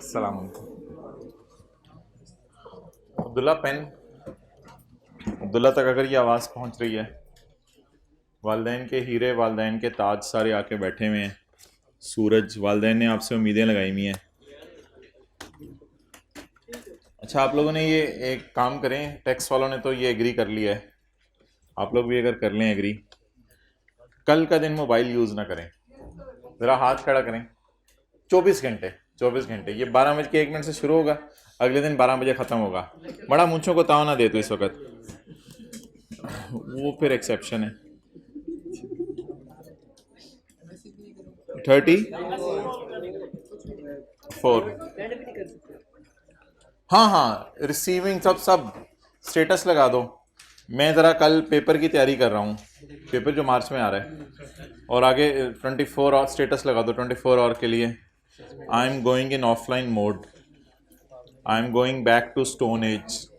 अस्सलाम वालेकुम। अब्दुल्ला पेन, अब्दुल्ला तक अगर ये आवाज़ पहुंच रही है, वालदैन के हीरे वालदैन के ताज सारे आके बैठे हुए हैं। सूरज, वालदैन ने आपसे उम्मीदें लगाई हुई हैं। अच्छा, आप लोगों ने ये एक काम करें, टैक्स वालों ने तो ये एग्री कर लिया है, आप लोग भी अगर कर लें एग्री, कल का दिन मोबाइल यूज़ ना करें। ज़रा हाथ खड़ा करें। 24 घंटे ये 12:01 से शुरू होगा, अगले दिन 12 बजे ख़त्म होगा। बड़ा मूंछों को ताव ना दे तो इस वक्त, वो फिर एक्सेप्शन है। 34, हाँ, रिसीविंग सब स्टेटस लगा दो। मैं ज़रा कल पेपर की तैयारी कर रहा हूँ, पेपर जो मार्च में आ रहा है, और आगे 24 और स्टेटस लगा दो 24 और के लिए। I am going in offline mode, I am going back to stone age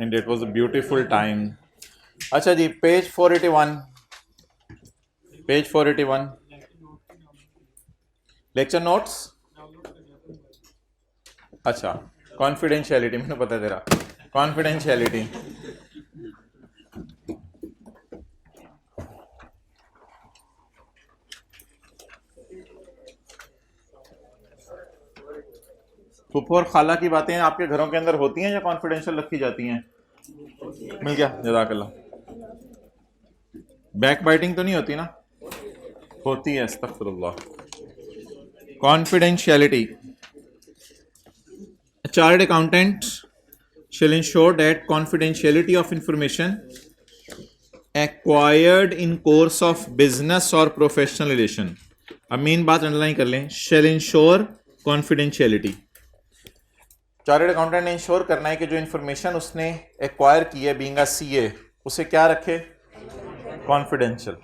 and it was a beautiful time. अच्छा जी, पेज 481 लेक्चर नोट्स। अच्छा, कॉन्फिडेंशियलिटी, मैंने पता है तेरा कॉन्फिडेंशियलिटी। फूफो और खाला की बातें आपके घरों के अंदर होती हैं या कॉन्फिडेंशियल रखी जाती हैं? मिल गया, जज़ाकल्लाह। बैक बाइटिंग तो नहीं होती ना? होती है, अस्तगफिरुल्लाह। Confidentiality. Chartered accountant shall ensure that confidentiality of information acquired in course of business or professional relation। अब मेन बात अंडरलाइन कर लें, shall ensure confidentiality। Chartered accountant ने इंश्योर करना है कि जो इंफॉर्मेशन उसने एक्वायर की है बीइंग अ सीए, उसे क्या रखे? कॉन्फिडेंशियल,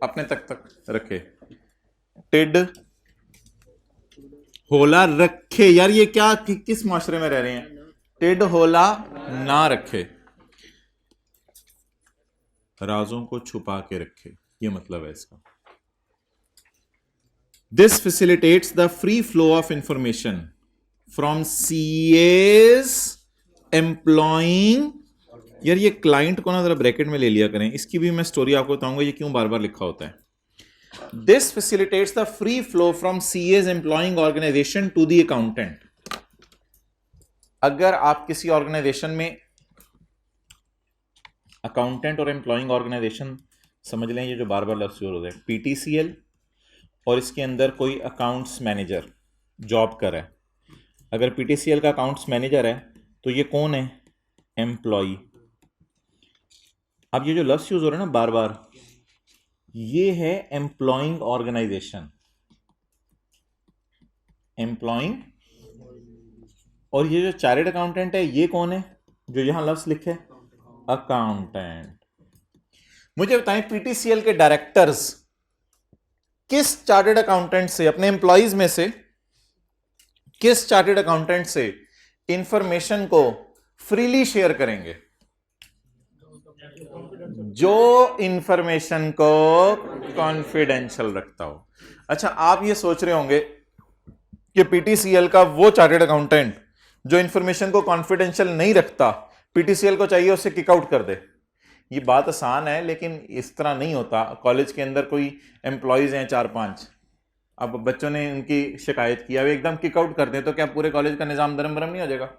अपने तक रखे। टिड होला रखे, यार ये क्या किस माशरे में रह रहे हैं? टिड होला ना रखे, राजों को छुपा के रखे, ये मतलब है इसका। This facilitates the free flow of information from CS employing. यार ये क्लाइंट को ना जरा ब्रैकेट में ले लिया करें, इसकी भी मैं स्टोरी आपको बताऊंगा ये क्यों बार बार लिखा होता है। This facilitates the free flow from CS employing organization to the accountant. अगर आप किसी ऑर्गेनाइजेशन में अकाउंटेंट और एम्प्लॉइंग ऑर्गेनाइजेशन समझ लें, ये जो बार बार लफ्ज यूज होते हैं, पीटीसीएल, और इसके अंदर कोई अकाउंट्स मैनेजर जॉब कर रहा है। अगर पीटीसीएल का अकाउंट्स मैनेजर है तो ये कौन है? एम्प्लॉई। अब ये जो लफ्ज यूज हो रहा है ना बार बार, ये है एम्प्लॉइंग ऑर्गेनाइजेशन, एम्प्लॉइंग। और ये जो चार्टर्ड अकाउंटेंट है ये कौन है जो यहां लफ्ज लिखे? अकाउंटेंट। मुझे बताएं, पीटीसीएल के डायरेक्टर्स किस चार्टर्ड अकाउंटेंट से, अपने एम्प्लॉइज में से किस चार्टर्ड अकाउंटेंट से इंफॉर्मेशन को फ्रीली शेयर करेंगे? जो इंफॉर्मेशन को कॉन्फिडेंशियल रखता हो। अच्छा, आप ये सोच रहे होंगे कि पीटीसीएल का वो चार्टर्ड अकाउंटेंट जो इंफॉर्मेशन को कॉन्फिडेंशियल नहीं रखता, पीटीसीएल को चाहिए उसे किक आउट कर दे। ये बात आसान है, लेकिन इस तरह नहीं होता। कॉलेज के अंदर कोई एम्प्लॉयज हैं 4-5, अब बच्चों ने उनकी शिकायत की, अब एकदम किक आउट कर दें तो क्या पूरे कॉलेज का निज़ाम दरम बरम नहीं हो जाएगा?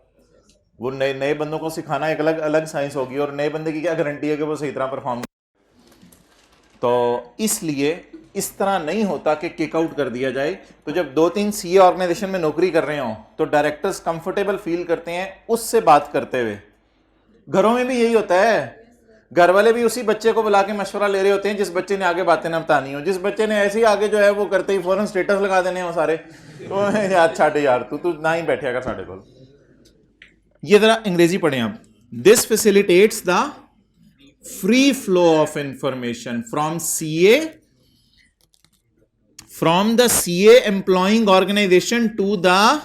वो नए नए बंदों को सिखाना एक अलग अलग साइंस होगी, और नए बंदे की क्या गारंटी है कि वो सही तरह परफॉर्म। तो इसलिए इस तरह नहीं होता कि किक आउट कर दिया जाए। तो जब 2-3 सीए ऑर्गेनाइजेशन में नौकरी कर रहे हो तो डायरेक्टर्स कंफर्टेबल फील करते हैं उससे बात करते हुए। घरों में भी यही होता है, घर वाले भी उसी बच्चे को बुला के मशवरा ले रहे होते हैं जिस बच्चे ने आगे बातें ना बतानी हो। जिस बच्चे ने ऐसे ही आगे जो है वो करते ही फौरन स्टेटस लगा देने हो सारे, तो यार छाटे यार, तू ना ही बैठेगा साढ़े को। ये जरा अंग्रेजी पढ़ें आप। This facilitates the free flow of information from the CA employing organization to the.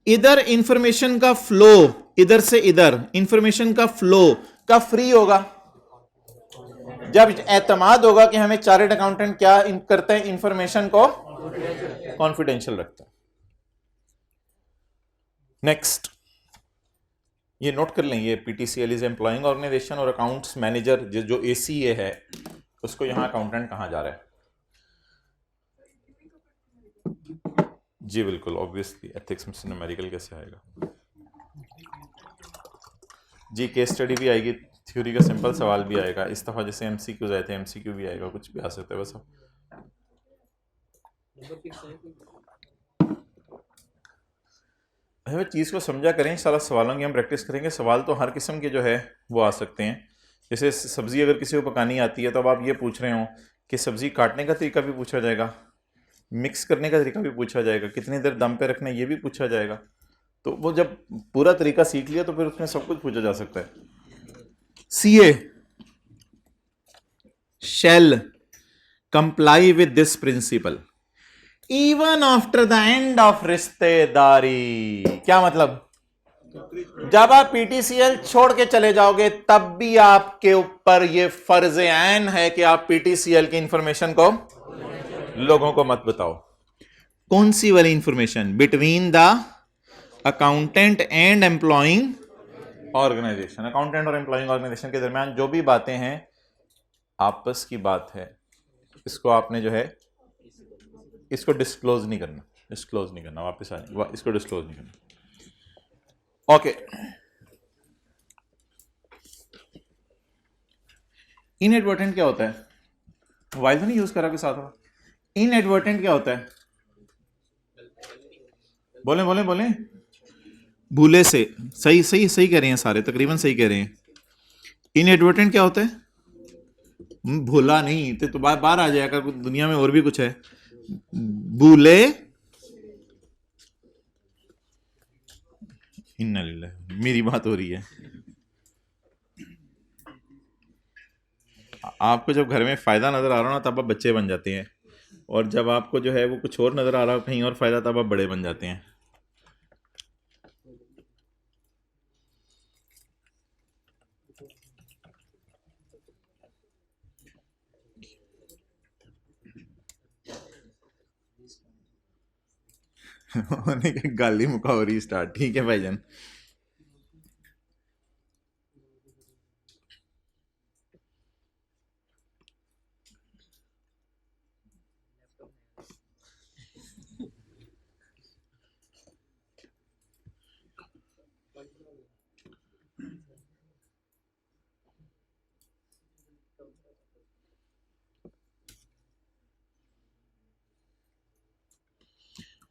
इधर इंफॉर्मेशन का फ्लो, इधर से इधर इंफॉर्मेशन का फ्लो का फ्री होगा जब एतमाद होगा कि हमें चार्टर्ड अकाउंटेंट क्या करते हैं, इंफॉर्मेशन को कॉन्फिडेंशियल रखता है। नेक्स्ट, ये नोट कर लें, ये पीटीसीएल इज एम्प्लॉइंग ऑर्गेनाइजेशन और अकाउंट्स मैनेजर जो एसीए है उसको यहां अकाउंटेंट कहा जा रहा है? जी बिल्कुल, ऑब्वियसली एथिक्स में न्यूमेरिकल कैसे आएगा? जी केस स्टडी भी आएगी, थ्योरी का सिंपल सवाल भी आएगा, इस दफा जैसे एमसीक्यूज आए थे एमसीक्यू भी आएगा, कुछ भी आ सकता है बस। हमें चीज़ को समझा करें, सारा सवालों की हम प्रैक्टिस करेंगे। सवाल तो हर किस्म के जो है वो आ सकते हैं। जैसे सब्ज़ी अगर किसी को पकानी आती है तो अब आप ये पूछ रहे हो कि सब्ज़ी काटने का तरीका भी पूछा जाएगा, मिक्स करने का तरीका भी पूछा जाएगा, कितनी देर दम पे रखना है ये भी पूछा जाएगा। तो वो जब पूरा तरीका सीख लिया तो फिर उसमें सब कुछ पूछा जा सकता है। CA shell comply with this principle even after the end of रिश्तेदारी। क्या मतलब? जब आप पीटीसीएल छोड़ के चले जाओगे तब भी आपके ऊपर ये फर्ज ऐन है कि आप पीटीसीएल की इंफॉर्मेशन को लोगों को मत बताओ। कौन सी वाली information? Between the accountant and employing organization. Accountant और एम्प्लॉइंग ऑर्गेनाइजेशन के दरमियान जो भी बातें हैं आपस की बात है, इसको आपने जो है इसको डिस्क्लोज नहीं करना, वापस आ जाए, इसको डिस्क्लोज नहीं करना। ओके, इनएडवर्टेंट क्या होता है? मोबाइल तो नहीं यूज करा के साथ हो। इनएडवर्टेंट क्या होता है? बोले भूले से। सही कह रहे हैं सारे, तकरीबन सही कह रहे हैं। इनएडवर्टेंट क्या होता है? भूला नहीं तो बाहर आ जाएगा, दुनिया में और भी कुछ है। भूले, इन्ना लिल्लाह, मेरी बात हो रही है। आपको जब घर में फायदा नजर आ रहा हो ना तब आप बच्चे बन जाते हैं, और जब आपको जो है वो कुछ और नजर आ रहा हो कहीं और फायदा, तब आप बड़े बन जाते हैं। गाली मुकावरी स्टार्ट। ठीक है भाईजान।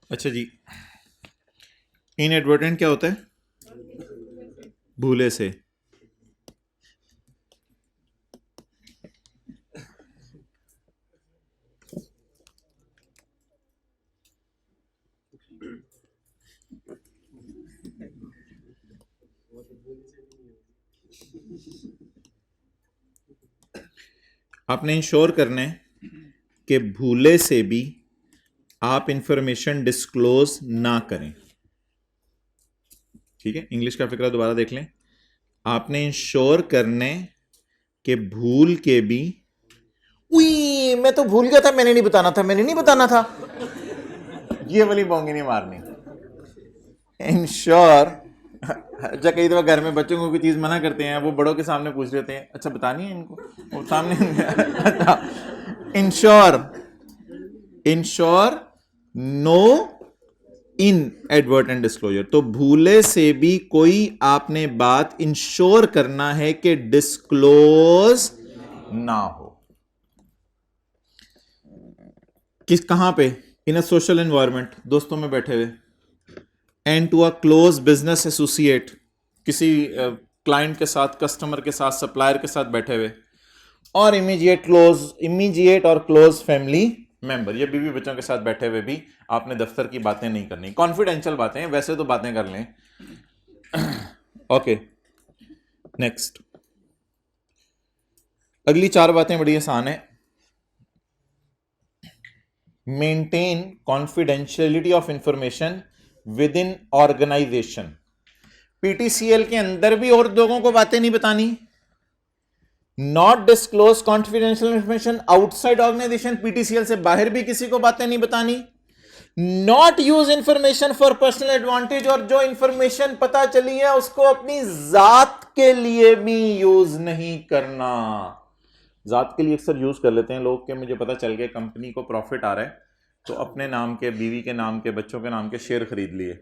अच्छा जी, इनएडवर्टेंट क्या होता है? भूले से। आपने इंश्योर करना है कि भूले से भी आप इंफॉर्मेशन डिस्क्लोज ना करें। ठीक है, इंग्लिश का फिक्रा दोबारा देख लें। आपने इंश्योर करने कि भूल के भी, उई मैं तो भूल गया था, मैंने नहीं बताना था, ये वाली बोंगी नहीं मारनी। इंश्योर, अच्छा कई दफा घर में बच्चों को कोई चीज मना करते हैं, वो बड़ों के सामने पूछ लेते हैं, अच्छा बतानी है इनको, वो सामने इंश्योर नो इन एडवर्टेंट डिस्क्लोजर। तो भूले से भी कोई आपने बात इंश्योर करना है कि डिस्क्लोज ना हो। कहां पे? इन अ सोशल एनवायरमेंट, दोस्तों में बैठे हुए, and to a close business associate, किसी क्लाइंट के साथ, कस्टमर के साथ, सप्लायर के साथ बैठे हुए, और इमीडिएट और क्लोज फैमिली मेंबर, ये बीवी बच्चों के साथ बैठे हुए भी आपने दफ्तर की बातें नहीं करनी, कॉन्फिडेंशियल बातें, वैसे तो बातें कर लें। ओके, नेक्स्ट, अगली 4 बातें बड़ी आसान है। Maintain confidentiality of information within organization. PTCL के अंदर भी और लोगों को बातें नहीं बतानी। Not disclose confidential information outside organization, PTCL से बाहर भी किसी को बातें नहीं बतानी। Not use information for personal advantage, और जो इंफॉर्मेशन पता चली है उसको अपनी जात के लिए भी यूज नहीं करना। जात के लिए अक्सर यूज कर लेते हैं लोग कि मुझे पता चल गया कंपनी को प्रॉफिट आ रहा है तो अपने नाम के, बीवी के नाम के, बच्चों के नाम के शेयर खरीद लिए।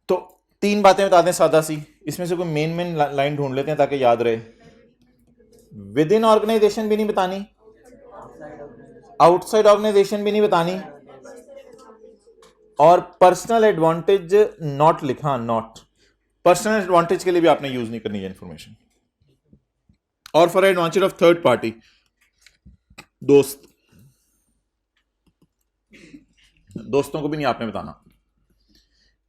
तो 3 बातें बता दें सादा सी, इसमें से कोई मेन लाइन ढूंढ लेते हैं ताकि याद रहे। विद इन ऑर्गेनाइजेशन भी नहीं बतानी, आउटसाइड ऑर्गेनाइजेशन भी नहीं बतानी, और पर्सनल एडवांटेज नॉट लिखा, नॉट पर्सनल एडवांटेज के लिए भी आपने यूज नहीं करनी है इंफॉर्मेशन। और for advantage of third party, दोस्त, दोस्तों को भी नहीं आपने बताना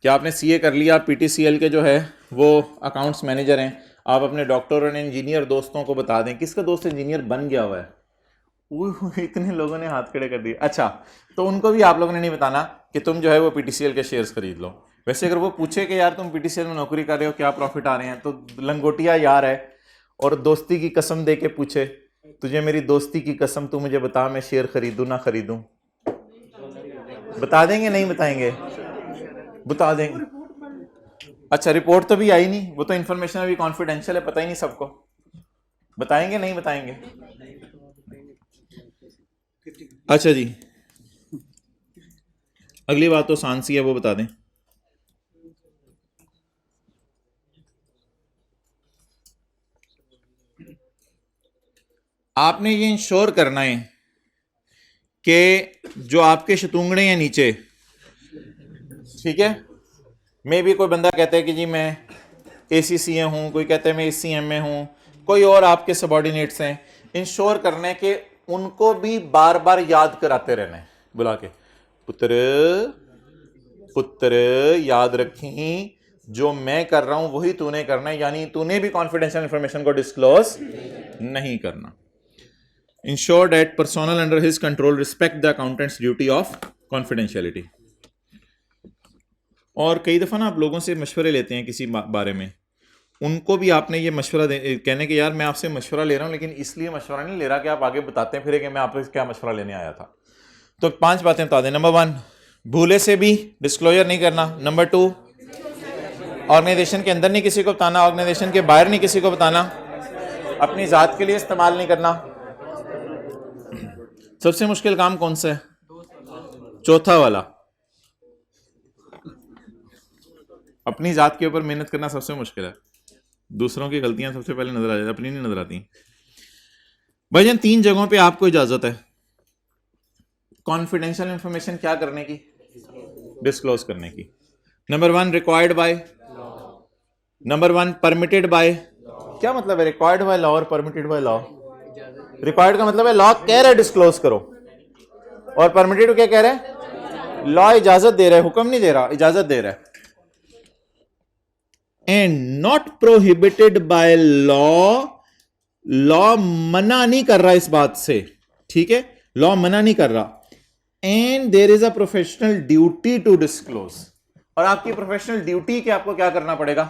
कि आपने सीए कर लिया, पीटीसीएल के जो है वो अकाउंट्स मैनेजर हैं, आप अपने डॉक्टर और इंजीनियर दोस्तों को बता दें। किसका दोस्त इंजीनियर बन गया हुआ है? इतने लोगों ने हाथ खड़े कर दिए। अच्छा, तो उनको भी आप लोगों ने नहीं बताना कि तुम जो है वो पीटीसीएल के शेयर्स खरीद लो। वैसे अगर वो पूछे कि यार तुम पीटीसीएल में नौकरी कर रहे हो, क्या प्रॉफिट आ रहे हैं, तो लंगोटिया यार है और दोस्ती की कसम दे के पूछे, तुझे मेरी दोस्ती की कसम, तू मुझे बता मैं शेयर खरीदूं ना खरीदूं? बता देंगे? नहीं बताएंगे? बता देंगे। अच्छा, रिपोर्ट तो भी आई नहीं, वो तो इन्फॉर्मेशन अभी कॉन्फिडेंशियल है, पता ही नहीं सबको। बताएंगे नहीं बताएंगे? अच्छा जी, अगली बात तो सांसी है, वो बता दें। आपने ये इंश्योर करना है कि जो आपके शतुंगड़े हैं नीचे, ठीक है, मे भी कोई बंदा कहता है कि जी मैं एसीसीए हूं, कोई कहता है मैं एसीएम में हूं, कोई और आपके सबॉर्डिनेट्स हैं, इंश्योर करना है कि उनको भी बार बार याद कराते रहना है, बुला के, पुत्र पुत्र याद रखी, जो मैं कर रहा हूं वही तूने करना है, यानी तूने भी कॉन्फिडेंशियल इंफॉर्मेशन को डिस्क्लोज नहीं करना। Ensure that personal under his control respect the accountants duty of confidentiality. और कई दफा ना आप लोगों से मशवरे लेते हैं किसी बारे में, उनको भी आपने ये मशवरा कहने के यार मैं आपसे मशवरा ले रहा हूं, लेकिन इसलिए मशवरा नहीं ले रहा कि आप आगे बताते फिर कि मैं आपसे क्या मशवरा लेने आया था। तो 5 बातें बता दें। नंबर 1, भूले से भी डिस्क्लोजर नहीं करना। नंबर 2, ऑर्गेनाइजेशन के अंदर नहीं किसी को बताना, ऑर्गेनाइजेशन के बाहर नहीं किसी को बताना, अपनी जात के लिए इस्तेमाल नहीं करना। सबसे मुश्किल काम कौन सा है? चौथा वाला, अपनी जात के ऊपर मेहनत करना सबसे मुश्किल है। दूसरों की गलतियां सबसे पहले नजर आ जाती, अपनी नहीं नजर आती। भाईजान 3 जगहों पे आपको इजाजत है कॉन्फिडेंशियल इंफॉर्मेशन क्या करने की, डिस्क्लोज करने की। Number 1 required by, number 1 permitted by. क्या मतलब है रिक्वायर्ड बाय लॉ और परमिटेड बाय लॉ? रिक्वायर्ड का मतलब है लॉ कह रहा है डिस्क्लोज करो, और परमिटेड क्या कह रहा है? लॉ इजाजत दे रहा है, हुक्म नहीं दे रहा, इजाजत दे रहा है। And not prohibited by law, law मना नहीं कर रहा इस बात से, ठीक है, लॉ मना नहीं कर रहा। And there is a professional duty to disclose, और आपकी प्रोफेशनल ड्यूटी कि आपको क्या करना पड़ेगा?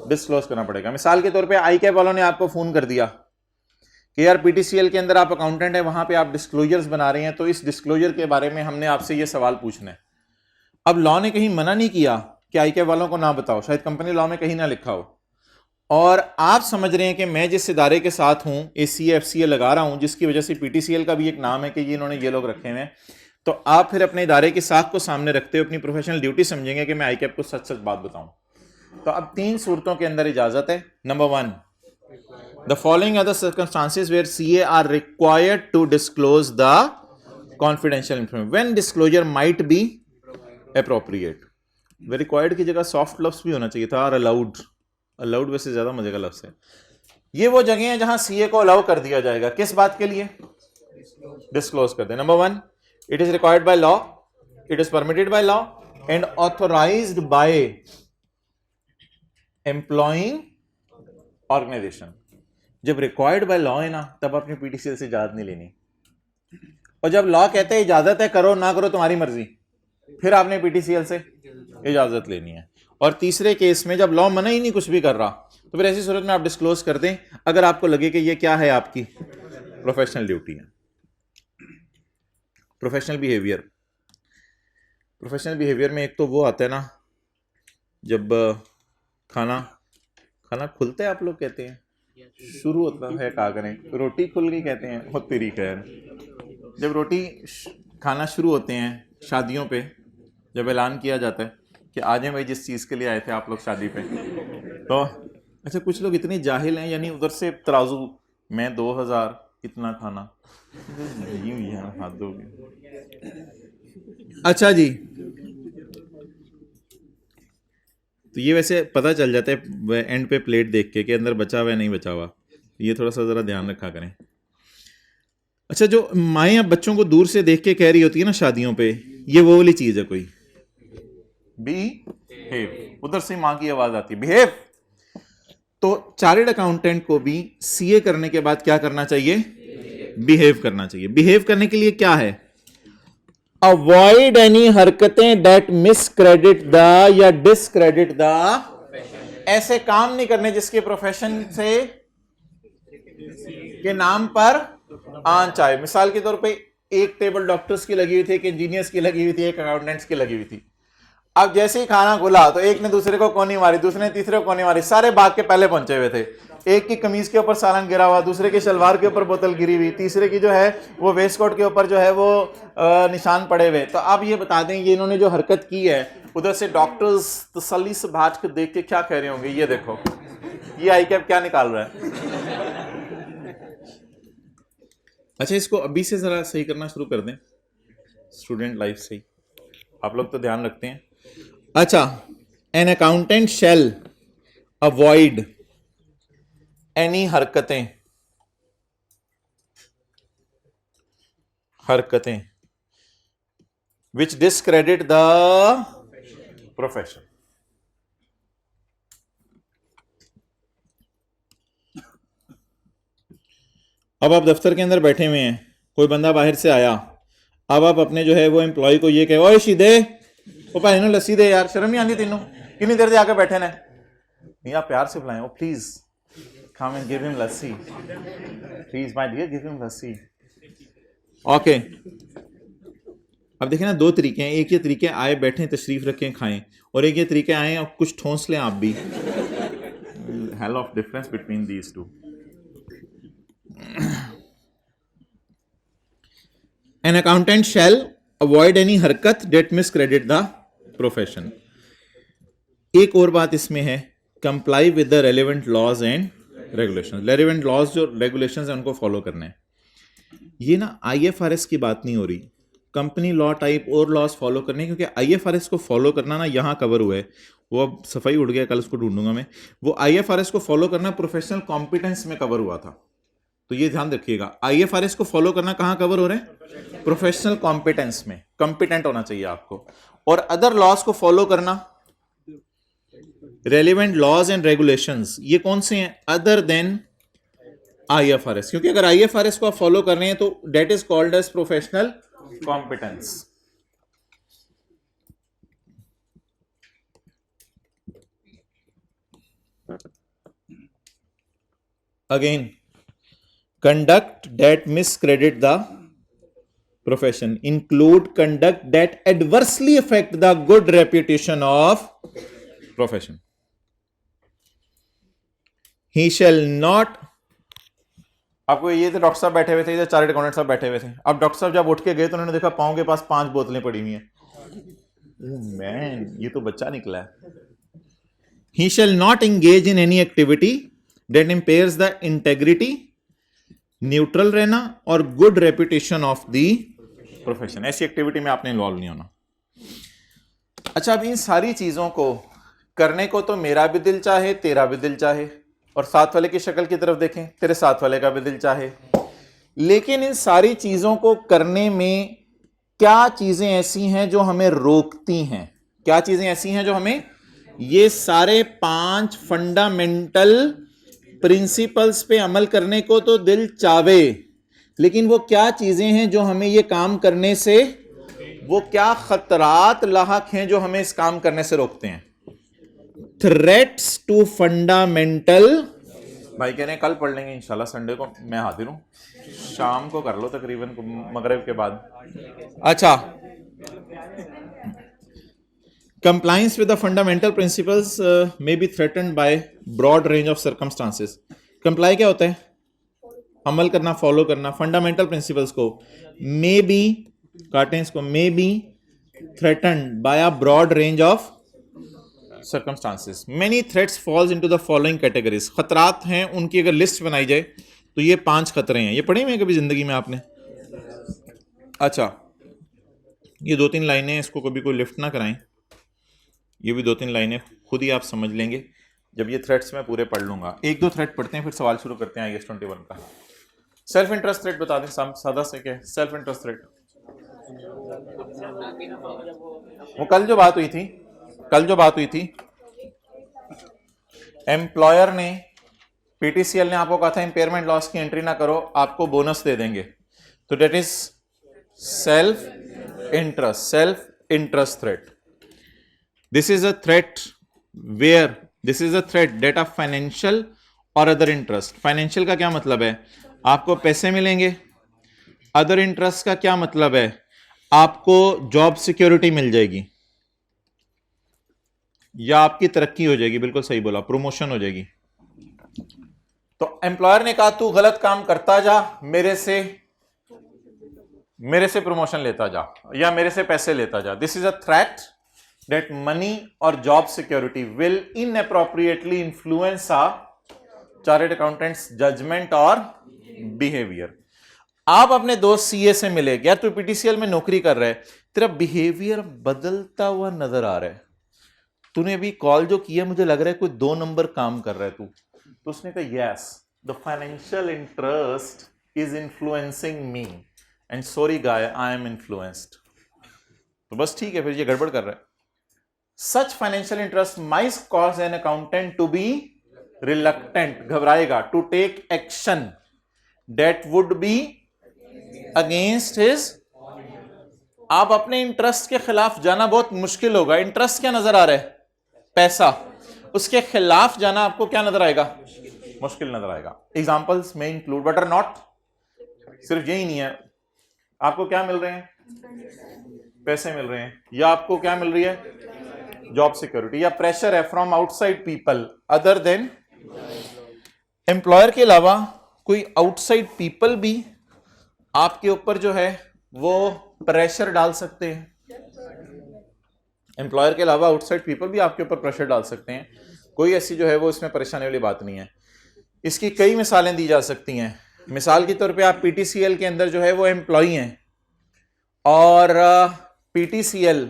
डिस्क्लोज करना पड़ेगा। मिसाल के तौर पे आईकैप वालों ने आपको फोन कर दिया कि यार पीटीसीएल के अंदर आप अकाउंटेंट है, वहां पे आप डिस्क्लोजर्स बना रहे हैं, तो इस डिस्क्लोजर के बारे में हमने आपसे ये सवाल पूछना है। अब लॉ ने कहीं मना नहीं किया कि आईकैप वालों को ना बताओ, शायद कंपनी लॉ में कहीं ना लिखा हो, और आप समझ रहे हैं कि मैं जिस इदारे के साथ हूं एसीए एफसीए लगा रहा हूं, जिसकी वजह से पीटीसीएल का भी एक नाम है कि ये इन्होंने ये लोग रखे हुए हैं, तो आप फिर अपने इदारे की साख को सामने रखते हुए अपनी प्रोफेशनल ड्यूटी समझेंगे कि मैं आईकैप को सच सच बात बताऊं। तो अब 3 सूरतों के अंदर इजाजत है। Number 1, the following are the circumstances where CA are required to disclose the confidential information when disclosure might be appropriate. Required की जगह सॉफ्ट लफ्ज भी होना चाहिए था, और अलाउड, अलाउड वैसे ज्यादा मजे का लफ्ज है। ये वो जगह है जहां सीए को अलाउ कर दिया जाएगा, किस बात के लिए? डिस्क्लोज कर दे। Number 1, it is required by law, it is permitted by law and authorised by employing organisation. जब रिक्वायर्ड बाय लॉ है ना, तब अपनी पीटीसीएल से इजाजत नहीं लेनी, और जब लॉ कहते हैं इजाजत है, करो ना करो तुम्हारी मर्जी, फिर आपने पीटीसीएल से इजाजत लेनी है। और तीसरे केस में जब लॉ मना ही नहीं कुछ भी कर रहा, तो फिर ऐसी सूरत में आप डिस्क्लोज कर दें अगर आपको लगे कि ये क्या है, आपकी प्रोफेशनल ड्यूटी है, प्रोफेशनल बिहेवियर। प्रोफेशनल बिहेवियर में एक तो वो आता है ना, जब खाना खुलता है, आप लोग कहते हैं शुरू होता है, क्या करें, रोटी खुल गई कहते हैं, बहुत तेरी खैर। जब रोटी खाना शुरू होते हैं शादियों पे, जब ऐलान किया जाता है कि आ जाए भाई जिस चीज़ के लिए आए थे आप लोग शादी पे, तो अच्छा कुछ लोग इतने जाहिल हैं, यानी उधर से तराजू मैं 2000 कितना खाना, यूं ही हाथ दोगे। अच्छा जी, तो ये वैसे पता चल जाता है एंड पे प्लेट देख के कि अंदर बचा हुआ है नहीं बचा हुआ, ये थोड़ा सा ज़रा ध्यान रखा करें। अच्छा, जो माएँ अब बच्चों को दूर से देख के कह रही होती है ना शादियों पे, ये वो वाली चीज़ है कोई, बिहेव, उधर से माँ की आवाज़ आती है बिहेव। तो चार्टर्ड अकाउंटेंट को भी सीए करने के बाद क्या करना चाहिए, बिहेव करना चाहिए। बिहेव करने के लिए क्या है, अवॉइड एनी हरकतें दैट मिसक्रेडिट द या डिसक्रेडिट द, ऐसे काम नहीं करने जिसके प्रोफेशन से के नाम पर आंच आए। मिसाल के तौर पे एक टेबल डॉक्टर्स की लगी हुई थी, एक इंजीनियर्स की लगी हुई थी, एक अकाउंटेंट्स की लगी हुई थी। अब जैसे ही खाना खुला तो एक ने दूसरे को कोनी मारी, दूसरे ने तीसरे को कोनी मारी, सारे भाग के पहले पहुंचे हुए थे। एक की कमीज के ऊपर सालन गिरा हुआ, दूसरे के शलवार के ऊपर बोतल गिरी हुई, तीसरे की जो है वो वेस्ट कोट के ऊपर जो है वो निशान पड़े हुए। तो आप ये बता दें ये इन्होंने जो हरकत की है, उधर से डॉक्टर्स तसल्ली से भाज के देख के क्या कह रहे होंगे, ये देखो ये आई कैप क्या निकाल रहा है। अच्छा, इसको अभी से जरा सही करना शुरू कर दें, स्टूडेंट लाइफ से ही, आप लोग तो ध्यान रखते हैं। अच्छा, an accountant shell avoid any हरकतें विच डिसक्रेडिट द प्रोफेशन। अब आप दफ्तर के अंदर बैठे हुए हैं, कोई बंदा बाहर से आया, अब आप अपने जो है वो एम्प्लॉय को ये कहे, ओए शीदे वो भाई ना लस्सी दे यार, शर्म नहीं आती तेनों, कितनी देर से आके बैठे ने, नहीं आप प्यार से बुलाएं, oh please come and give him lassi, please my dear give him lassi. Okay, अब देखें ना, दो तरीके हैं, एक ये तरीके आए बैठे तशरीफ रखें खाएं, और एक ये तरीके आए और कुछ ठोंस लें आप भी। Hell of difference between these two. An accountant shall avoid any हरकत that miscredit the profession। एक और बात इसमें है, comply with the relevant laws and regulations। relevant laws जो regulations हैं उनको फॉलो करना है। ये ना IFRS की बात नहीं हो रही, कंपनी लॉ टाइप और लॉज फॉलो करने, क्योंकि IFRS को फॉलो करना ना यहाँ कवर हुआ है, वो अब सफाई उड़ गया, कल उसको ढूंढूंगा मैं। वो IFRS को फॉलो करना प्रोफेशनल कॉम्पिटेंस में कवर हुआ था, तो ये ध्यान रखिएगा। IFRS को फॉलो करना कहां कवर हो रहे हैं, प्रोफेशनल कॉम्पिटेंस में, कॉम्पिटेंट होना चाहिए आपको। और अदर लॉज को फॉलो करना, रेलिवेंट लॉज एंड रेगुलेशंस, ये कौन से हैं, अदर देन IFRS, क्योंकि अगर IFRS को आप फॉलो कर रहे हैं तो that is called as professional competence. Again, conduct that miscredit the profession include conduct that adversely affect the good reputation of profession। he shall not, आपको ये थे डॉक्टर साहब बैठे हुए थे, इधर चार्टर्ड अकाउंटेंट साहब बैठे हुए थे। अब डॉक्टर साहब जब उठ के गए तो उन्होंने देखा पांव के पास 5 बोतलें पड़ी हुई हैं। मैन ये तो बच्चा निकला है। he shall not engage in any activity that impairs the integrity, neutral रहना और good reputation of the profession, ऐसी एक्टिविटी में आपने इन्वॉल्व नहीं होना। अच्छा, अब इन सारी चीजों को करने को तो मेरा भी दिल चाहे, तेरा भी दिल चाहे, और साथ वाले की शक्ल की तरफ देखें, तेरे साथ वाले का भी दिल चाहे, लेकिन इन सारी चीजों को करने में क्या चीजें ऐसी हैं जो हमें रोकती हैं, क्या चीजें ऐसी हैं जो हमें, ये सारे 5 फंडामेंटल प्रिंसिपल्स पे अमल करने को तो दिल चावे, लेकिन वो क्या चीजें हैं जो हमें ये काम करने से, वो क्या खतरात लाहक हैं जो हमें इस काम करने से रोकते हैं। थ्रेट्स टू फंडामेंटल, भाई कह रहे हैं कल पढ़ लेंगे इंशाल्लाह, संडे को मैं हाजिर हूं, शाम को कर लो तकरीबन मगरिब के बाद। अच्छा, Compliance with the fundamental principles may be threatened by broad range of circumstances. Comply क्या होता है? अमल करना, फॉलो करना, फंडामेंटल प्रिंसिपल्स को मे बी, काटें इसको, may be threatened by a broad range of circumstances. Many threats falls into the following categories. खतरात हैं, उनकी अगर लिस्ट बनाई जाए तो ये 5 खतरे हैं. ये पढ़े हैं कभी जिंदगी में आपने? अच्छा, ये 2-3 लाइनें, इसको कभी कोई लिफ्ट ना कराएं. ये भी 2-3 लाइनें खुद ही आप समझ लेंगे जब ये थ्रेट्स मैं पूरे पढ़ लूंगा. 1-2 थ्रेट पढ़ते हैं, फिर सवाल शुरू करते हैं IAS 21 का. सेल्फ इंटरेस्ट थ्रेट बता दें, सादा से क्या है सेल्फ इंटरेस्ट थ्रेट? वो कल जो बात हुई थी, एम्प्लॉयर ने, पीटीसीएल ने आपको कहा था इंपेयरमेंट लॉस की एंट्री ना करो, आपको बोनस दे देंगे. तो that is self interest threat. This is a threat that of financial और अदर इंटरेस्ट. फाइनेंशियल का क्या मतलब है? आपको पैसे मिलेंगे. अदर इंटरेस्ट का क्या मतलब है? आपको जॉब सिक्योरिटी मिल जाएगी या आपकी तरक्की हो जाएगी. बिल्कुल सही बोला, प्रमोशन हो जाएगी. तो एम्प्लॉयर ने कहा तू गलत काम करता जा, मेरे से प्रमोशन लेता जा या मेरे से पैसे लेता जा. This is a threat that money or job security will inappropriately influence a chartered accountant's judgment or behavior. आप अपने दोस्त सीए से मिले, यार तू पीटीसीएल में नौकरी कर रहा है, तेरा बिहेवियर बदलता हुआ नजर आ रहा है, तूने अभी कॉल जो किया मुझे लग रहा है कोई 2 नंबर काम कर रहा है तू. तो उसने कहा yes, the financial interest is influencing me and sorry guy I am influenced. तो बस ठीक है, फिर ये गड़बड़ कर रहा है. Such financial interest might cause an accountant to be reluctant, घबराएगा, to take action that would be against his. आप अपने इंटरेस्ट के खिलाफ जाना बहुत मुश्किल होगा. इंटरेस्ट क्या नजर आ रहा है? पैसा. उसके खिलाफ जाना आपको क्या नजर आएगा? मुश्किल नजर आएगा. एग्जाम्पल्स में इंक्लूड बट आर नॉट. सिर्फ यही नहीं है, आपको क्या मिल रहे हैं? पैसे मिल रहे हैं. या आपको क्या मिल रही है? Job security. या प्रेशर है from outside people other than employer के अलावा कोई आउटसाइड पीपल भी आपके ऊपर जो है वो प्रेशर डाल सकते हैं. एम्प्लॉयर के अलावा आउटसाइड पीपल भी आपके ऊपर प्रेशर डाल सकते हैं. कोई ऐसी जो है वो इसमें परेशानी वाली बात नहीं है. इसकी कई मिसालें दी जा सकती हैं. मिसाल के तौर पे आप पीटीसीएल के अंदर जो है वो एम्प्लॉई हैं और पीटीसीएल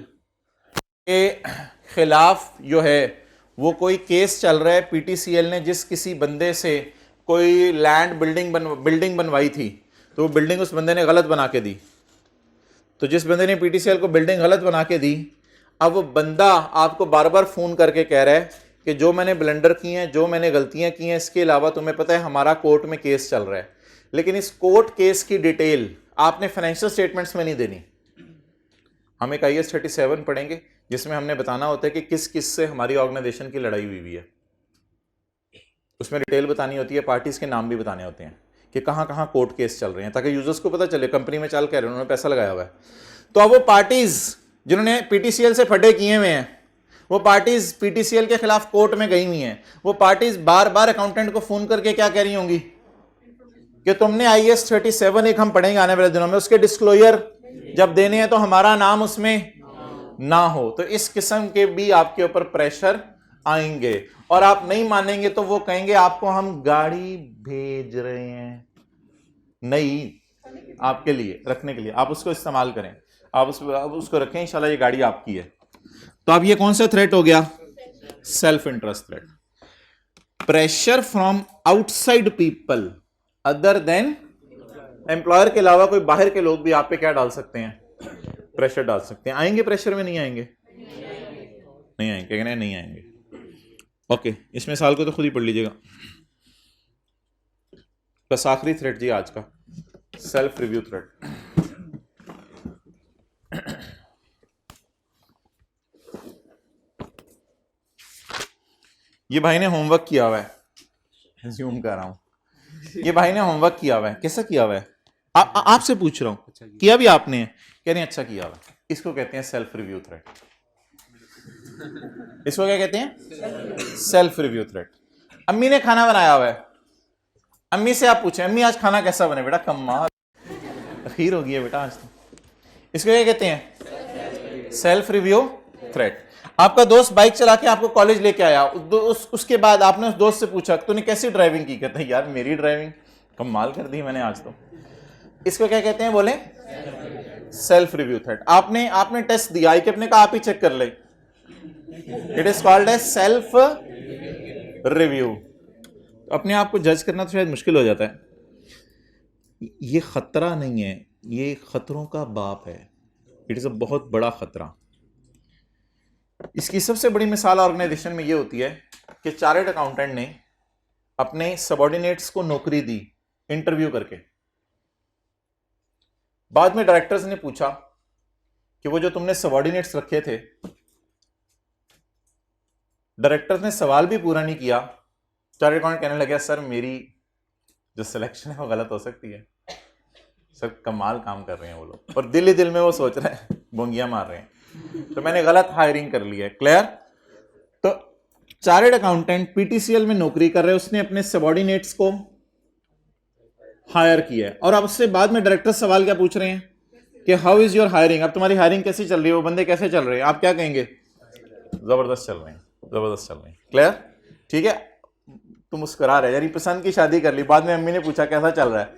के खिलाफ जो है वो कोई केस चल रहा है. पीटीसीएल ने जिस किसी बंदे से कोई लैंड बिल्डिंग बनवाई थी तो वो बिल्डिंग उस बंदे ने गलत बना के दी. तो जिस बंदे ने पीटीसीएल को बिल्डिंग गलत बना के दी, अब वो बंदा आपको बार बार फोन करके कह रहा है कि जो मैंने ब्लंडर किए हैं, जो मैंने गलतियां की हैं, इसके अलावा तुम्हें पता है हमारा कोर्ट में केस चल रहा है. लेकिन इस कोर्ट केस की डिटेल आपने फाइनेंशियल स्टेटमेंट्स में नहीं देनी. हम एक IAS 37 पढ़ेंगे जिसमें हमने बताना होता है कि किस किस से हमारी ऑर्गेनाइजेशन की लड़ाई हुई है. उसमें डिटेल बतानी होती है, पार्टीज के नाम भी बताने होते हैं कि कहां कहां कोर्ट केस चल रहे हैं, ताकि यूजर्स को पता चले कंपनी में चल कर उन्होंने पैसा लगाया हुआ है. तो अब वो पार्टीज जिन्होंने पीटीसीएल से फटे किए हुए हैं, वो पार्टीज पीटीसीएल के खिलाफ कोर्ट में गई हुई हैं, वो पार्टीज बार बार अकाउंटेंट को फोन करके क्या कह रही होंगी कि तुमने IAS 37, एक हम पढ़ेंगे आने वाले दिनों में, उसके डिस्क्लोजर जब देने हैं तो हमारा नाम उसमें ना हो. तो इस किस्म के भी आपके ऊपर प्रेशर आएंगे और आप नहीं मानेंगे तो वो कहेंगे आपको हम गाड़ी भेज रहे हैं नहीं आपके लिए रखने के लिए, आप उसको इस्तेमाल करें, आप उसको रखें, इंशाल्लाह ये गाड़ी आपकी है. तो अब ये कौन सा थ्रेट हो गया? Self interest threat. Pressure from outside people other than employer के अलावा कोई बाहर के लोग भी आप पे क्या डाल सकते हैं? प्रेशर डाल सकते हैं. आएंगे प्रेशर में? नहीं आएंगे? नहीं आएंगे. कहना है नहीं आएंगे. ओके, इस मिसाल को तो खुद ही पढ़ लीजिएगा. बस आखिरी थ्रेट जी आज का, सेल्फ रिव्यू थ्रेट. ये भाई ने होमवर्क किया हुआ है, ज़ूम कर रहा हूं. ये भाई ने होमवर्क किया हुआ है. कैसा किया हुआ है? आपसे पूछ रहा हूं, किया भी आपने? कह रहे हैं अच्छा किया हुआ. इसको कहते हैं सेल्फ रिव्यू थ्रेट. इसको क्या कहते हैं? Self review threat. अम्मी ने खाना बनाया हुआ है, अम्मी से आप पूछें अम्मी आज खाना कैसा बने? बेटा कमाल, खीर होगी है बेटा आज तो। इसको क्या कहते हैं? Self review threat. आपका दोस्त बाइक चला के आपको कॉलेज लेके आया, उसके बाद आपने उस दोस्त से पूछा तूने कैसी ड्राइविंग की? कहते हैं यार मेरी ड्राइविंग कमाल कर दी मैंने आज तो। इसको क्या कहते हैं? बोले सेल्फ रिव्यू थ्रेट। आपने टेस्ट दिया, आई के अपने का आप ही चेक कर ले, it is called as self review. अपने आप को जज करना तो शायद मुश्किल हो जाता है। ये खतरा नहीं है, ये खतरों का बाप है। इट इज अ बहुत बड़ा खतरा। इसकी सबसे बड़ी मिसाल ऑर्गेनाइजेशन में ये होती है कि चार्टर्ड अकाउंटेंट ने अपने सबऑर्डिनेट्स को नौकरी दी इंटरव्यू करके। बाद में डायरेक्टर्स ने पूछा कि वो जो तुमने सबऑर्डिनेट्स रखे थे, डायरेक्टर्स ने सवाल भी पूरा नहीं किया। चार्टर्ड अकाउंटेंट कहने लगा सर मेरी जो सिलेक्शन है वो गलत हो सकती है, सर कमाल काम कर रहे हैं वो लोग, और दिल ही दिल में वो सोच रहे हैं बोंगियां मार रहे हैं, तो मैंने गलत हायरिंग कर ली है। क्लियर? तो चार्टर्ड अकाउंटेंट पीटीसीएल में नौकरी कर रहे हैं, उसने अपने सबऑर्डिनेट्स को हायर किया है, और अब उससे बाद में डायरेक्टर सवाल क्या पूछ रहे हैं कि हाउ इज योर हायरिंग? अब तुम्हारी हायरिंग कैसी चल रही है, वो बंदे कैसे चल रहे हैं? आप क्या कहेंगे? जबरदस्त चल रहे हैं, जबरदस्त चल रहे हैं। क्लियर? ठीक है, तुम मुस्कुरा रहे, यानी पसंद की शादी कर ली, बाद में अम्मी ने पूछा कैसा चल रहा है,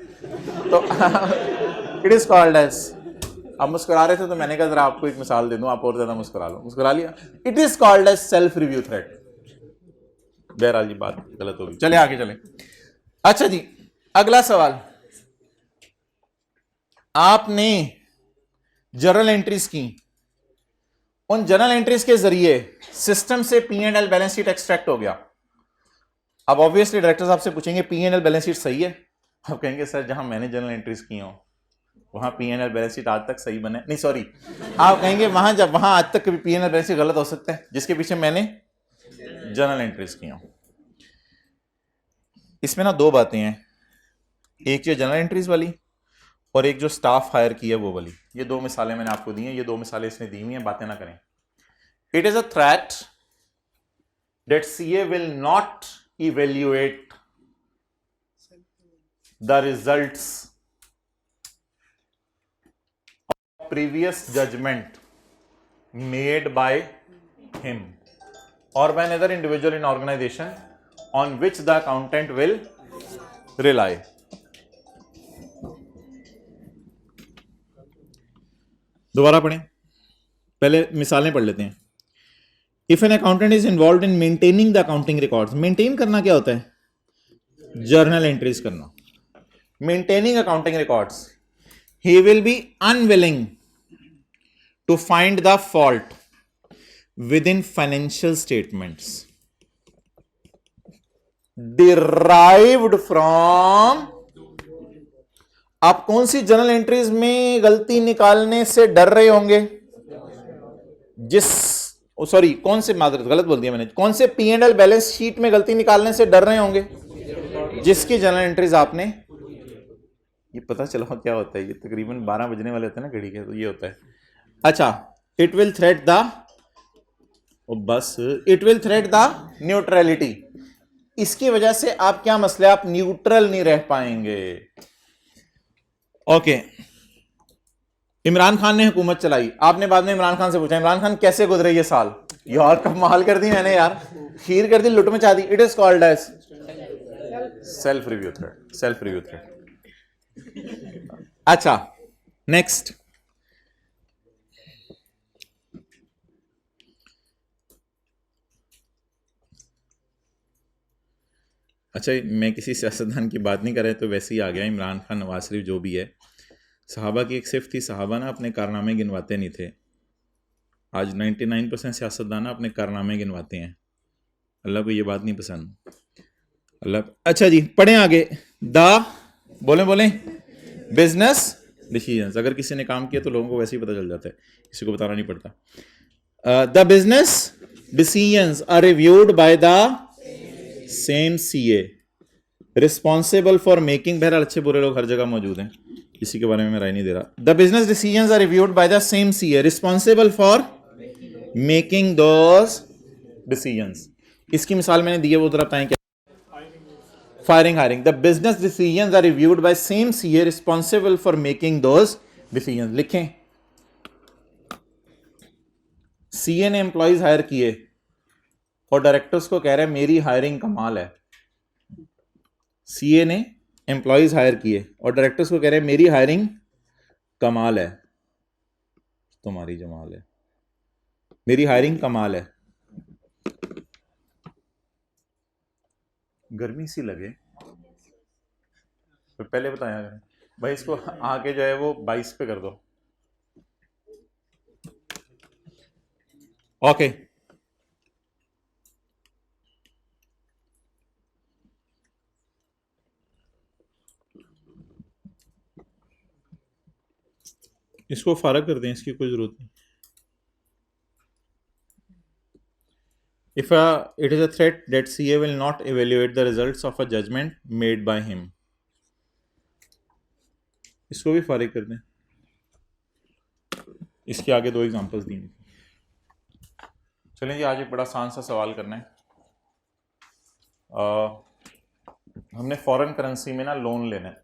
तो इट इज कॉल्ड एज, आप मुस्कुरा रहे थे तो मैंने कहा जरा आपको एक मिसाल दे दूं, आप और ज्यादा मुस्कुरा लो, मुस्कुरा लिया। It is called as self review threat. बहरहाल जी बात गलत होगी, चले आगे चले। अच्छा जी, अगला सवाल, आपने जर्नल एंट्रीज की, उन जर्नल एंट्रीज के जरिए सिस्टम से P&L बैलेंस शीट एक्सट्रैक्ट हो गया। अब ऑब्वियसली डायरेक्टर्स आपसे पूछेंगे P&L बैलेंस शीट सही है? आप कहेंगे सर जहां मैंने जर्नल एंट्रीज की हो वहां P&L बैलेंस शीट आज तक सही बने नहीं, सॉरी, आप कहेंगे वहां आज तक कभी P&L बैलेंस शीट गलत हो सकता है जिसके पीछे मैंने जर्नल एंट्रीज की हो। इसमें ना दो बातें हैं, एक जो जनरल एंट्रीज वाली और एक जो स्टाफ हायर की है वो वाली। ये दो मिसालें मैंने आपको दी हैं, ये दो मिसालें इसने दी हुई हैं, बातें ना करें। It is a threat that CA will not evaluate the results of previous judgement made by him और by another individual in organisation on which the accountant will rely. दोबारा पढ़ें, पहले मिसालें पढ़ लेते हैं। If an accountant is involved in maintaining the accounting records, maintain करना क्या होता है? जर्नल एंट्रीज करना। Maintaining accounting records, he will be unwilling to find the fault within financial statements derived from, आप कौन सी जर्नल एंट्रीज में गलती निकालने से डर रहे होंगे? सॉरी कौन से, मादरत गलत बोल दिया मैंने, कौन से P&L बैलेंस शीट में गलती निकालने से डर रहे होंगे? जिसकी जर्नल एंट्रीज आपने, ये पता चला क्या होता है, ये तकरीबन 12 बजने वाले होते हैं ना घड़ी के, तो ये होता है। अच्छा, इट विल थ्रेट द, बस it will threat the neutrality. इसकी वजह से आप क्या मसले, आप न्यूट्रल नहीं रह पाएंगे। ओके, इमरान खान ने हुकूमत चलाई, आपने बाद में इमरान खान से पूछा इमरान खान कैसे गुजरे ये साल? यार कमाल कर दी मैंने, यार खीर कर दी, लुट मचा दी। It is called as self review threat, self review threat. अच्छा, नेक्स्ट, अच्छा मैं किसी सियासतदान की बात नहीं कर रहा, तो वैसे ही आ गया, इमरान खान, नवाज शरीफ, जो भी है। सहाबा की एक सिर्फ थी, सहाबा ना अपने कारनामे गिनवाते नहीं थे। आज 99% सियासतदान अपने कारनामे गिनवाते हैं। अल्लाह को ये बात नहीं पसंद, अल्लाह। अच्छा जी, पढ़ें आगे। बोलें बिजनेस डिसीजंस। अगर किसी ने काम किया तो लोगों को वैसे ही पता चल जाता है, किसी को बताना नहीं पड़ता। The business decisions are reviewed by the same CA responsible for making, बहरहाल अच्छे बुरे लोग हर जगह मौजूद हैं, किसी के बारे में मैं राय नहीं दे रहा। The business decisions are reviewed by the same CA responsible for making those decisions. इसकी मिसाल मैंने दी है, वो जरा बताएं क्या? Firing, hiring. The business decisions are reviewed by same CA responsible for making those decisions. लिखें, सीए ने एम्प्लॉइज हायर किए और डायरेक्टर्स को कह रहे हैं मेरी हायरिंग कमाल है। सीए ने एम्प्लॉइज हायर किए और डायरेक्टर्स को कह रहे हैं मेरी हायरिंग कमाल है, तुम्हारी जमाल है, मेरी हायरिंग कमाल है। गर्मी सी लगे तो पहले बताया करें भाई, इसको आके जो है वो 22 पे कर दो। ओके, इसको फारग कर दें, इसकी कोई जरूरत नहीं। If it is a threat that CA will not evaluate the results of a judgment made by him, इसको भी फारिग कर दें। इसके आगे 2 एग्जांपल्स दी। चलें जी, आज एक बड़ा आसान सा सवाल करना है। हमने फॉरेन करेंसी में ना लोन लेना है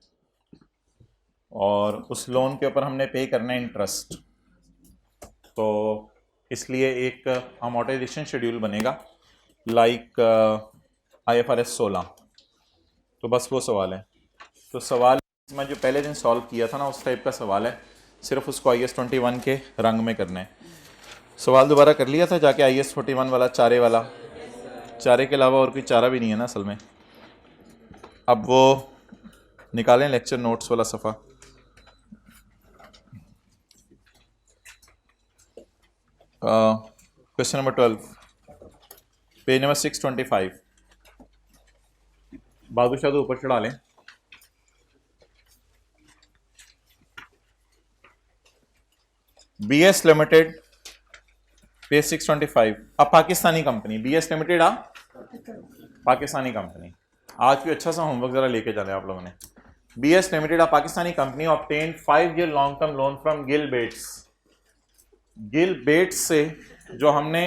और उस लोन के ऊपर हमने पे करना है इंटरेस्ट। तो इसलिए एक अमोर्टाइजेशन शेड्यूल बनेगा लाइक IFRS 16। तो बस वो सवाल है। तो सवाल मैं जो पहले दिन सॉल्व किया था ना, उस टाइप का सवाल है, सिर्फ उसको IS 21 के रंग में करना है। सवाल दोबारा कर लिया था जाके IS 41 वाला, चारे वाला। चारे के अलावा और कोई चारा भी नहीं है ना असल में। अब वो निकालें लेक्चर नोट्स वाला सफ़ा। Question number 12, page number 625। बादशाह तो ऊपर चढ़ा लें। BS limited, page 625। अब Pakistani company BS limited Pakistani company. आज भी अच्छा सा होमवर्क जरा लेके जाने आप लोगों ने। BS limited Pakistani company obtain 5 year long term loan from Gill Bates. Gill Bates से जो हमने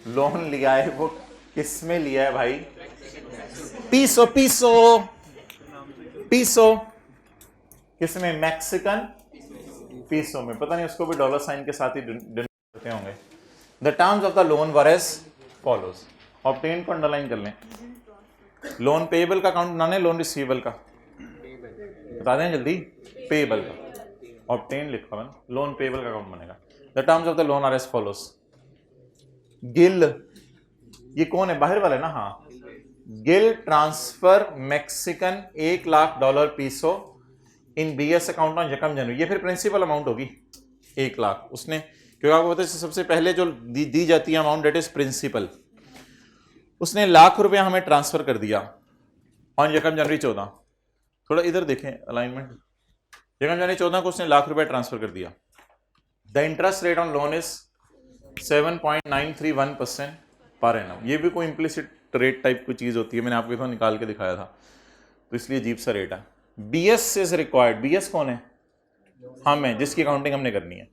लोन लिया है वो किस में लिया है भाई? पीसो पीसो पीसो। किस में? मैक्सिकन पीसो में। पता नहीं उसको भी डॉलर साइन के साथ ही करते होंगे। The terms of the loan were as follows. Obtain को अंडरलाइन कर लें। लोन पेएबल का अकाउंट बनाने, लोन रिसीवेबल का बता दें जल्दी। पेएबल का ऑब्टेन लिखा हुआ, लोन पेएबल का अकाउंट बनेगा। The terms of the loan are as follows. Gill, ये कौन है? बाहर वाला है ना? हाँ। Gill transfer Mexican $1,00,000 peso in BS account on यकम जनवरी। ये फिर प्रिंसिपल अमाउंट होगी 1,00,000 उसने, क्योंकि आपको पता है सबसे पहले जो दी जाती है अमाउंट डेट इज प्रिंसिपल। उसने ₹1,00,000 हमें ट्रांसफर कर दिया ऑन यकम जनवरी 14। थोड़ा इधर देखें अलाइनमेंट। यकम जनवरी 14 को उसने ₹1,00,000 ट्रांसफर कर दिया। The interest rate on loan is 7.931% per annum. ये भी कोई इम्प्लिसिट रेट टाइप की चीज होती है, मैंने आपको तो निकाल के दिखाया था, तो इसलिए अजीब सा रेट है। BS is required. BS कौन है? हम है, जिसकी अकाउंटिंग हमने करनी है।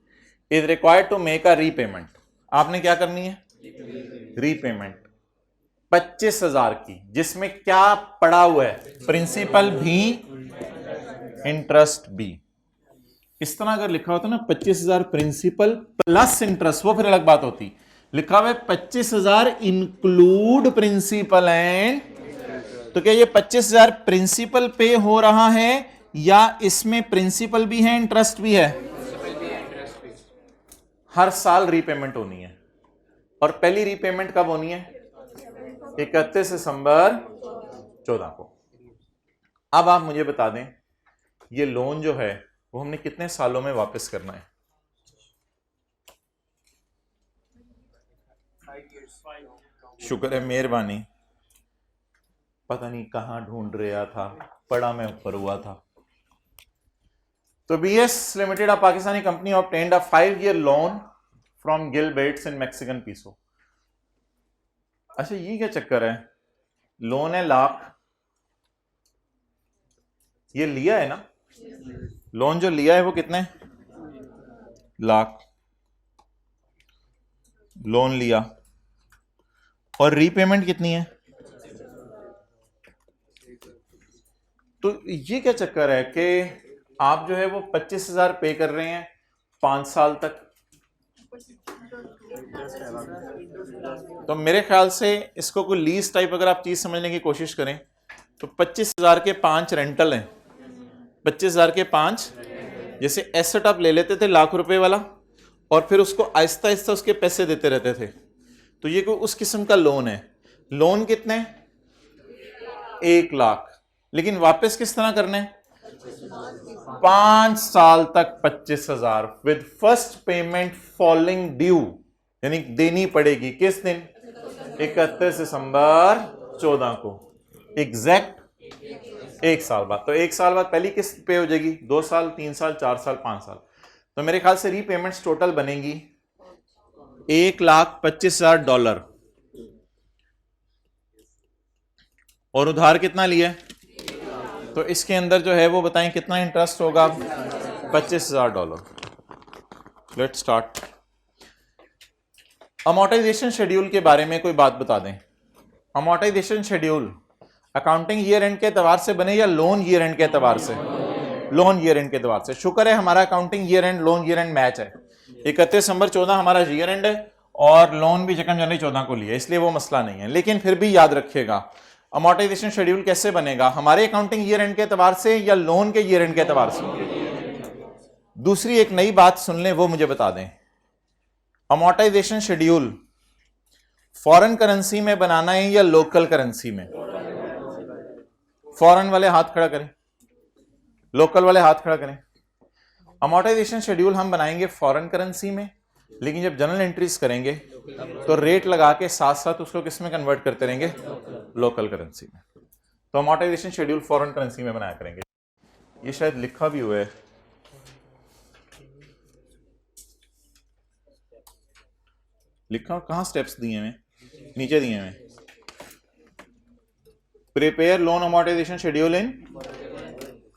Is required to make a repayment. आपने क्या करनी है? रीपेमेंट 25,000 की, जिसमें क्या पड़ा हुआ है? प्रिंसिपल भी इंटरेस्ट भी। इस तरह अगर लिखा होता ना 25,000 प्रिंसिपल प्लस इंटरेस्ट, वो फिर अलग बात होती। लिखा हुआ है 25,000 इंक्लूड प्रिंसिपल एंड, तो क्या ये 25,000 प्रिंसिपल पे हो रहा है या इसमें प्रिंसिपल भी है इंटरेस्ट भी है? हर साल रीपेमेंट होनी है। और पहली रीपेमेंट कब होनी है? 31 दिसंबर 14 को। अब आप मुझे बता दें ये लोन जो है वो हमने कितने सालों में वापस करना है? 5 years। शुक्र है, मेहरबानी। पता नहीं कहां ढूंढ रहा था, पड़ा मैं ऊपर हुआ था। तो BS limited Pakistani company obtained a 5 year loan from Gill Bates in Mexican peso. अच्छा, ये क्या चक्कर है? लोन है $1,00,000, ये लिया है ना? लोन जो लिया है वो कितने? $1,00,000। लोन लिया और रीपेमेंट कितनी है? तो ये क्या चक्कर है कि आप जो है वो 25,000 पे कर रहे हैं 5 साल तक। तो मेरे ख्याल से इसको कोई लीज टाइप अगर आप चीज समझने की कोशिश करें तो 25,000 के 5 रेंटल हैं, 25,000 के 5, जैसे एसेट आप ले लेते थे लाख रुपए वाला और फिर उसको आहिस्ता आहिस्ता उसके पैसे देते रहते थे, तो ये कोई उस किस्म का लोन है। लोन कितने? 1 लाख, लेकिन वापस किस तरह करने हैं? 5 साल तक 25,000 with first payment falling due, यानी देनी पड़ेगी किस दिन? 31 दिसंबर 14 को, एग्जैक्ट 1 साल बाद। तो 1 साल बाद पहली किस्त पे हो जाएगी, 2 साल, 3 साल, 4 साल, 5 साल। तो मेरे ख्याल से रीपेमेंट्स टोटल बनेंगी $1,25,000 और उधार कितना लिया? तो इसके अंदर जो है वो बताएं कितना इंटरेस्ट होगा? $25,000। Let's start. अमोर्टाइजेशन शेड्यूल के बारे में कोई बात बता दें। Amortisation schedule accounting year and के एतबार से बने या लोन ईयर एंड के एतबार से? लोन ईयर एंड के एतबार से। शुक्र है हमारा accounting year and loan year and match है। 31 दिसंबर 14 हमारा ईयर एंड है और लोन भी 2 जनवरी 14 को लिया, इसलिए वो मसला नहीं है। लेकिन फिर भी याद रखिएगा अमोर्टाइजेशन शेड्यूल कैसे बनेगा, हमारे अकाउंटिंग ईयर एंड के एतबार से या लोन के ईयर एंड के एतबार से? दूसरी एक नई बात सुन लें, वो मुझे बता दें। अमोर्टाइजेशन शेड्यूल फॉरेन करेंसी में बनाना है या लोकल करेंसी में? फॉरेन वाले हाथ खड़ा करें, लोकल वाले हाथ खड़ा करें। अमोर्टाइजेशन शेड्यूल हम बनाएंगे फॉरेन करेंसी में, लेकिन जब जनरल एंट्रीज करेंगे तो रेट लगा के साथ साथ उसको किस में कन्वर्ट करते रहेंगे? लोकल करेंसी में। तो अमोर्टाइजेशन शेड्यूल फॉरेन करेंसी में बनाया करेंगे। ये शायद लिखा भी हुआ है, लिखा कहां? स्टेप्स दिए हुए नीचे दिए हुए। Prepare loan amortisation schedule in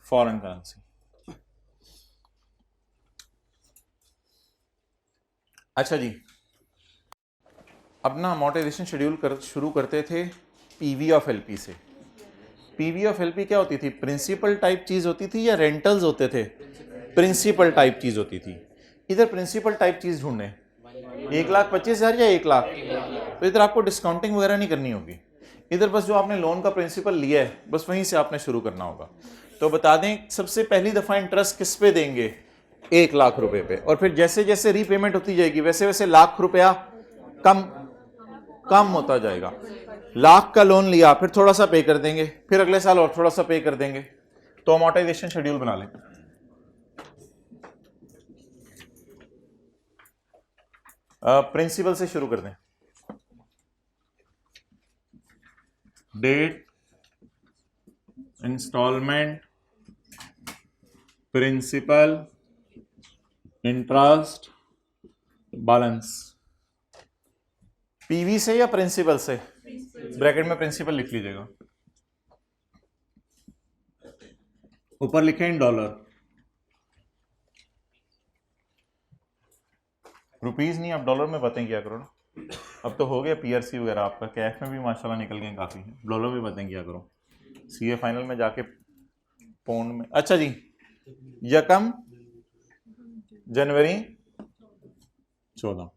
foreign currency. अच्छा जी, अब ना अमोर्टाइजेशन शेड्यूल शुरू करते थे पीवी ऑफ एलपी से। पीवी ऑफ एलपी क्या होती थी? प्रिंसिपल टाइप चीज होती थी या रेंटल्स होते थे? प्रिंसिपल टाइप चीज होती थी। इधर प्रिंसिपल टाइप चीज ढूंढे, 1,25,000 या 1 लाख। तो इधर आपको डिस्काउंटिंग वगैरह नहीं करनी होगी, इधर बस जो आपने लोन का प्रिंसिपल लिया है बस वहीं से आपने शुरू करना होगा। तो बता दें सबसे पहली दफा इंटरेस्ट किस पे देंगे? 1 लाख रुपए पे, और फिर जैसे जैसे रीपेमेंट होती जाएगी वैसे वैसे लाख रुपया कम कम होता जाएगा। लाख का लोन लिया, फिर थोड़ा सा पे कर देंगे, फिर अगले साल और थोड़ा सा पे कर देंगे। तो अमोर्टाइजेशन शेड्यूल बना लें। प्रिंसिपल से शुरू कर दें। Date, installment, principal, interest, balance. PV से या प्रिंसिपल से? ब्रैकेट में प्रिंसिपल लिख लीजिएगा, ऊपर लिखें इन डॉलर। रुपीज नहीं, आप डॉलर में बातें किया करो ना। अब तो हो गया पीआरसी वगैरह आपका, कैश में भी माशाल्लाह निकल गए काफी, डॉलर में बातें किया करो। सीए फाइनल में जाके पौंड में। अच्छा जी, 1 जनवरी 14।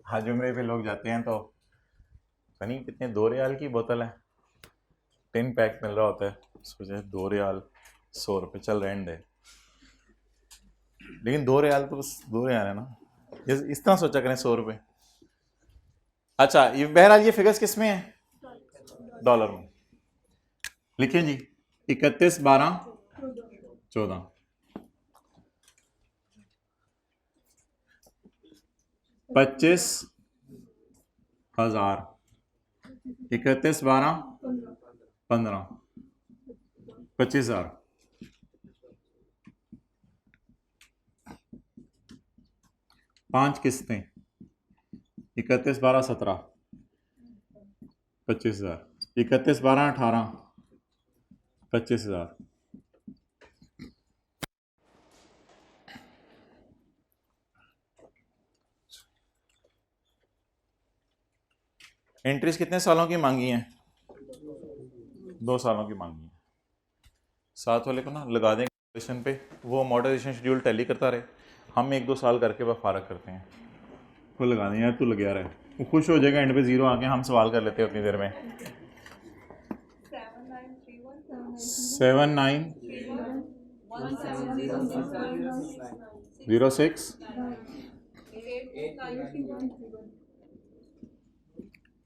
हज उम्रे पे लोग जाते हैं तो नहीं कितने 2 रियाल की बोतल है, 10 पैक मिल रहा होता है, सोचे 2 रियाल 100 रुपये, चल रहने दे। लेकिन 2 रियाल तो बस 2 रियाल है ना, इस तरह सोचा करें 100 रुपये। अच्छा, ये बहरहाल ये फिगर्स किस में है? डॉलर में। लिखें जी, 31/12/14। 25,000, 31/12/15, 25,000। 5 किस्तें, 31 12 17 25,000, 31 12 18 25,000। एंट्रीज कितने सालों की मांगी हैं? 2 सालों की मांगी है। साथ वाले को ना लगा दें कैलकुलेशन पे, वो मॉडरेशन शेड्यूल टैली करता रहे, हम 1-2 साल करके वह फारग करते हैं। वो लगा दें यार, तू लग रहा है, वो खुश हो जाएगा, एंड पे 0 आके हम सवाल कर लेते हैं उतनी देर में। 7906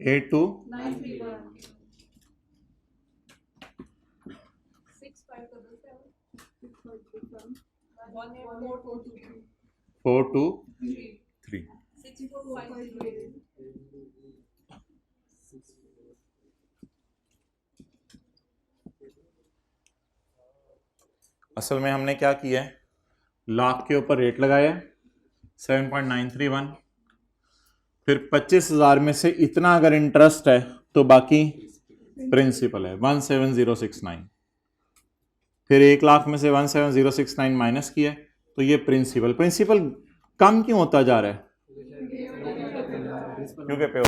82 423। असल में हमने क्या किया है, लाख के ऊपर रेट लगाया 7.931, फिर 25,000 में से इतना अगर इंटरेस्ट है तो बाकी प्रिंसिपल है 17069, फिर 1 लाख में से 17069 माइनस किया तो ये प्रिंसिपल कम क्यों होता जा रहा है? क्योंकि पे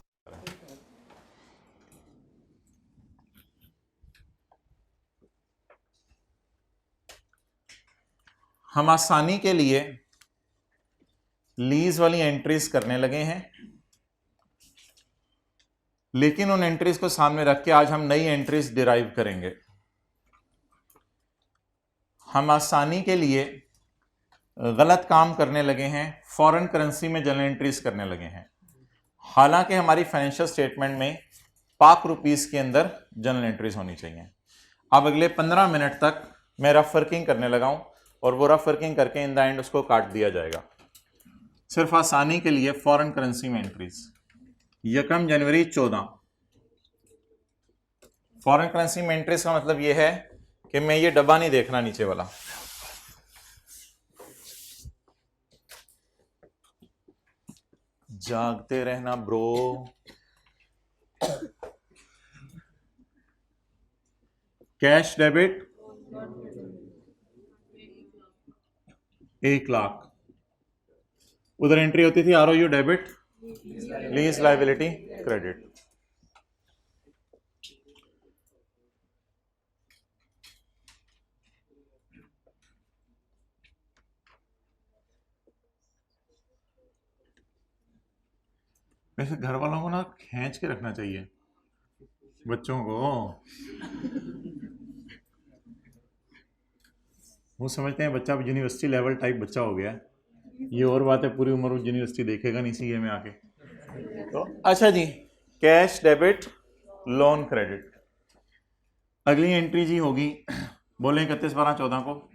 हम आसानी के लिए लीज वाली एंट्रीज करने लगे हैं, लेकिन उन एंट्रीज को सामने रख के आज हम नई एंट्रीज डिराइव करेंगे। हम आसानी के लिए गलत काम करने लगे हैं, फॉरेन करेंसी में जनरल एंट्रीज करने लगे हैं, हालांकि हमारी फाइनेंशियल स्टेटमेंट में पाक रुपीस के अंदर जनरल एंट्रीज होनी चाहिए। अब अगले 15 मिनट तक मैं रफ वर्किंग करने लगा हूं और वो रफ वर्किंग करके इन द एंड उसको काट दिया जाएगा। सिर्फ आसानी के लिए फॉरेन करेंसी में एंट्रीज 1 जनवरी 14। फॉरेन करेंसी में एंट्रीज का मतलब ये है कि मैं ये डब्बा नहीं देखना नीचे वाला, जागते रहना ब्रो। कैश डेबिट 1 लाख, उधर एंट्री होती थी ROU debit, lease liability credit. वैसे घर वालों को ना खींच के रखना चाहिए बच्चों को, वो समझते हैं बच्चा यूनिवर्सिटी लेवल टाइप बच्चा हो गया है, ये और बात है पूरी उम्र यूनिवर्सिटी देखेगा नहीं सीए में आके। तो अच्छा जी, कैश डेबिट लोन क्रेडिट। अगली एंट्री जी होगी, बोले 31/12/14 को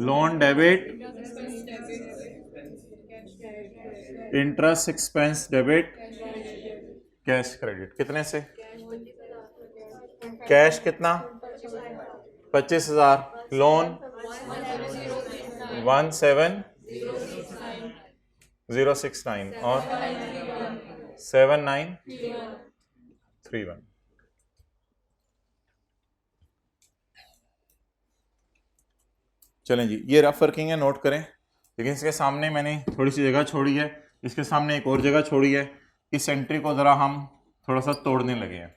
loan debit, interest expense debit, cash credit. कितने से? कैश कितना? 25,000, लोन 17069 और 7931। चलें जी, ये रफ वर्किंग है, नोट करें। लेकिन इसके सामने मैंने थोड़ी सी जगह छोड़ी है, इसके सामने एक और जगह छोड़ी है। इस एंट्री को ज़रा हम थोड़ा सा तोड़ने लगे हैं,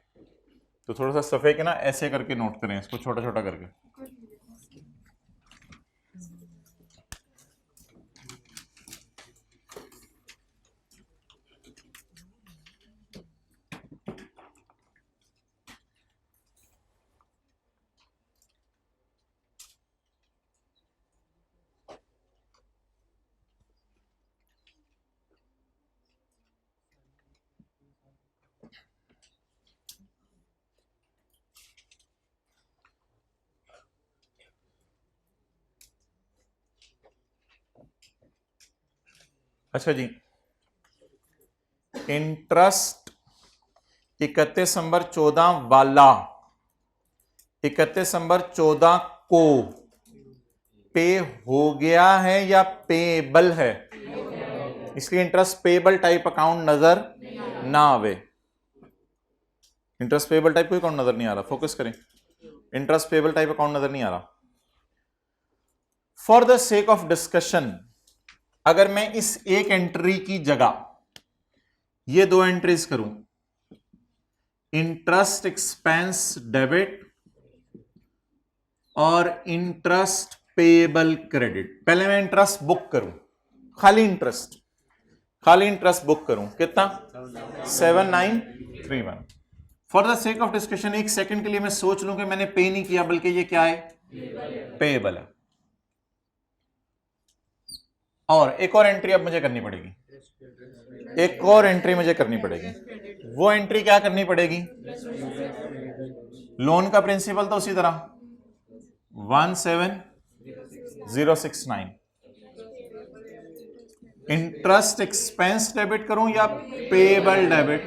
तो थोड़ा सा सफ़े के ना ऐसे करके नोट करें, इसको छोटा छोटा करके। अच्छा जी, इंटरेस्ट 31 दिसंबर 14 वाला 31 दिसंबर 14 को पे हो गया है या पेबल है? इसलिए इंटरेस्ट पेबल टाइप अकाउंट नजर ना आवे। इंटरेस्ट पेबल टाइप कोई अकाउंट नजर नहीं आ रहा, फोकस करें, इंटरेस्ट पेबल टाइप अकाउंट नजर नहीं आ रहा। For the sake of discussion, अगर मैं इस एक एंट्री की जगह ये दो एंट्रीज करूं, इंटरेस्ट एक्सपेंस डेबिट और इंटरेस्ट पेबल क्रेडिट, पहले मैं इंटरेस्ट बुक करूं, खाली इंटरेस्ट बुक करूं, कितना 7931। For the sake of discussion एक सेकंड के लिए मैं सोच लूं कि मैंने पे नहीं किया, बल्कि ये क्या है, पेबल है। और एक और एंट्री अब मुझे करनी पड़ेगी, एक और एंट्री मुझे करनी पड़ेगी। वो एंट्री क्या करनी पड़ेगी, लोन का प्रिंसिपल तो उसी तरह 17069। इंटरेस्ट एक्सपेंस डेबिट करूं या पेबल डेबिट,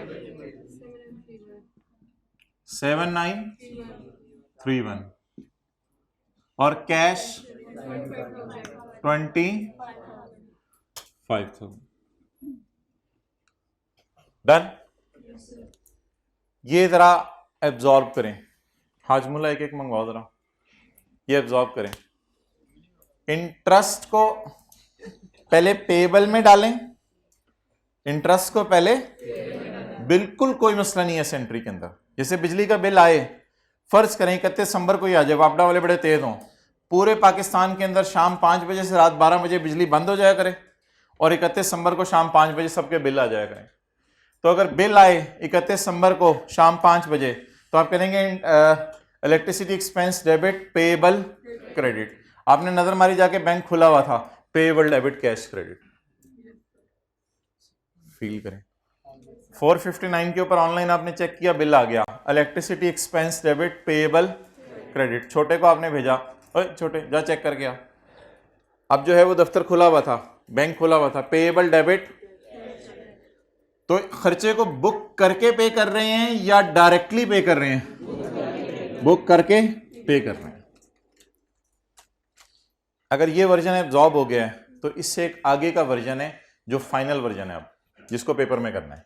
7931 और कैश 25,000। डन। ये जरा एब्जॉर्ब करें, हाजमुल्ला एक एक मंगवाओ जरा, ये एब्जॉर्ब करें। इंटरेस्ट को पहले पेबल में डालें, इंटरेस्ट को पहले, बिल्कुल कोई मसला नहीं है इस एंट्री के अंदर। जैसे बिजली का बिल आए, फर्ज करें 31 दिसंबर को ही आ जाए, वापडा वाले बड़े तेज हों, पूरे पाकिस्तान के अंदर शाम 5 बजे से रात 12 बजे बिजली बंद हो जाया करे और 31 दिसंबर को शाम 5 बजे सबके बिल आ जाया करें। तो अगर बिल आए 31 दिसंबर को शाम 5 बजे, तो आप करेंगे electricity expense debit payable credit. आपने नजर मारी जाके बैंक खुला हुआ था, payable debit cash credit. Feel करें, 459 के ऊपर ऑनलाइन आपने चेक किया, बिल आ गया, electricity expense debit payable credit. छोटे को आपने भेजा, ओए छोटे जा चेक करके आ। अब जो है वो दफ्तर खुला हुआ था, बैंक खुला हुआ था, पेबल डेबिट। तो खर्चे को बुक करके पे कर रहे हैं या डायरेक्टली पे कर रहे हैं, बुक करके पे कर रहे हैं। अगर ये वर्जन एब्जॉर्ब हो गया है तो इससे एक आगे का वर्जन है जो फाइनल वर्जन है, अब जिसको पेपर में करना है।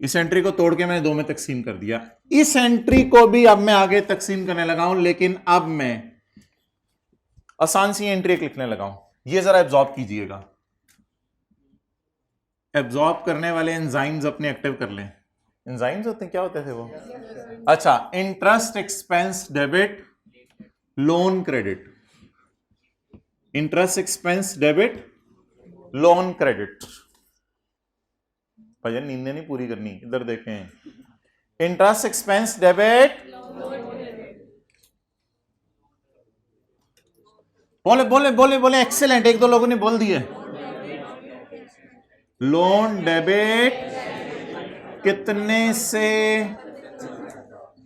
इस एंट्री को तोड़ के मैंने दो में तकसीम कर दिया, इस एंट्री को भी अब मैं आगे तकसीम करने लगा हूं, लेकिन अब मैं आसान सी एंट्री लिखने लगा हूं। ये जरा एब्जॉर्ब कीजिएगा, एब्जॉर्ब करने वाले एंजाइम्स अपने एक्टिव कर लें। एंजाइम्स होते हैं, क्या होते थे वो, अच्छा, interest expense debit loan credit, interest expense debit loan credit. भैया नींद नहीं पूरी करनी, इधर देखें, इंटरेस्ट एक्सपेंस डेबिट, बोले बोले बोले बोले, एक्सेलेंट, एक दो लोगों ने बोल दिए। लोन डेबिट कितने से,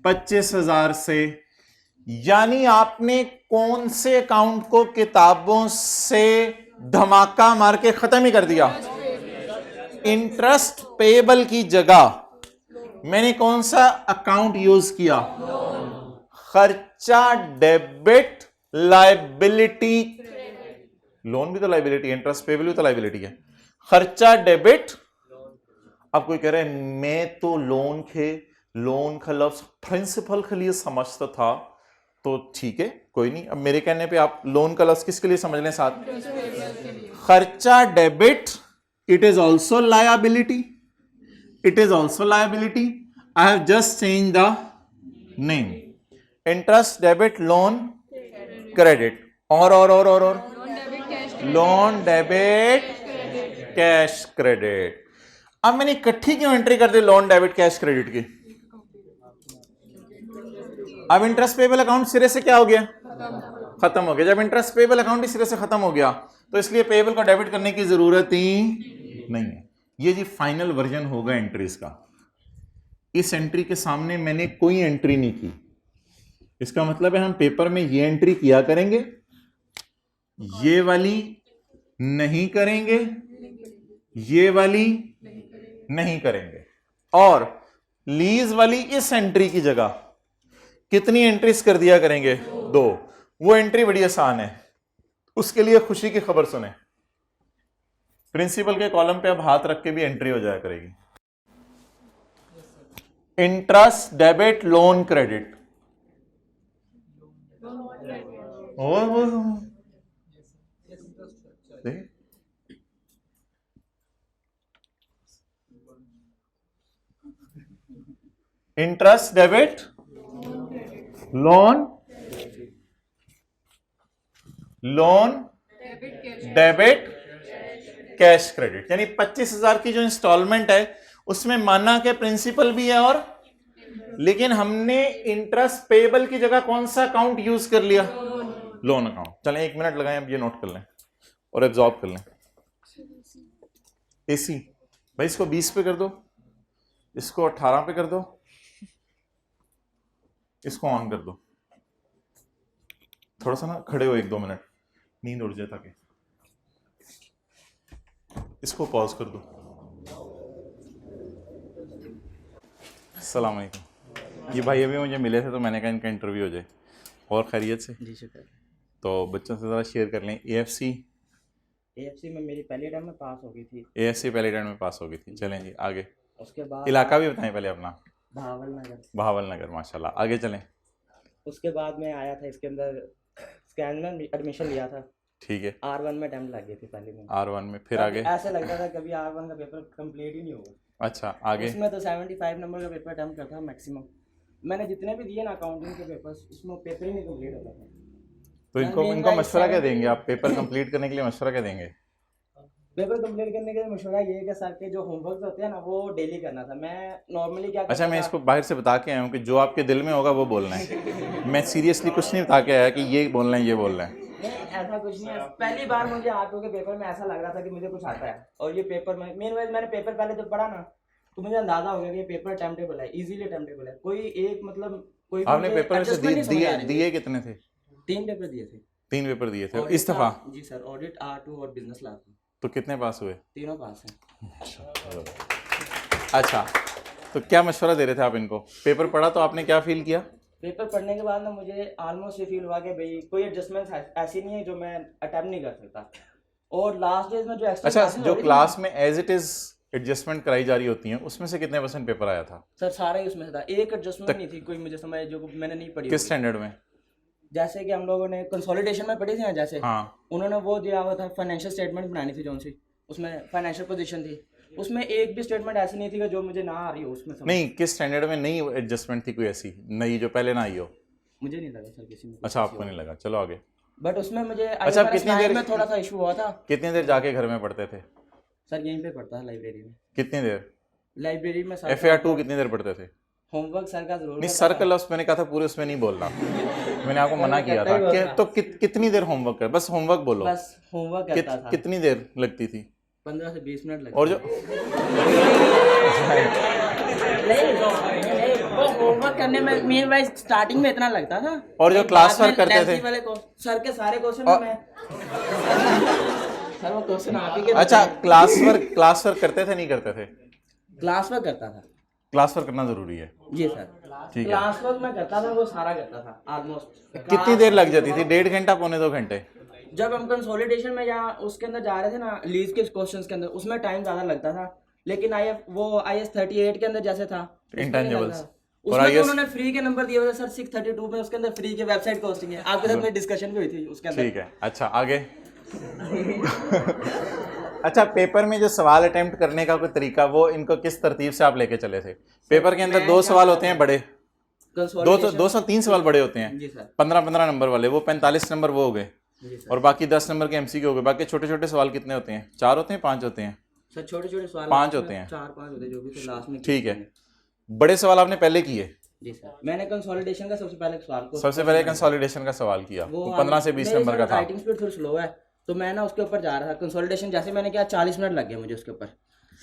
25,000 से। यानी आपने कौन से अकाउंट को किताबों से धमाका मार के खत्म ही कर दिया। इंटरेस्ट पेबल की जगह मैंने कौन सा अकाउंट यूज किया, खर्चा डेबिट लायबिलिटी। लोन भी तो लायबिलिटी है, इंटरेस्ट पेबल भी तो लायबिलिटी है। खर्चा डेबिट। अब कोई कह रहे हैं मैं तो लोन का लफ्ज प्रिंसिपल के लिए समझता था, तो ठीक है कोई नहीं, अब मेरे कहने पे आप लोन का लफ्ज किसके लिए समझ लें साथ, खर्चा debit, it is also liability, it is also liability. I have just change the name, interest debit loan credit, और लोन डेबिट कैश क्रेडिट। अब मैंने इकट्ठी क्यों एंट्री कर दी लोन डेबिट कैश क्रेडिट की। अब इंटरेस्ट पेबल अकाउंट सिरे से क्या हो गया, खत्म हो गया। जब इंटरेस्ट पेबल अकाउंट ही सिरे से खत्म हो गया तो इसलिए पेबल को डेबिट करने की जरूरत ही नहीं है। ये जी फाइनल वर्जन होगा एंट्रीज का। इस एंट्री के सामने मैंने कोई एंट्री नहीं की, इसका मतलब है हम पेपर में ये एंट्री किया करेंगे, ये वाली नहीं करेंगे, ये वाली नहीं करेंगे, और लीज वाली इस एंट्री की जगह कितनी एंट्रीज कर दिया करेंगे, 2। वो एंट्री बड़ी आसान है, उसके लिए खुशी की खबर सुने। प्रिंसिपल के कॉलम पे अब हाथ रख के भी एंट्री हो जाया करेगी। Interest, debit, loan, credit. Interest, debit, loan, debit, cash, credit. यानी 25,000 की जो इंस्टॉलमेंट है उसमें माना के प्रिंसिपल भी है, और लेकिन हमने इंटरेस्ट पेबल की जगह कौन सा अकाउंट यूज कर लिया? Loan account. चलें 1 मिनट लगाएं, अब ये नोट कर लें और एब्जॉर्ब कर लें। एसी भाई इसको 20 पे कर दो, इसको 18 पे कर दो, इसको ऑन कर दो। थोड़ा सा ना खड़े हो 1-2 मिनट, नींद उड़ जाए ताकि। इसको पॉज कर दो। अस्सलाम वालेकुम। ये भाई अभी मुझे मिले थे तो मैंने कहा इनका इंटरव्यू हो जाए। और खैरियत से? जी शुक्र। तो बच्चों से ज़रा शेयर कर लें। एएफसी में मेरी पहली अटेम्प्ट में पास हो गई थी। एएफसी पहले अटेम्प्ट में पास हो गई थी। चलें जी आगे। उसके बाद इलाका भी बताएं पहले अपना। भावल नगर। बहावल नगर, माशाल्लाह। आगे चलें। उसके बाद मैं आया था, इसके अंदर स्कैन में एडमिशन लिया था। ठीक है। R1 में अटेम्प्ट लग गई थी पहले में। R1 में फिर आगे? ऐसे लगता था कभी R1 का पेपर कंप्लीट ही नहीं होगा। अच्छा आगे? उसमें तो 75 नंबर का पेपर अटेम्प्ट करता मैक्सिमम। मैंने जितने भी दिए ना अकाउंटिंग के पेपर्स, उसमें पेपर ही नहीं कंप्लीट होता था। तो इनको मशवरा क्या देंगे आप? पेपर कंप्लीट करने के लिए मशवरा क्या देंगे? पेपर कंप्लीट करने के लिए मशवरा ये है कि सर के जो होमवर्क होते हैं ना वो डेली करना था। मैं नॉर्मली क्या अच्छा, मैं इसको बाहर से बता के आया हूँ कि जो आपके दिल में होगा वो बोलना है। मैं सीरियसली कुछ नहीं बता के आया कि ये बोलना है ये बोलना है। नहीं, ऐसा कुछ नहीं है। पहली बार मुझे R2 के पेपर में ऐसा लग रहा था कि मुझे कुछ आता है, और ये पेपर में मैंने पेपर पहले जब पढ़ा ना तो मुझे अंदाजा हो गया कि ये पेपर अटेम्प्टेबल है, इजीली अटेम्प्टेबल है। कोई एक मतलब कोई आपने पेपर से दिए कितने थे? 3 पेपर दिए थे। 3 पेपर दिए थे इस दफा? जी सर, ऑडिट, R2 और बिजनेस लॉ। तो कितने पास हुए? तीनों पास हैं। अच्छा, तो क्या मशवरा दे रहे थे आप इनको? पेपर पढ़ा तो आपने क्या फील किया? पेपर पढ़ने के बाद ना मुझे ऑलमोस्ट ये फील हुआ कि भाई कोई एडजस्टमेंट ऐसी नहीं है जो मैं अटेम्प्ट नहीं कर सकता। और लास्ट डेज में जो एक्स्ट्रा अच्छा, जो क्लास में एज इट इज एडजस्टमेंट कराई जा रही होती हैं उसमें से कितने % पेपर आया था? सर सारा ही उसमें से था, एक एडजस्टमेंट नहीं थी कोई मुझे समझ जो मैंने नहीं पढ़ी। किस स्टैंडर्ड में? जैसे कि हम लोगों ने कंसोलिडेशन में पढ़ी थी ना, जैसे हाँ, उन्होंने वो दिया हुआ था फाइनेंशियल स्टेटमेंट बनानी थी, जो सी उसमें फाइनेंशियल पोजीशन थी, उसमें एक भी स्टेटमेंट ऐसी नहीं थी कि जो मुझे ना आ रही हो उसमें समझ। नहीं, किस स्टैंडर्ड में नई एडजस्टमेंट थी कोई ऐसी नई जो पहले ना आई हो? मुझे नहीं लगा सर किसी में। अच्छा, आपको नहीं लगा, चलो आगे। बट उसमें मुझे अच्छा, कितनी देर में थोड़ा सा इशू हुआ था। कितनी देर जाके घर में पढ़ते थे? सर यहीं पे पढ़ता था लाइब्रेरी में। कितनी देर? लाइब्रेरी में सर FAR2 कितनी देर पढ़ते थे? होमवर्क सर का जरूर नहीं, सर का लफ्ज मैंने कहा था, पूरे उसमें नहीं बोलना। मैंने आपको मना किया था कि तो कितनी देर होमवर्क कर, बस होमवर्क बोलो। बस होमवर्क करता था। कितनी देर लगती थी? 15 से 20 मिनट लगते। और जो वो होमवर्क करने में मेन वाइज स्टार्टिंग में इतना लगता था। और जो क्लास वर्क करते थे सर के सारे क्वेश्चन में सर वो क्वेश्चन आप ही के। अच्छा, क्लास वर्क करते थे नहीं करते थे? क्लास वर्क करता था। क्लास वर्क करना जरूरी है। जी सर, ठीक है। क्लास वर्क मैं करता था, वो सारा करता था ऑलमोस्ट। कितनी देर लग जाती थी? 1.5 घंटा, पौने 2 घंटे? जब हम कंसोलिडेशन में या उसके अंदर जा रहे थे ना, लीज के क्वेश्चंस के अंदर, उसमें टाइम ज्यादा लगता था। लेकिन IS 38 के अंदर जैसे था इंटेंजिबल्स, और उसमें तो उन्होंने फ्री के नंबर दिए हुए थे सर। 632 में उसके अंदर फ्री के वेबसाइट कोस्टिंग है। आपके साथ मेरी डिस्कशन भी हुई थी उसके अंदर। ठीक है। अच्छा आगे। अच्छा, पेपर में जो सवाल अटेम्प्ट करने का कोई तरीका, वो इनको किस तरतीब से आप लेके चले थे? पेपर के अंदर 2 सवाल होते हैं बड़े, 203 सवाल बड़े होते हैं। जी सर। 15 नंबर वाले, वो 45 नंबर वो हो गए, और बाकी 10 नंबर के MCQ हो गए। बाकी छोटे छोटे सवाल कितने होते हैं? 4 होते हैं, 5 होते हैं? सर छोटे छोटे सवाल 5 होते हैं। 4-5 होते हैं जो भी थे लास्ट में। ठीक है। बड़े सवाल आपने पहले किए? जी सर, मैंने कंसोलिडेशन का सबसे पहले कंसोलिडेशन का सवाल किया, वो 15 से 20 नंबर का था। राइटिंग स्पीड थोड़ी स्लो है, तो मैं ना उसके ऊपर जा रहा था। कंसोलिडेशन जैसे मैंने किया 40 मिनट लग गए मुझे उसके ऊपर।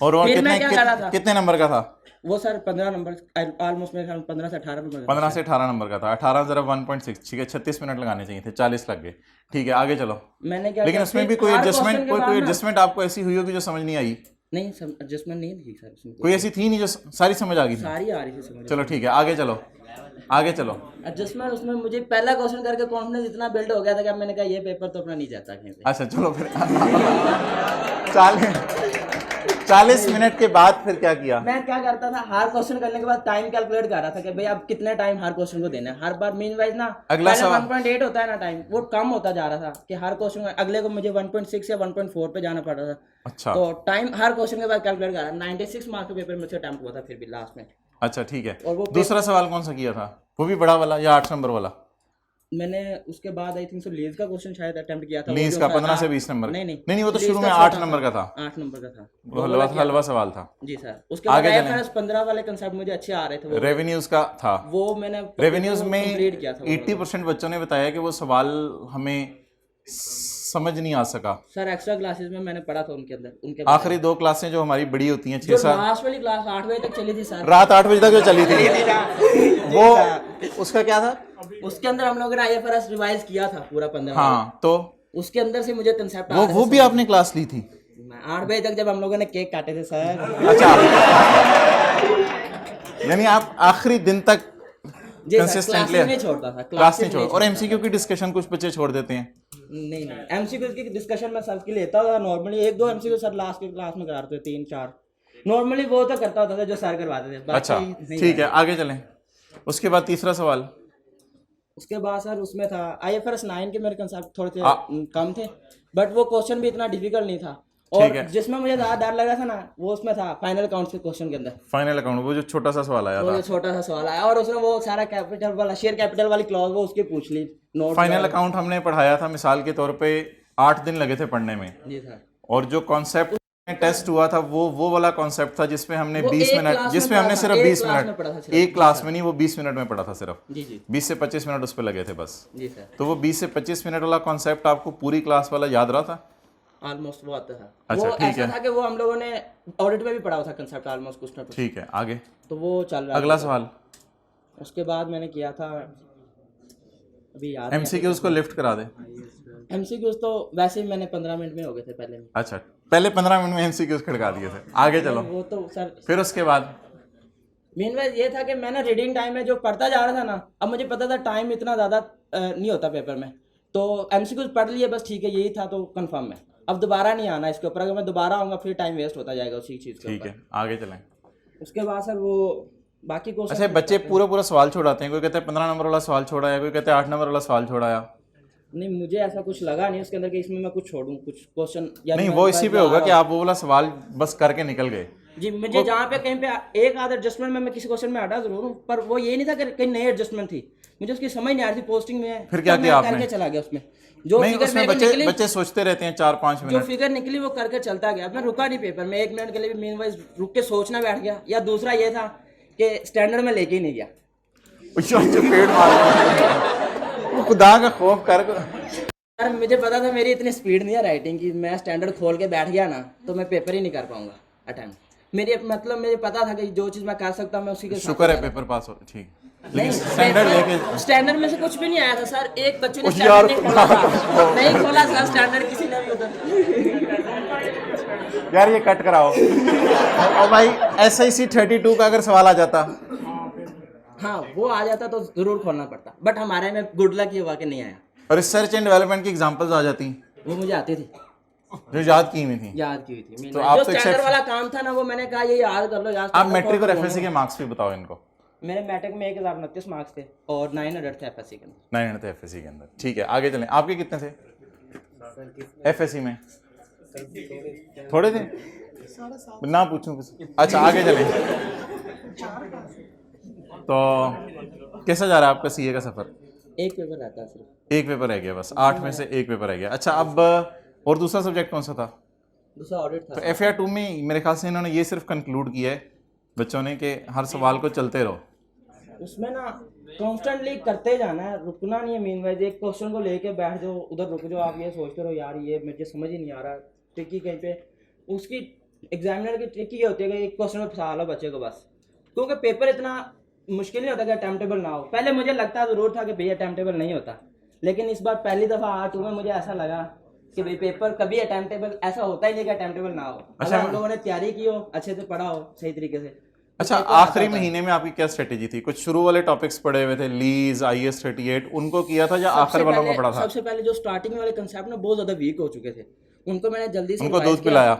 और वो फिर मैं क्या कर रहा था? कितने नंबर का था वो सर? 15 नंबर, ऑलमोस्ट मेरे ख्याल 15 से 18 नंबर। 15 से 18 नंबर का था। 18 जरा 1.6, ठीक है। 36 मिनट लगाने चाहिए थे, 40 लग गए। ठीक है, आगे चलो। मैंने क्या, लेकिन उसमें भी कोई एडजस्टमेंट आपको ऐसी हुई होगी जो समझ नहीं आई? नहीं, एडजस्टमेंट नहीं थी सर उसमें। कोई ऐसी थी नहीं जो सारी समझ आ गई थी? सारी आ रही थी समझ। चलो ठीक है, आगे चलो, आगे चलो। एडजस्टमेंट उसमें मुझे पहला क्वेश्चन करके कॉन्फिडेंस इतना बिल्ड हो गया था कि मैंने कहा ये पेपर तो अपना नहीं जाता कहीं पे। अच्छा चलो फिर 40 मिनट के बाद फिर क्या किया? मैं क्या करता था, हर क्वेश्चन करने के बाद टाइम कैलकुलेट कर रहा था कि भाई अब कितने टाइम हर क्वेश्चन को देना है। हर बार मीन वाइज ना अगला पहले सवाल। 1.8 होता है ना टाइम, वो कम होता जा रहा था कि हर क्वेश्चन अगले को मुझे 1.6 या 1.4 पे जाना पड़ रहा था। अच्छा तो टाइम हर क्वेश्चन के बाद कैलकुलेट कर रहा। 96 मार्क्स के पेपर में से अटेम्प्ट हुआ था फिर भी लास्ट में। अच्छा ठीक है। और वो दूसरा सवाल कौन सा किया था? वो भी बड़ा वाला या 8 नंबर वाला? मैंने उसके बाद आई थिंक सो लीज का क्वेश्चन शायद अटेम्प्ट किया था। वो लीज जो का था 15 से 20 नंबर? नहीं वो तो लीज शुरू का में छोटा 8 नंबर का था। 8 नंबर का था। वो हलवा सवाल था। जी सर। उसके बाद आगे चलें। IFRS 15 वाले कंसेप्ट मुझे अच्छे आ रहे थे। वो रेवेन्यूज का था। वो मैंने रेवेन्यूज में कंप्लीट किया था। 80% बच्चों ने बताया कि वो सवाल हमें समझ नहीं आ सका। सर एक्स्ट्रा क्लासेस में मैंने पढ़ा था उनके आखिरी 2 क्लासें जो हमारी बड़ी होती हैं 6 जो साल, लास्ट वाली क्लास 8 बजे तक चली थी सर। रात 8 बजे तक जो चली थी वो उसका क्या था? उसके अंदर हम लोगों ने IFRS रिवाइज किया था पूरा 15। हाँ तो उसके अंदर से मुझे कंसेप्ट वो भी आपने क्लास ली थी? 8 बजे तक जब हम लोगों ने केक काटे थे सर। अच्छा यानी आप आखिरी दिन तक जी सर, कंसिस्टेंटली क्लासेस नहीं छोड़ता था। क्लास नहीं छोड़। और एमसीक्यू की डिस्कशन कुछ बच्चे छोड़ देते हैं। नहीं एमसीक्यू की डिस्कशन में सर के लेता था नॉर्मली। 1-2 एमसीक्यू सर लास्ट की क्लास में कराते थे, 3-4 नॉर्मली वो तो करता होता था जो सर करवाते थे। बाकी अच्छा नहीं ठीक है, आगे चलें। उसके बाद तीसरा सवाल। उसके बाद सर उसमें था IFRS 9 के मेरे कंसेप्ट थोड़े से कम थे, बट वो क्वेश्चन भी इतना डिफिकल्ट नहीं था। और जिसमें मुझे ज़्यादा डर लग रहा था ना वो उसमें था फाइनल अकाउंट्स के क्वेश्चन के अंदर। फाइनल अकाउंट वो जो छोटा सा सवाल आया वो था, जो छोटा सा सवाल आया और उसने वो सारा कैपिटल वाला शेयर कैपिटल वाली क्लॉज वो उसके पूछ ली नोट। फाइनल अकाउंट हमने पढ़ाया था मिसाल के तौर पे 8 दिन लगे थे पढ़ने में। जी सर। और जो कॉन्सेप्ट टेस्ट हुआ था वो वाला कॉन्सेप्ट था जिसमें हमने वो 20 एक मिनट, क्लास जिसमें में हमने पढ़ा सिर्फ था, 20 एक क्लास मिनट में पढ़ा था सिर्फ। एक क्लास में नहीं, वो 20 मिनट में पढ़ा था सिर्फ। जी जी 20 से 25 मिनट उस पर लगे थे बस। जी सर। तो वो 20 से 25 मिनट वाला कॉन्सेप्ट आपको पूरी क्लास वाला याद रहा था? ऑलमोस्ट वो आता था। अच्छा, वो ठीक ऐसा है। था कि वो हम लोगों ने ऑडिट में भी पढ़ा हुआ था कंसेप्ट ऑलमोस्ट कुछ ना कुछ। ठीक है, आगे तो वो चल रहा अगला था। सवाल। उसके बाद मैंने किया था अभी याद एमसीक्यूज को लिफ्ट करा दे। एमसीक्यूज तो वैसे ही मैंने 15 मिनट में हो गए थे पहले में। अच्छा पहले 15 मिनट में एमसीक्यूज खड़का दिए थे। आगे चलो। वो तो सर फिर उसके बाद मेन बात ये था कि मैंने रीडिंग टाइम में जो पढ़ता जा रहा था ना, अब मुझे पता था टाइम इतना ज़्यादा नहीं होता पेपर में, तो एमसीक्यूज पढ़ लिए बस, ठीक है यही था तो कंफर्म है। अब दोबारा नहीं आना इसके ऊपर, अगर मैं दोबारा आऊँगा फिर टाइम वेस्ट होता जाएगा उसी चीज़ के ठीक ऊपर। है, आगे चलें। उसके बाद सर वो बाकी क्वेश्चन। अच्छा बच्चे पूरा सवाल छोड़ाते हैं, कोई कहते हैं 15 नंबर वाला सवाल छोड़ा है, कोई कहते हैं 8 नंबर वाला सवाल छोड़ाया। नहीं मुझे ऐसा कुछ लगा नहीं उसके अंदर कि इसमें मैं कुछ छोड़ूं कुछ क्वेश्चन। नहीं वो इसी पे होगा कि आप वो वाला सवाल बस करके निकल गए। जी मुझे जहाँ पे कहीं पे एक आध एडजस्टमेंट में मैं किसी क्वेश्चन में हटा जरूर हूँ, पर वो ये नहीं था कि कहीं नई एडजस्टमेंट थी, मुझे उसकी समझ नहीं आ रही थी पोस्टिंग में। फिर क्या तब किया मैं आपने? करके चला गया उसमें जो नहीं फिगर उसमें मेरे को निकली, बच्चे सोचते रहते हैं 4-5 जो मिनट। फिगर निकली वो करके चलता गया। मैं रुका नहीं पेपर में 1 मिनट के लिए भी, मीन वाइज रुक के सोचना बैठ गया। या दूसरा ये था कि स्टैंडर्ड में लेके ही नहीं गया। पेड़ मार खुदा का खौफ कर। यार मुझे पता था मेरी इतनी स्पीड नहीं है राइटिंग की, मैं स्टैंडर्ड खोल के बैठ गया ना तो मैं पेपर ही नहीं कर पाऊंगा अटेम्प्ट। मेरे मतलब मुझे पता था कि जो चीज़ मैं कर सकता हूँ मैं उसी के साथ शुक्र है पेपर पास हो। ठीक नहीं स्टैंडर्ड लेके स्टैंडर्ड में से कुछ भी नहीं आया था सर। एक बच्चे ने यार, स्टैंडर्ड नहीं खोला था, नहीं खोला था स्टैंडर्ड किसी ने भी उधर। यार ये कट कराओ। और भाई SIC 32 का अगर सवाल आ जाता। हाँ वो आ जाता तो जरूर खोलना पड़ता, बट हमारे में गुड लक ये हुआ कि नहीं आया। और रिसर्च एंड डेवलपमेंट की एग्जांपल्स आ जाती वो मुझे आती थी, जो याद की हुई थी। याद की हुई थी। तो आप जो तो स्टैंडर्ड वाला काम था ना वो मैंने कहा ये याद कर लो याद। आप मैट्रिक और FSC के मार्क्स भी बताओ इनको। मेरे मैट्रिक में 1029 मार्क्स थे और 900 थे FSC के। 900 थे FSC के अंदर। ठीक है आगे चलें। आपके कितने थे FSC में? थोड़े थे ना पूछूं कुछ। अच्छा आगे चलें। तो कैसा जा रहा है आपका CA का सफर? एक पेपर रहता है सिर्फ, एक पेपर रह गया बस, 8 में से एक पेपर रह गया। अच्छा अब और दूसरा सब्जेक्ट कौन सा था? दूसरा ऑडिट था। तो FAR 2 में मेरे ख्याल से इन्होंने ये सिर्फ कंक्लूड किया है बच्चों ने कि हर सवाल को चलते रहो। उसमें ना कॉन्स्टेंटली करते जाना है, रुकना नहीं है। मीन वाइज एक क्वेश्चन को लेके बैठ जाओ, उधर रुक जाओ, आप ये सोचते रहो यार ये मुझे समझ ही नहीं आ रहा, ट्रिकी कहीं पे। उसकी एग्जामिनर की ट्रिकी ये होती है कि एक क्वेश्चन में फंसा लो बच्चे को बस, क्योंकि पेपर इतना मुश्किल नहीं होता कि अटेम्प्टेबल ना हो। पहले मुझे लगता जरूर था कि भैया अटेम्प्टेबल नहीं होता, लेकिन इस बार पहली दफ़ा R2 में मुझे ऐसा लगा कि भाई पेपर कभी अटेम्प्टेबल ऐसा होता ही नहीं कि अटेम्प्टेबल ना हो। अच्छा, अगर हम लोगों ने तैयारी की हो, अच्छे से पढ़ा हो सही तरीके से। अच्छा आखिरी महीने में आपकी क्या स्ट्रेटेजी थी? कुछ शुरू वाले टॉपिक्स पढ़े हुए थे, लीज IAS 38 उनको किया था या आखिर वालों को पढ़ा था? सबसे पहले जो स्टार्टिंग वाले कंसेप्ट ना बहुत ज़्यादा वीक हो चुके थे, उनको मैंने जल्दी से उनको revise दूध किया। पिलाया,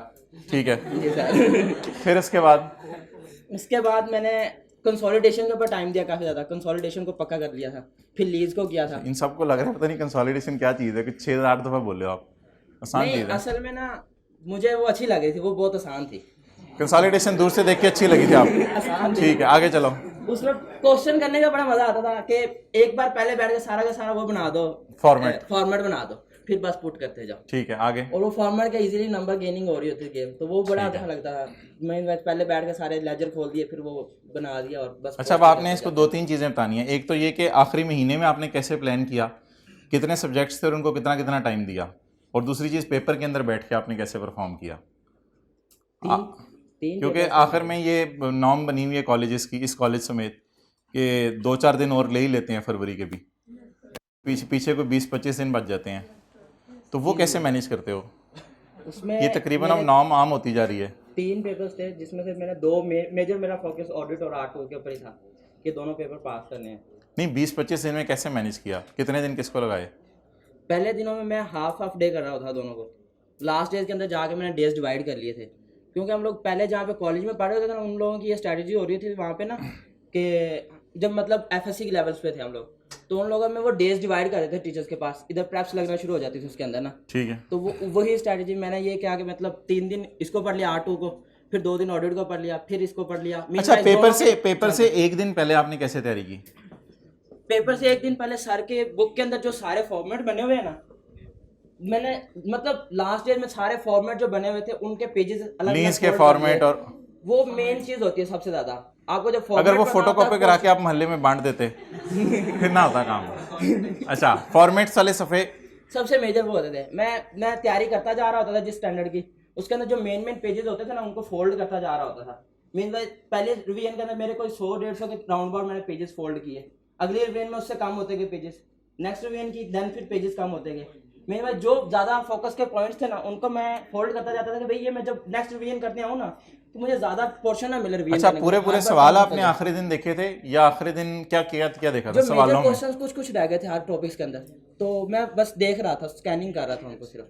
ठीक है। जी सर। फिर उसके बाद उसके बाद मैंने कंसोलिडेशन के ऊपर टाइम दिया काफ़ी ज़्यादा, कंसोलिडेशन को पक्का कर लिया था, फिर लीज को किया था। इन सबको लग रहा है पता नहीं कंसोलिडेशन क्या चीज़ है कि 6-8 दफ़ा बोले हो आप, आसान नहीं, चीज़ है। असल में ना मुझे वो अच्छी लग रही थी, वो बहुत आसान थी। कंसोलिडेशन दूर से देख के अच्छी लगी थी आपको, आसान थी। ठीक है, आगे चलो। उसमें क्वेश्चन करने का बड़ा मजा आता था कि एक बार पहले बैठ के सारा का सारा वो बना दो, फॉर्मेट बना दो, फिर बस पुट करते जाओ, ठीक है, आगे। और वो फॉर्मेट का इजीली नंबर गेनिंग हो रही होती है गेम, तो वो बड़ा अच्छा लगता था। मैं पहले बैठ के सारे लेजर खोल दिए, फिर वो बना दिया और बस। अच्छा, अब आपने इसको 2-3 चीज़ें बतानी है। एक तो ये कि आखिरी महीने में आपने कैसे प्लान किया, कितने सब्जेक्ट्स थे और उनको कितना कितना टाइम दिया, और दूसरी चीज़ पेपर के अंदर बैठ के आपने कैसे परफॉर्म किया। तीन क्योंकि आखिर में ये नॉर्म बनी हुई है कॉलेजेस की, इस कॉलेज समेत, कि 2-4 दिन और ले ही लेते हैं फरवरी के भी, पीछे कोई 20-25 दिन बच जाते हैं, तो वो कैसे मैनेज करते हो। उसमें ये तकरीबन अब नॉर्म आम होती जा रही है। 3 पेपर्स थे, जिसमें से मैंने 2 मेजर, मेरा फोकस ऑडिट और आर्ट के ऊपर ही था कि दोनों पेपर पास करने हैं। नहीं, 20-25 दिन में कैसे मैनेज किया, कितने दिन किसको लगाए। पहले दिनों में मैं हाफ डे कर रहा था दोनों को, लास्ट डेज के अंदर जाके मैंने डेज डिवाइड कर लिए थे, क्योंकि हम लोग पहले जहाँ पे कॉलेज में पढ़ रहे थे ना, उन लोगों की ये स्ट्रैटेजी हो रही थी वहाँ पे ना, कि जब मतलब FSC के लेवल्स पे थे हम लोग, तो उन लोगों में वो डेज डिवाइड कर देते थे टीचर्स के पास, इधर प्रेप्स लगना शुरू हो जाती थी उसके अंदर ना, ठीक है। तो वो वही स्ट्रैटेजी मैंने ये किया कि मतलब 3 दिन इसको पढ़ लिया R2 को, फिर 2 दिन ऑडिट को पढ़ लिया, फिर इसको पढ़ लिया। अच्छा, पेपर से एक दिन पहले आपने कैसे तैयारी की। पेपर से एक दिन पहले सर के बुक के अंदर जो सारे फॉर्मेट बने हुए हैं ना, मैंने मतलब लास्ट ईयर में सारे फॉर्मेट जो बने हुए थे उनके पेजेस अलग लीज के फॉर्मेट, और वो मेन चीज होती है सबसे ज्यादा। आपको जब अगर वो फोटोकॉपी करा के आप मोहल्ले में बांट देते फिर ना होता काम। अच्छा, फॉर्मेट्स वाले सफ़े सबसे मेजर वो होते थे। मैं तैयारी करता जा रहा होता था जिस स्टैंडर्ड की, उसके अंदर जो मेन पेजेस होते थे ना, उनको फोल्ड करता जा रहा होता था। मीन पहले रिवीजन के अंदर मेरे कोई 100-150 के राउंड अबाउट मैंने पेजेस फोल्ड किए, अगली रिवीजन में उससे कम होते गए पेजेस, नेक्स्ट रिवीजन की देन फिर पेजेस कम होते गए। मेरे भाई जो ज्यादा फोकस के पॉइंट्स थे ना, उनको मैं फोल्ड करता जाता था कि भाई ये मैं जब नेक्स्ट रिवीजन करने आऊँ ना, तो मुझे ज्यादा पोर्शन ना मिले रिवीजन। अच्छा, पूरे सवाल आपने आखिरी दिन देखे थे या आखिरी दिन क्या देखा था सवालों में। क्वेश्चंस कुछ रह गए थे हर टॉपिक्स के अंदर, तो मैं बस देख रहा था, स्कैनिंग कर रहा था उनको सिर्फ,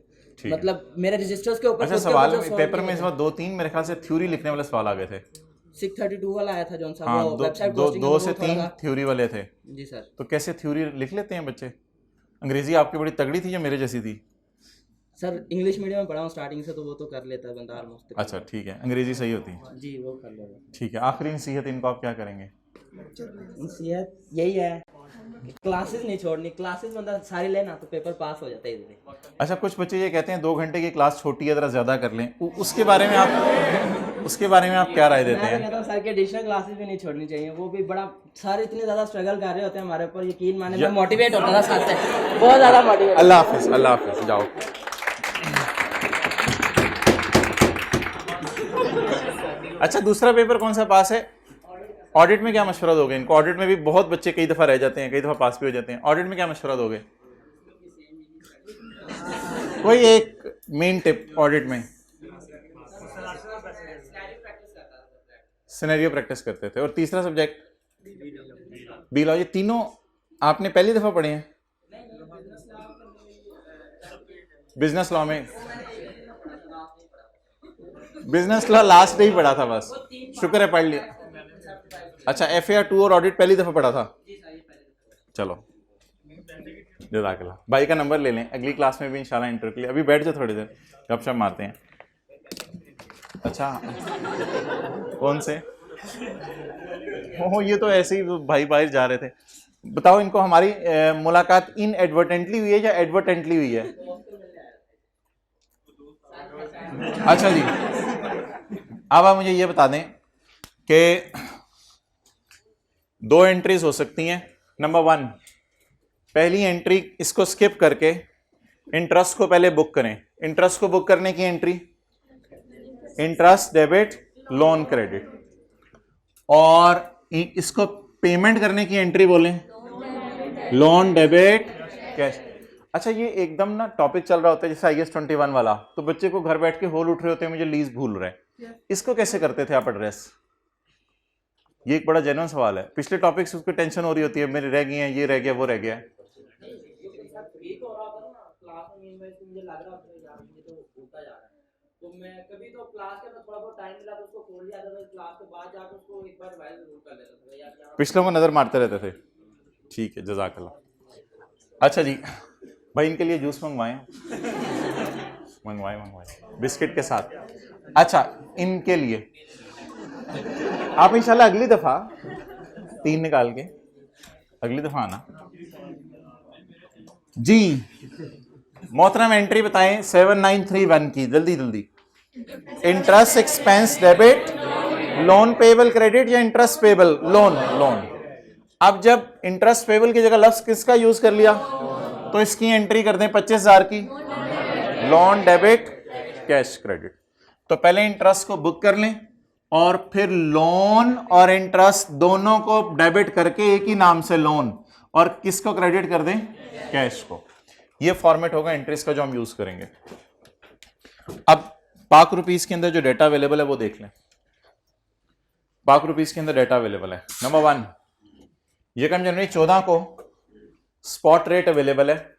मतलब मेरे रजिस्टर्स के ऊपर। अच्छा, सवाल में पेपर में इस बार 2-3 मेरे ख्याल से थ्योरी लिखने वाले सवाल आ गए थे। 632 वाला आया था जौन सा, हाँ, वो वेबसाइट 2 से 3 थ्योरी वाले थे। जी सर। तो कैसे थ्योरी लिख लेते हैं बच्चे। अंग्रेजी आपकी बड़ी तगड़ी थी या मेरे जैसी थी। सर इंग्लिश मीडियम में पढ़ा हूँ स्टार्टिंग से, तो वो तो कर लेता है बंदा ऑलमोस्ट। अच्छा, ठीक है, अंग्रेजी सही होती है। जी, वो कर लेगा। ठीक है, आखिरी नसीहत इनको आप क्या करेंगे। नसीहत यही है, क्लासेस नहीं छोड़नी, क्लासेस बंदा सारी लेना तो पेपर पास हो जाता है इजीली। अच्छा, कुछ बच्चे ये कहते हैं 2 घंटे की क्लास छोटी है, जरा ज़्यादा कर लें, उसके बारे में आप क्या राय देते मैं हैं। कहता हूँ सर के एडिशनल क्लासेस भी नहीं छोड़नी चाहिए, वो भी बड़ा सारे इतने ज़्यादा स्ट्रगल कर रहे होते हैं हमारे ऊपर, यकीन माने मैं मोटिवेट होता था साथ से, बहुत ज़्यादा मोटिवेट। अल्लाह हाफिज़, जाओ। अच्छा, दूसरा पेपर कौन सा पास है। ऑडिट में क्या मशवरा दोगे इनको। ऑडिट में भी बहुत बच्चे कई दफ़ा रह जाते हैं, कई दफ़ा पास भी हो जाते हैं। ऑडिट में क्या मशवरा दोगे। कोई एक मेन टिप ऑडिट में। सिनेरियो प्रैक्टिस करते थे। और तीसरा सब्जेक्ट बी लॉ। ये तीनों आपने पहली दफ़ा पढ़े हैं। बिजनेस लॉ में बिजनेस लॉ लास्ट डे ही पढ़ा था बस, शुक्र है पढ़ लिया। अच्छा, FAR 2 और ऑडिट पहली दफ़ा पढ़ा था। चलो, जज़ाकल्लाह। भाई का नंबर ले लें, अगली क्लास में भी इंशाल्लाह इंटरव्यू के लिए। अभी बैठ जाओ, थोड़ी देर गपशप मारते हैं। अच्छा, कौन से हो। ये तो ऐसे ही भाई बाहर जा रहे थे। बताओ इनको, हमारी मुलाकात इनएडवर्टेंटली हुई है या एडवर्टेंटली हुई है। अच्छा जी, अब आप मुझे ये बता दें कि 2 एंट्रीज हो सकती हैं। नंबर 1, पहली एंट्री इसको स्किप करके इंटरेस्ट को पहले बुक करें। इंटरेस्ट को बुक करने की entry interest debit loan credit, और इसको पेमेंट करने की एंट्री बोलें लोन डेबिट कैश। अच्छा, ये एकदम ना टॉपिक चल रहा होता है जैसे IAS 21 वाला, तो बच्चे को घर बैठ के होल उठ रहे होते हैं, मुझे लीज भूल रहे हैं। इसको कैसे करते थे आप एड्रेस। ये एक बड़ा जेन्युइन सवाल है। पिछले टॉपिक से उसको टेंशन हो रही होती है, मेरे रह गई हैं, ये रह गया, वो रह गया। तो मैं कभी तो क्लास के अंदर थोड़ा बहुत टाइम मिला तो उसको खोल लिया था, क्लास के बाद जाकर उसको एक बार रिवाइज जरूर कर लेता था यार क्या पिछलों को नजर मारते रहते थे। ठीक है, जज़ाकल्लाह। अच्छा जी, भाई इनके लिए जूस मंगवाएं? मंगवाए बिस्किट के साथ। अच्छा, इनके लिए आप इंशाल्लाह अगली दफा 3 निकाल के अगली दफा आना जी। मोहतरम एंट्री बताएं 7931 की, जल्दी जल्दी। Interest expense debit, loan payable credit या इंटरेस्ट पेबल लोन? लोन। अब जब इंटरेस्ट पेबल की जगह लफ्ज किसका यूज कर लिया तो इसकी एंट्री कर दें 25,000 की। Loan debit cash credit. तो पहले इंटरेस्ट को बुक कर लें और फिर लोन और इंटरेस्ट दोनों को डेबिट करके एक ही नाम से लोन, और किसको क्रेडिट कर दें? कैश को। ये फॉर्मेट होगा इंटरेस्ट का जो हम यूज करेंगे। अब पाक रुपीस के अंदर जो डेटा अवेलेबल है वो देख लें। पाक रुपीस के अंदर डेटा अवेलेबल है। नंबर 1, यकम जनवरी 14 को स्पॉट रेट अवेलेबल है।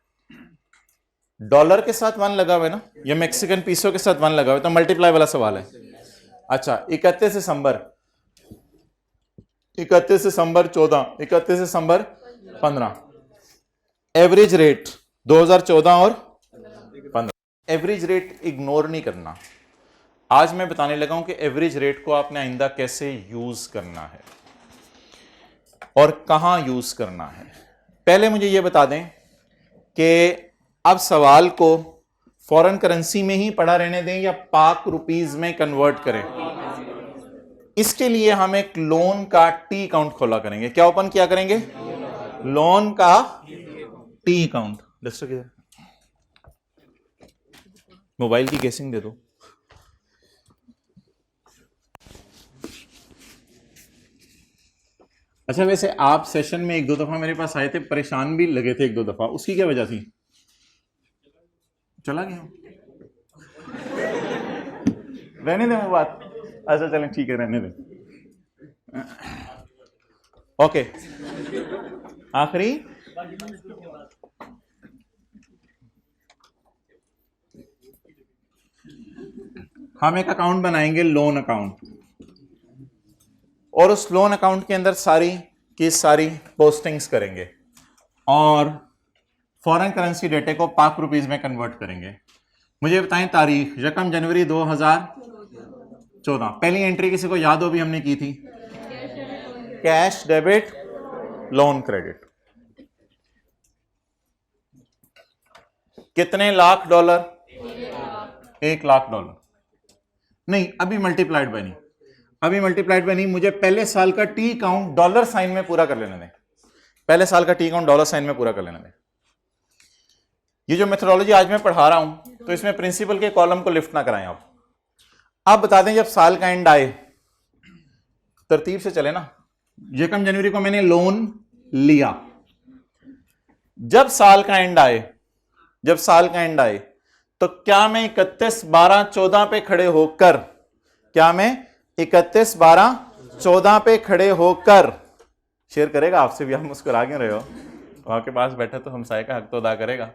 डॉलर के साथ 1 लगा हुआ है ना, या मैक्सिकन पीसो के साथ 1 लगा हुआ है, तो मल्टीप्लाई वाला सवाल है। अच्छा, 31 दिसंबर 14, 31 दिसंबर 15। एवरेज रेट 2014 और 15। एवरेज रेट इग्नोर नहीं करना। आज मैं बताने लगा हूं कि एवरेज रेट को आपने आइंदा कैसे यूज करना है और कहां यूज करना है। पहले मुझे यह बता दें कि अब सवाल को फॉरेन करेंसी में ही पड़ा रहने दें या पाक रुपीज में कन्वर्ट करें। इसके लिए हम एक लोन का टी अकाउंट खोला करेंगे। क्या ओपन किया करेंगे? लोन का टी अकाउंट। डस्टर किधर? मोबाइल की केसिंग दे दो। अच्छा, वैसे आप सेशन में 1-2 दफा मेरे पास आए थे, परेशान भी लगे थे 1-2 दफा, उसकी क्या वजह थी? चला गया? रहने दें बात। अच्छा चलें, ठीक है, रहने दें। ओके, आखिरी हम एक अकाउंट बनाएंगे, लोन अकाउंट, और उस लोन अकाउंट के अंदर सारी की सारी पोस्टिंग्स करेंगे और फॉरेन करेंसी डेटे को पाक रुपीज में कन्वर्ट करेंगे। मुझे बताएं तारीख। 1 जनवरी 2014। पहली एंट्री किसी को याद हो भी हमने की थी? Cash debit, loan credit. कितने लाख डॉलर? 1 लाख डॉलर। नहीं, अभी मल्टीप्लाइड बाय नहीं, अभी मल्टीप्लाइड बाय नहीं। मुझे पहले साल का टी काउंट डॉलर साइन में पूरा कर लेने दें। पहले साल का टी काउंट डॉलर साइन में पूरा कर लेने दें। ये जो मेथोडोलॉजी आज मैं पढ़ा रहा हूं, तो इसमें प्रिंसिपल के कॉलम को लिफ्ट ना कराएं आप बता दें जब साल का एंड आए, तरतीब से चले ना। 1 जनवरी को मैंने लोन लिया। जब साल का एंड आए, तो क्या मैं 31/12/14 पे खड़े होकर, शेयर करेगा आपसे भी? आप मुस्कुरा क्यों रहे हो? वहां के पास बैठा तो हमसाये का हक तो अदा करेगा।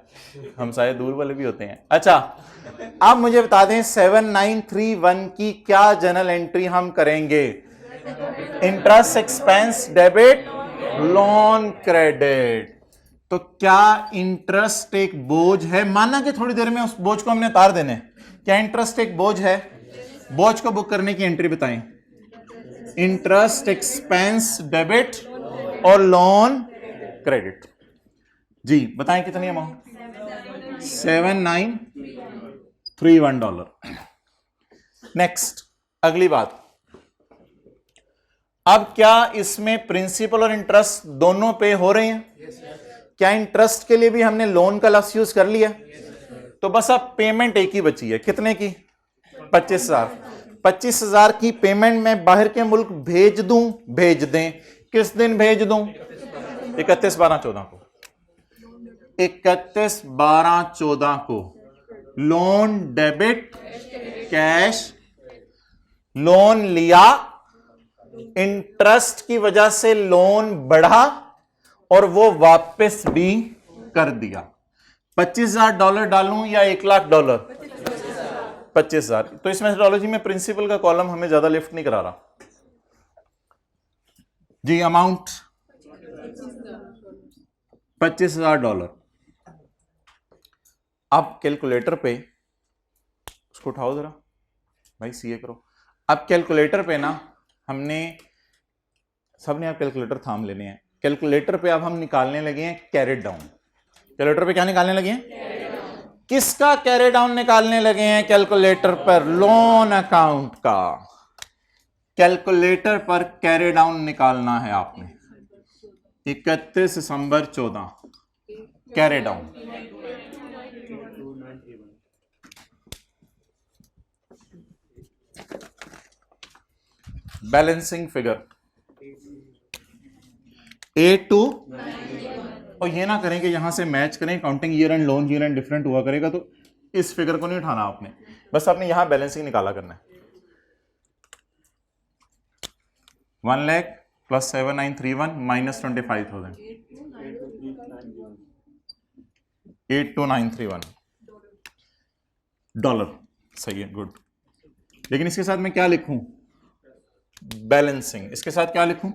हमसाये दूर वाले भी होते हैं। अच्छा, अब मुझे बता दें 7931 की क्या जनरल एंट्री हम करेंगे? Interest expense debit, loan credit. तो क्या इंटरेस्ट एक बोझ है? माना कि थोड़ी देर में उस बोझ को हमने उतार देना है। क्या इंटरेस्ट एक बोझ है? बोझ को बुक करने की एंट्री बताएं। इंटरेस्ट एक्सपेंस डेबिट और लोन क्रेडिट। जी बताएं कितनी अमाउंट? $7931। नेक्स्ट, अगली बात। अब क्या इसमें प्रिंसिपल और इंटरेस्ट दोनों पे हो रहे हैं? क्या इंटरेस्ट के लिए भी हमने लोन का लफ्ज यूज कर लिया? तो बस अब पेमेंट एक ही बची है। कितने की? 25,000। 25,000 की पेमेंट मैं बाहर के मुल्क भेज दूं, भेज दें। किस दिन भेज दूं? 31/12/14 को। 31/12/14 को लोन डेबिट कैश, लोन लिया, इंटरेस्ट की वजह से लोन बढ़ा और वो वापस भी कर दिया। $25,000 डालूं या $1 लाख? 25,000। तो इस मेथोडोलॉजी में प्रिंसिपल का कॉलम हमें ज्यादा लिफ्ट नहीं करा रहा जी। अमाउंट $25,000। अब कैलकुलेटर पे उसको उठाओ जरा भाई, सीए करो। अब कैलकुलेटर पे ना हमने सबने आप कैलकुलेटर थाम लेने हैं। कैलकुलेटर पे अब हम निकालने लगे हैं कैरी डाउन। कैलकुलेटर पे क्या निकालने लगे हैं? किसका कैरी डाउन निकालने लगे हैं कैलकुलेटर पर? लोन अकाउंट का। कैलकुलेटर पर कैरी डाउन निकालना है आपने। 31 दिसंबर 14 कैरी डाउन। बैलेंसिंग फिगर 8 और ये ना करें कि यहां से मैच करें, counting year and loan year and different हुआ करेगा, तो इस फिगर को नहीं उठाना आपने, बस आपने यहां बैलेंसिंग निकाला करना है। 1 लाख प्लस 7931 माइनस 25,000 82931 डॉलर। सही है, गुड। लेकिन इसके साथ मैं क्या लिखूं? बैलेंसिंग। इसके साथ क्या लिखूं?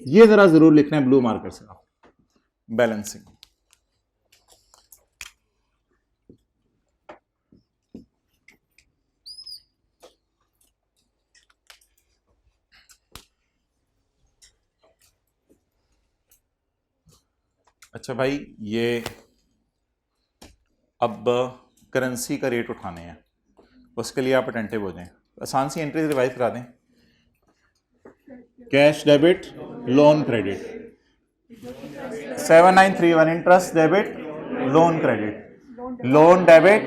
ये जरा जरूर लिखना है ब्लू मार्कर से, बैलेंसिंग। अच्छा भाई, ये अब करेंसी का रेट उठाने हैं, उसके लिए आप अटेंटिव हो जाएं। आसान सी एंट्रीज रिवाइज करा दें। Cash debit, loan credit, 7931 interest debit, loan credit, loan debit.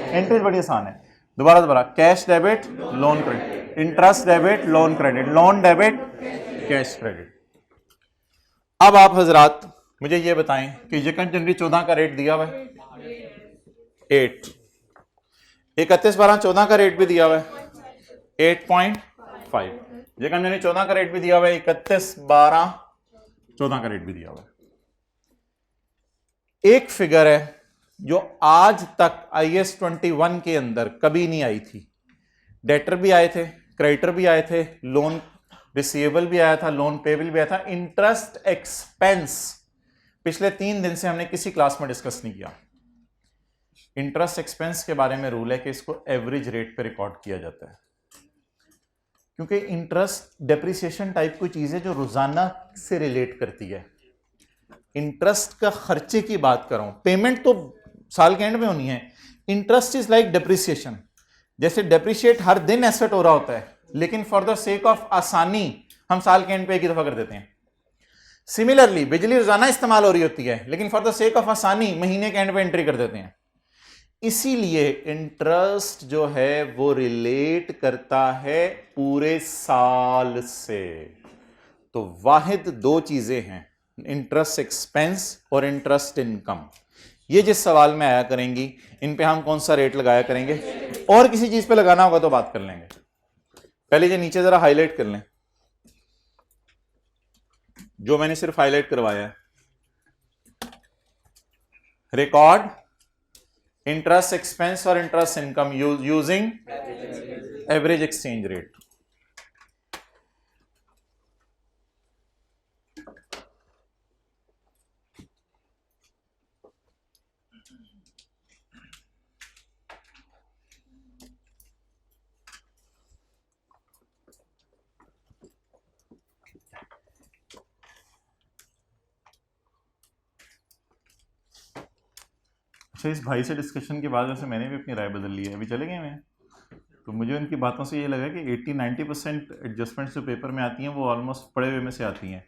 Entries बड़ी आसान है। दोबारा cash debit, loan credit, interest debit, loan credit, loan debit, cash credit. अब आप हजरात मुझे ये बताएं कि 2 जनवरी 14 का रेट दिया हुआ है 8, 31/12/14 का रेट भी दिया हुआ है 8.5, 2 जनवरी 14 का रेट भी दिया हुआ है, 31/12/14 का रेट भी दिया हुआ है। एक फिगर है जो आज तक IAS 21 के अंदर कभी नहीं आई थी। डेटर भी आए थे, क्रेडिटर भी आए थे, लोन रिसीवेबल भी आया था, लोन पेबल भी आया था। इंटरेस्ट एक्सपेंस पिछले 3 दिन से हमने किसी क्लास में डिस्कस नहीं किया। इंटरेस्ट एक्सपेंस के बारे में रूल है कि इसको एवरेज रेट पे रिकॉर्ड किया जाता है, क्योंकि इंटरेस्ट डेप्रिसिएशन टाइप कोई चीज है जो रोजाना से रिलेट करती है। इंटरेस्ट का खर्चे की बात कर रहा हूं, पेमेंट तो साल के एंड में होनी है। Interest is like depreciation. जैसे डेप्रिशिएट हर दिन एसेट हो रहा होता है, लेकिन फॉर द सेक ऑफ आसानी हम साल के एंड पे एक ही दफा कर देते हैं। सिमिलरली बिजली रोजाना इस्तेमाल हो रही होती है, लेकिन फॉर द सेक ऑफ आसानी महीने के एंड पे एंट्री कर देते हैं। इसीलिए इंटरेस्ट जो है वो रिलेट करता है पूरे साल से। तो वाहिद 2 चीजें हैं, इंटरेस्ट एक्सपेंस और इंटरेस्ट इनकम। ये जिस सवाल में आया करेंगी, इन पे हम कौन सा रेट लगाया करेंगे, और किसी चीज पे लगाना होगा तो बात कर लेंगे। पहले ये नीचे जरा हाईलाइट कर लें जो मैंने सिर्फ हाईलाइट करवाया है। रिकॉर्ड इंटरेस्ट एक्सपेंस और interest income using average exchange rate. अच्छा, इस भाई से डिस्कशन के बाद वैसे मैंने भी अपनी राय बदल ली है। अभी चले गए मैं, तो मुझे उनकी बातों से ये लगा कि 80-90% एडजस्टमेंट्स जो पेपर में आती हैं वो ऑलमोस्ट पढ़े हुए में से आती हैं,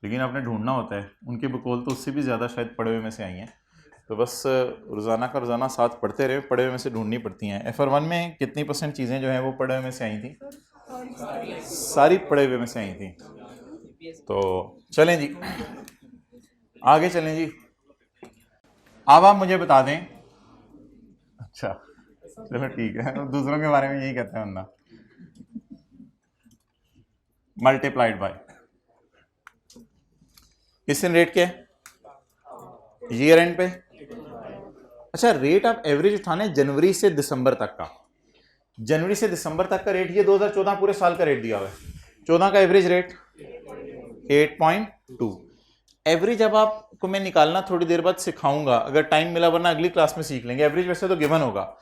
लेकिन आपने ढूंढना होता है। उनके बकौल तो उससे भी ज़्यादा शायद पढ़े हुए में से आई हैं। तो बस रोज़ाना का रोज़ाना साथ पढ़ते रहे, पढ़े हुए में से ढूंढनी पड़ती हैं। FR1 में कितनी % चीज़ें जो हैं वो पढ़े हुए में से आई थी? सारी पढ़े हुए में से आई थी। तो चलें जी, आगे चलें जी। अब आप मुझे बता दें। अच्छा चलो ठीक है, दूसरों के बारे में यही कहते हैं वरना। मल्टीप्लाइड बाय किस दिन रेट क्या है? ईयर एंड पे। अच्छा, रेट आप एवरेज उठाने जनवरी से दिसंबर तक का। जनवरी से दिसंबर तक का रेट, ये 2014 पूरे साल का रेट दिया हुआ है। 14 का एवरेज रेट 8.2। एवरेज अब आपको मैं निकालना थोड़ी देर बाद सिखाऊंगा, अगर टाइम मिला, वरना अगली क्लास में सीख लेंगे। एवरेज वैसे तो गिवन होगा।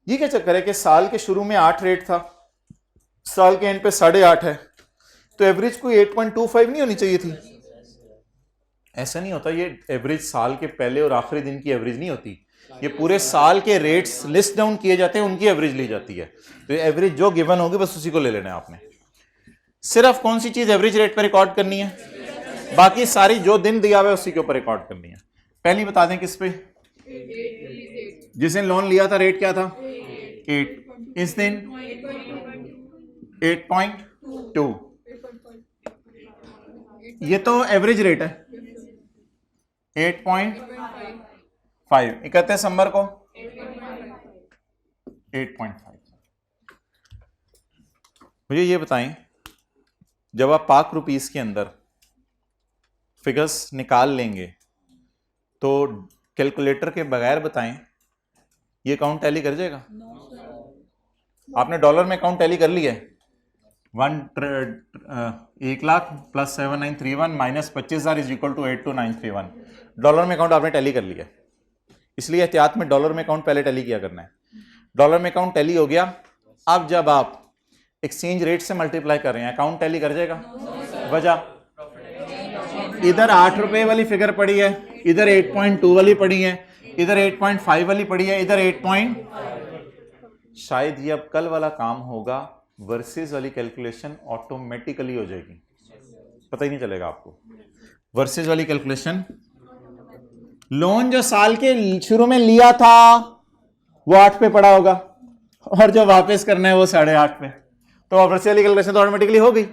ये क्या चक्कर है कि साल के शुरू में 8 रेट था, साल के एंड पे 8.5 है, तो एवरेज कोई 8.25 नहीं होनी चाहिए थी। ऐसा नहीं होता, ये एवरेज साल के पहले और आखिरी दिन की एवरेज नहीं होती, ये पूरे साल के रेट्स लिस्ट डाउन किए जाते हैं, उनकी एवरेज ली जाती है। तो एवरेज जो गिवन होगी बस उसी को ले लेना है आपने। सिर्फ कौन सी चीज एवरेज रेट पर रिकॉर्ड करनी है, बाकी सारी जो दिन दिया हुआ है उसी के ऊपर रिकॉर्ड करनी है। पहली बता दें किस पे, जिस दिन लोन लिया था रेट क्या था 8, इस दिन 8.2, ये तो एवरेज रेट है 8.5। 31 दिसंबर को 8.5। मुझे ये बताएं, जब आप पाक रुपीस के अंदर फिगर्स निकाल लेंगे तो कैलकुलेटर के बगैर बताएं ये अकाउंट टैली कर जाएगा? आपने डॉलर में अकाउंट टैली कर लिया है, 1 lakh plus 7931 minus 25,000 is equal to 82931। Dollar में अकाउंट आपने टैली कर लिया, इसलिए एहतियात में डॉलर में अकाउंट पहले टैली किया करना है। डॉलर में अकाउंट टैली हो गया, अब जब आप एक्सचेंज रेट से मल्टीप्लाई कर रहे हैं अकाउंट टैली कर जाएगा? वजह, इधर 8 रुपए वाली फिगर पड़ी है, इधर 8.2 वाली पड़ी है, इधर 8.5 वाली पड़ी है, इधर 8. शायद ये अब कल वाला काम होगा, वर्सेस वाली कैलकुलेशन ऑटोमेटिकली हो जाएगी, पता ही नहीं चलेगा आपको। वर्सेस वाली कैलकुलेशन, लोन जो साल के शुरू में लिया था वो 8 पे पड़ा होगा और जो वापस करना है वो 8.5 पे, तो वर्सेस वाली कैलकुलेशन तो ऑटोमेटिकली हो गई।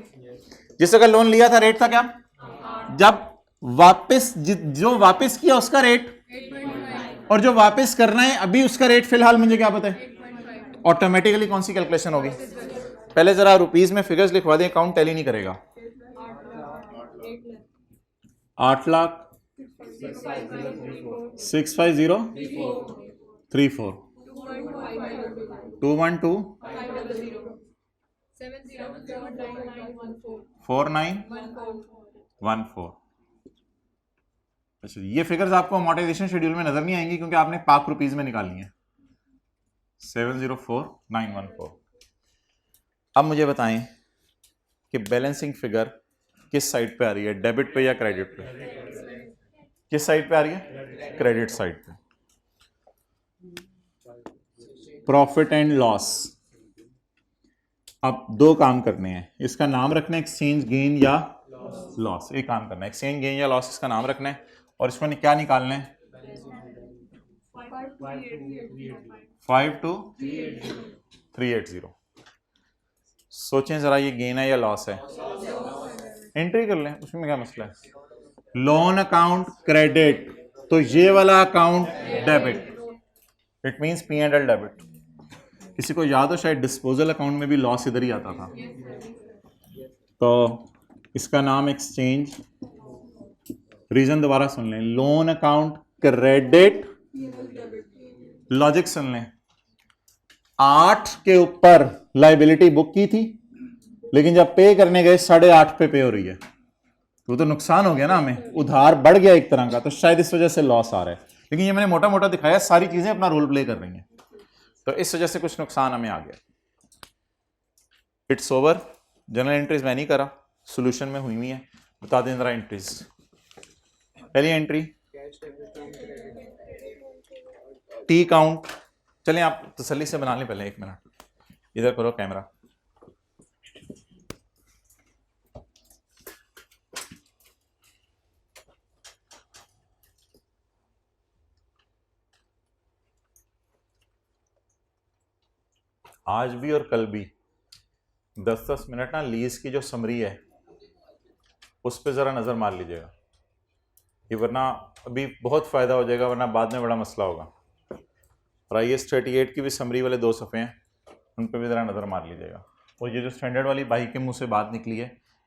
जिस वक्त लोन लिया था रेट था क्या, जब वापस जो वापस किया उसका रेट, और जो वापस करना है अभी उसका रेट फिलहाल मुझे क्या पता है, ऑटोमेटिकली कौन सी कैलकुलेशन होगी। पहले जरा रुपीस में फिगर्स लिखवा दें, अकाउंट टैली नहीं करेगा। 8 लाख 65034 212 4914। अच्छा, ये फिगर्स आपको अमोर्टाइजेशन शेड्यूल में नजर नहीं आएंगी क्योंकि आपने पाक रुपीस में निकालनी है। 704914। अब मुझे बताएं कि बैलेंसिंग फिगर किस साइड पे आ रही है, डेबिट पे या क्रेडिट पे? किस साइड पे आ रही है? क्रेडिट साइड पे। प्रॉफिट एंड लॉस, अब दो काम करने हैं, इसका नाम रखना है एक्सचेंज गेन या लॉस। एक काम करना है एक्सचेंज गेन या लॉस, इसका नाम रखना है, और इसमें क्या निकालना है? 52380। सोचें जरा, ये गेन है या लॉस है? एंट्री कर लें, उसमें क्या मसला है। लोन अकाउंट क्रेडिट, तो ये वाला account debit, it means P and L debit. किसी को याद हो शायद डिस्पोजल अकाउंट में भी लॉस इधर ही आता था, तो इसका नाम एक्सचेंज, रीजन दोबारा सुन लें, लोन अकाउंट क्रेडिट, लॉजिक सुन लें, 8 के ऊपर लाइबिलिटी बुक की थी, लेकिन जब पे करने गए 8.5 पे हो रही है, तो नुकसान हो गया ना, हमें उधार बढ़ गया एक तरह का, तो शायद इस वजह से लॉस आ रहा है। लेकिन ये मैंने मोटा मोटा दिखाया, सारी चीजें अपना रोल प्ले कर रही हैं, तो इस वजह से कुछ नुकसान हमें आ गया। It's over. जनरल एंट्रीज मैं नहीं करा, सोल्यूशन में हुई है, बता दें जरा एंट्रीज। पहली एंट्री टी काउंट, चलें आप तसल्ली से बना लें, पहले 1 मिनट इधर करो कैमरा। आज भी और कल भी 10-10 मिनट ना लीज की जो समरी है उस पर ज़रा नज़र मार लीजिएगा, ये वरना अभी बहुत फ़ायदा हो जाएगा, वरना बाद में बड़ा मसला होगा। और IAS 38 की भी समरी वाले 2 सफ़े हैं, उन पर भी ज़रा नज़र मार लीजिएगा। और ये जो स्टैंडर्ड वाली भाई के मुंह से बात निकली है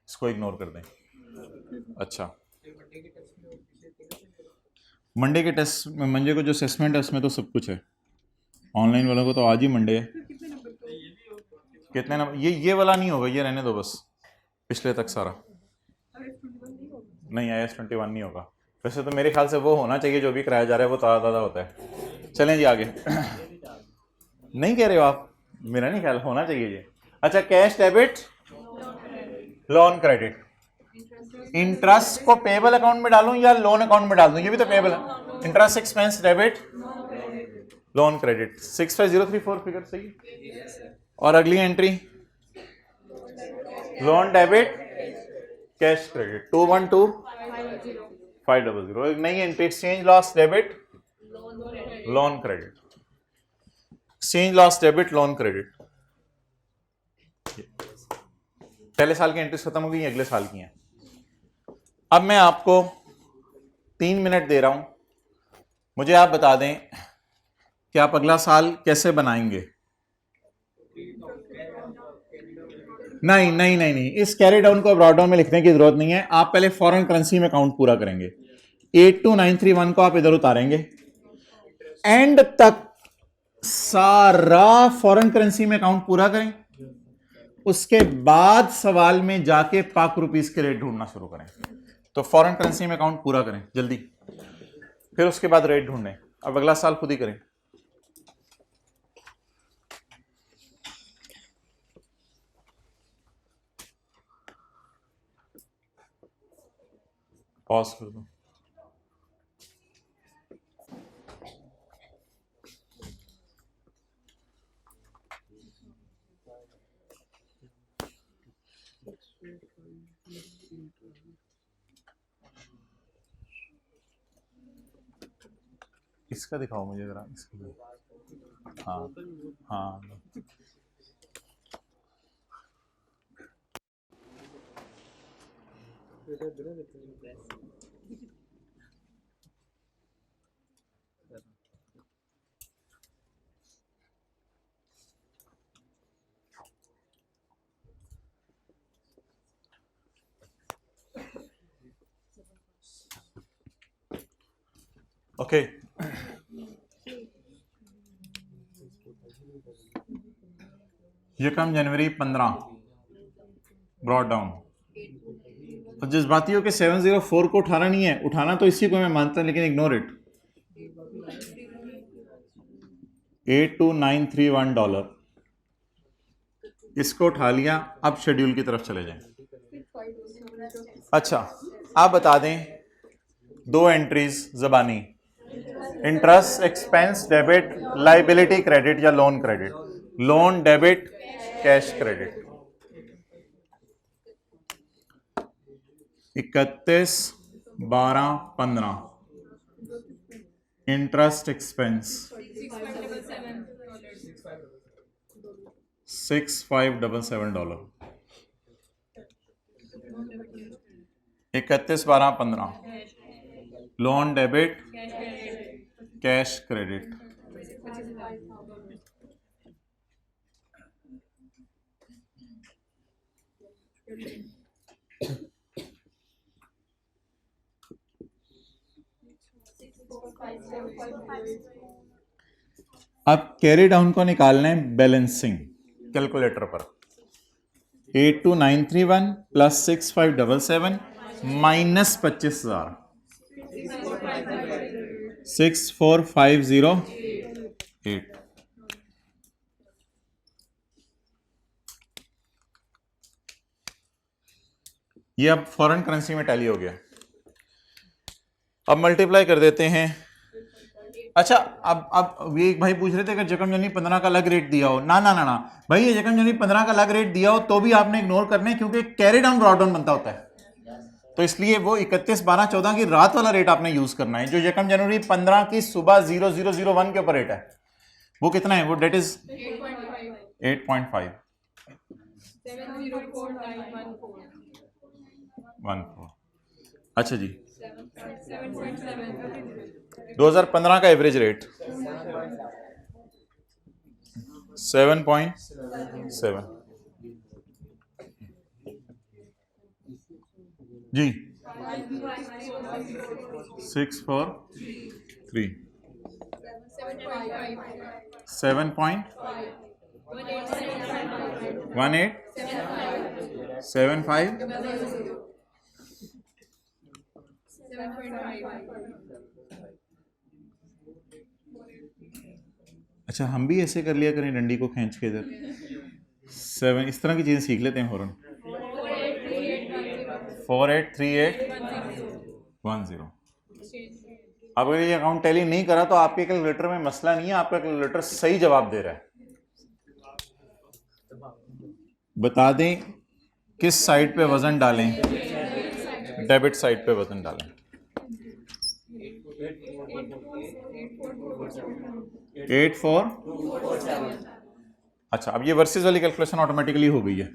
इसको इग्नोर कर दें। अच्छा, मंडे के टेस्ट में, मंडे को जो असेसमेंट है उसमें तो सब कुछ है, ऑनलाइन वालों को तो आज ही मंडे है। कितने नंबर? ये वाला नहीं होगा, ये रहने दो बस, पिछले तक सारा। नहीं, IS-21 नहीं होगा। वैसे तो मेरे ख्याल से वो होना चाहिए जो भी कराया जा रहा है, वो ताज़ा होता है। चलें जी आगे। नहीं कह रहे हो आप? मेरा नहीं ख्याल, होना चाहिए ये। अच्छा, cash debit, loan credit. Interest को पेबल अकाउंट में डालूं या लोन अकाउंट में डाल दूं? ये भी तो पेबल है। Interest expense debit, loan credit. 65034 figure सही है। और अगली entry loan debit, cash credit. 212500। एक नई entry exchange loss debit, loan credit. Exchange loss debit, loan credit. पहले साल की एंट्रीज खत्म हो गई, अगले साल की हैं। अब मैं आपको 3 मिनट दे रहा हूं, मुझे आप बता दें कि आप अगला साल कैसे बनाएंगे। नहीं, इस कैरी डाउन को ब्रॉड डाउन में लिखने की जरूरत नहीं है। आप पहले फॉरेन करेंसी में अकाउंट पूरा करेंगे। 82931 को आप इधर उतारेंगे, एंड तक सारा फॉरेन करेंसी में अकाउंट पूरा करें। उसके बाद सवाल में जाके पाक रुपीस के रेट ढूंढना शुरू करें। तो फॉरेन करेंसी में अकाउंट पूरा करें जल्दी, फिर उसके बाद रेट ढूंढें। अब अगला साल खुद ही करें। पॉज कर दो। इसका दिखाओ मुझे जरा, इसका। हाँ। ओके, यकम जनवरी 15 ब्रॉड डाउन। तो जज्बातियों के 704 को उठाना नहीं है, उठाना तो इसी को मैं मानता हूं, लेकिन इग्नोर इट। $82931 इसको उठा लिया। अब शेड्यूल की तरफ चले जाएं। अच्छा, आप बता दें 2 एंट्रीज जबानी, interest expense debit, liability credit या loan credit. Loan debit, cash credit. 31/12/15 interest expense $6577। 31/12/15 loan debit, cash credit. अब कैरी डाउन को निकालना है बैलेंसिंग कैलकुलेटर पर। 82931 प्लस 6577 माइनस 25,000 64508। ये अब फॉरेन करेंसी में टैली हो गया। अब मल्टीप्लाई कर देते हैं। अच्छा, अब ये एक भाई पूछ रहे थे कि यकम जनवरी 15 का अलग रेट दिया हो। ना भाई, ये यकम जनवरी 15 का अलग रेट दिया हो तो भी आपने इग्नोर करना है, क्योंकि कैरी डाउन ब्रॉड डाउन बनता होता है। तो इसलिए वो 31/12/14 की रात वाला रेट आपने यूज करना है। जो यकम जनवरी 15 की सुबह 0001 के ऊपर रेट है, वो कितना है? वो डेट इज 8.5 704 अच्छा जी, 2015 का एवरेज रेट 7.7 जी, 643 7.5 1875 अच्छा, हम भी ऐसे कर लिया करें, डंडी को खींच के इधर 7, इस तरह की चीजें सीख लेते हैं फौरन। 483810। अब अगर ये अकाउंट टैली नहीं करा तो आपके कैलकुलेटर में मसला नहीं है, आपका कैलकुलेटर सही जवाब दे रहा है। बता दें किस साइड पे वजन डालें, डेबिट साइड पे वजन डालें। 84। अच्छा, अब ये वर्सेस वाली कैलकुलेशन ऑटोमेटिकली हो गई है।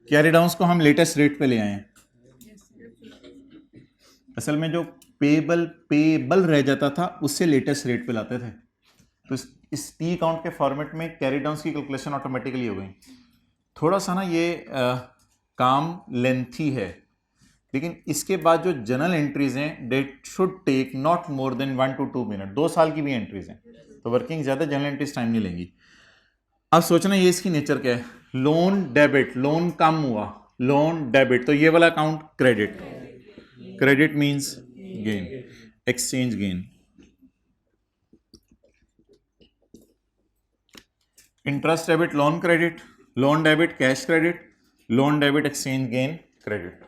कैरी डाउन्स को हम लेटेस्ट रेट पे ले आए हैं। असल में जो पेबल रह जाता था उससे लेटेस्ट रेट पे लाते थे, तो इस टी अकाउंट के फॉर्मेट में कैरी डाउन्स की कैलकुलेशन ऑटोमेटिकली हो गई। थोड़ा सा ना ये काम लेंथी है, लेकिन इसके बाद जो जनरल एंट्रीज हैं that should take not more than 1 to 2 minute. 2 साल की भी एंट्रीज हैं तो वर्किंग ज्यादा जनरल एंट्रीज टाइम नहीं लेंगी। अब सोचना ये इसकी नेचर क्या है। लोन डेबिट, लोन कम हुआ, लोन डेबिट, तो ये वाला account credit. Credit means gain, exchange gain. Interest debit loan credit, loan debit cash credit, loan debit exchange gain credit.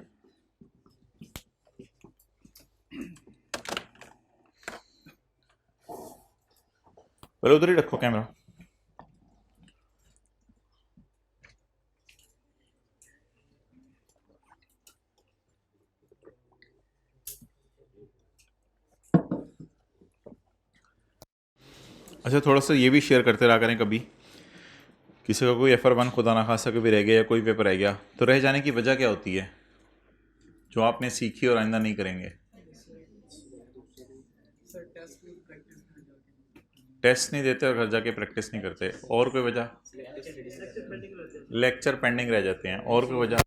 पहले उधर ही रखो कैमरा। अच्छा, थोड़ा सा ये भी शेयर करते रहा करें, कभी किसी का कोई FR1 खुदा ना खासा कभी रह गया या कोई पेपर रह गया तो रह जाने की वजह क्या होती है जो आपने सीखी और आइंदा नहीं करेंगे। टेस्ट नहीं देते और घर जाके प्रैक्टिस नहीं करते। और कोई वजह? लेक्चर पेंडिंग रह जाते हैं। और कोई वजह?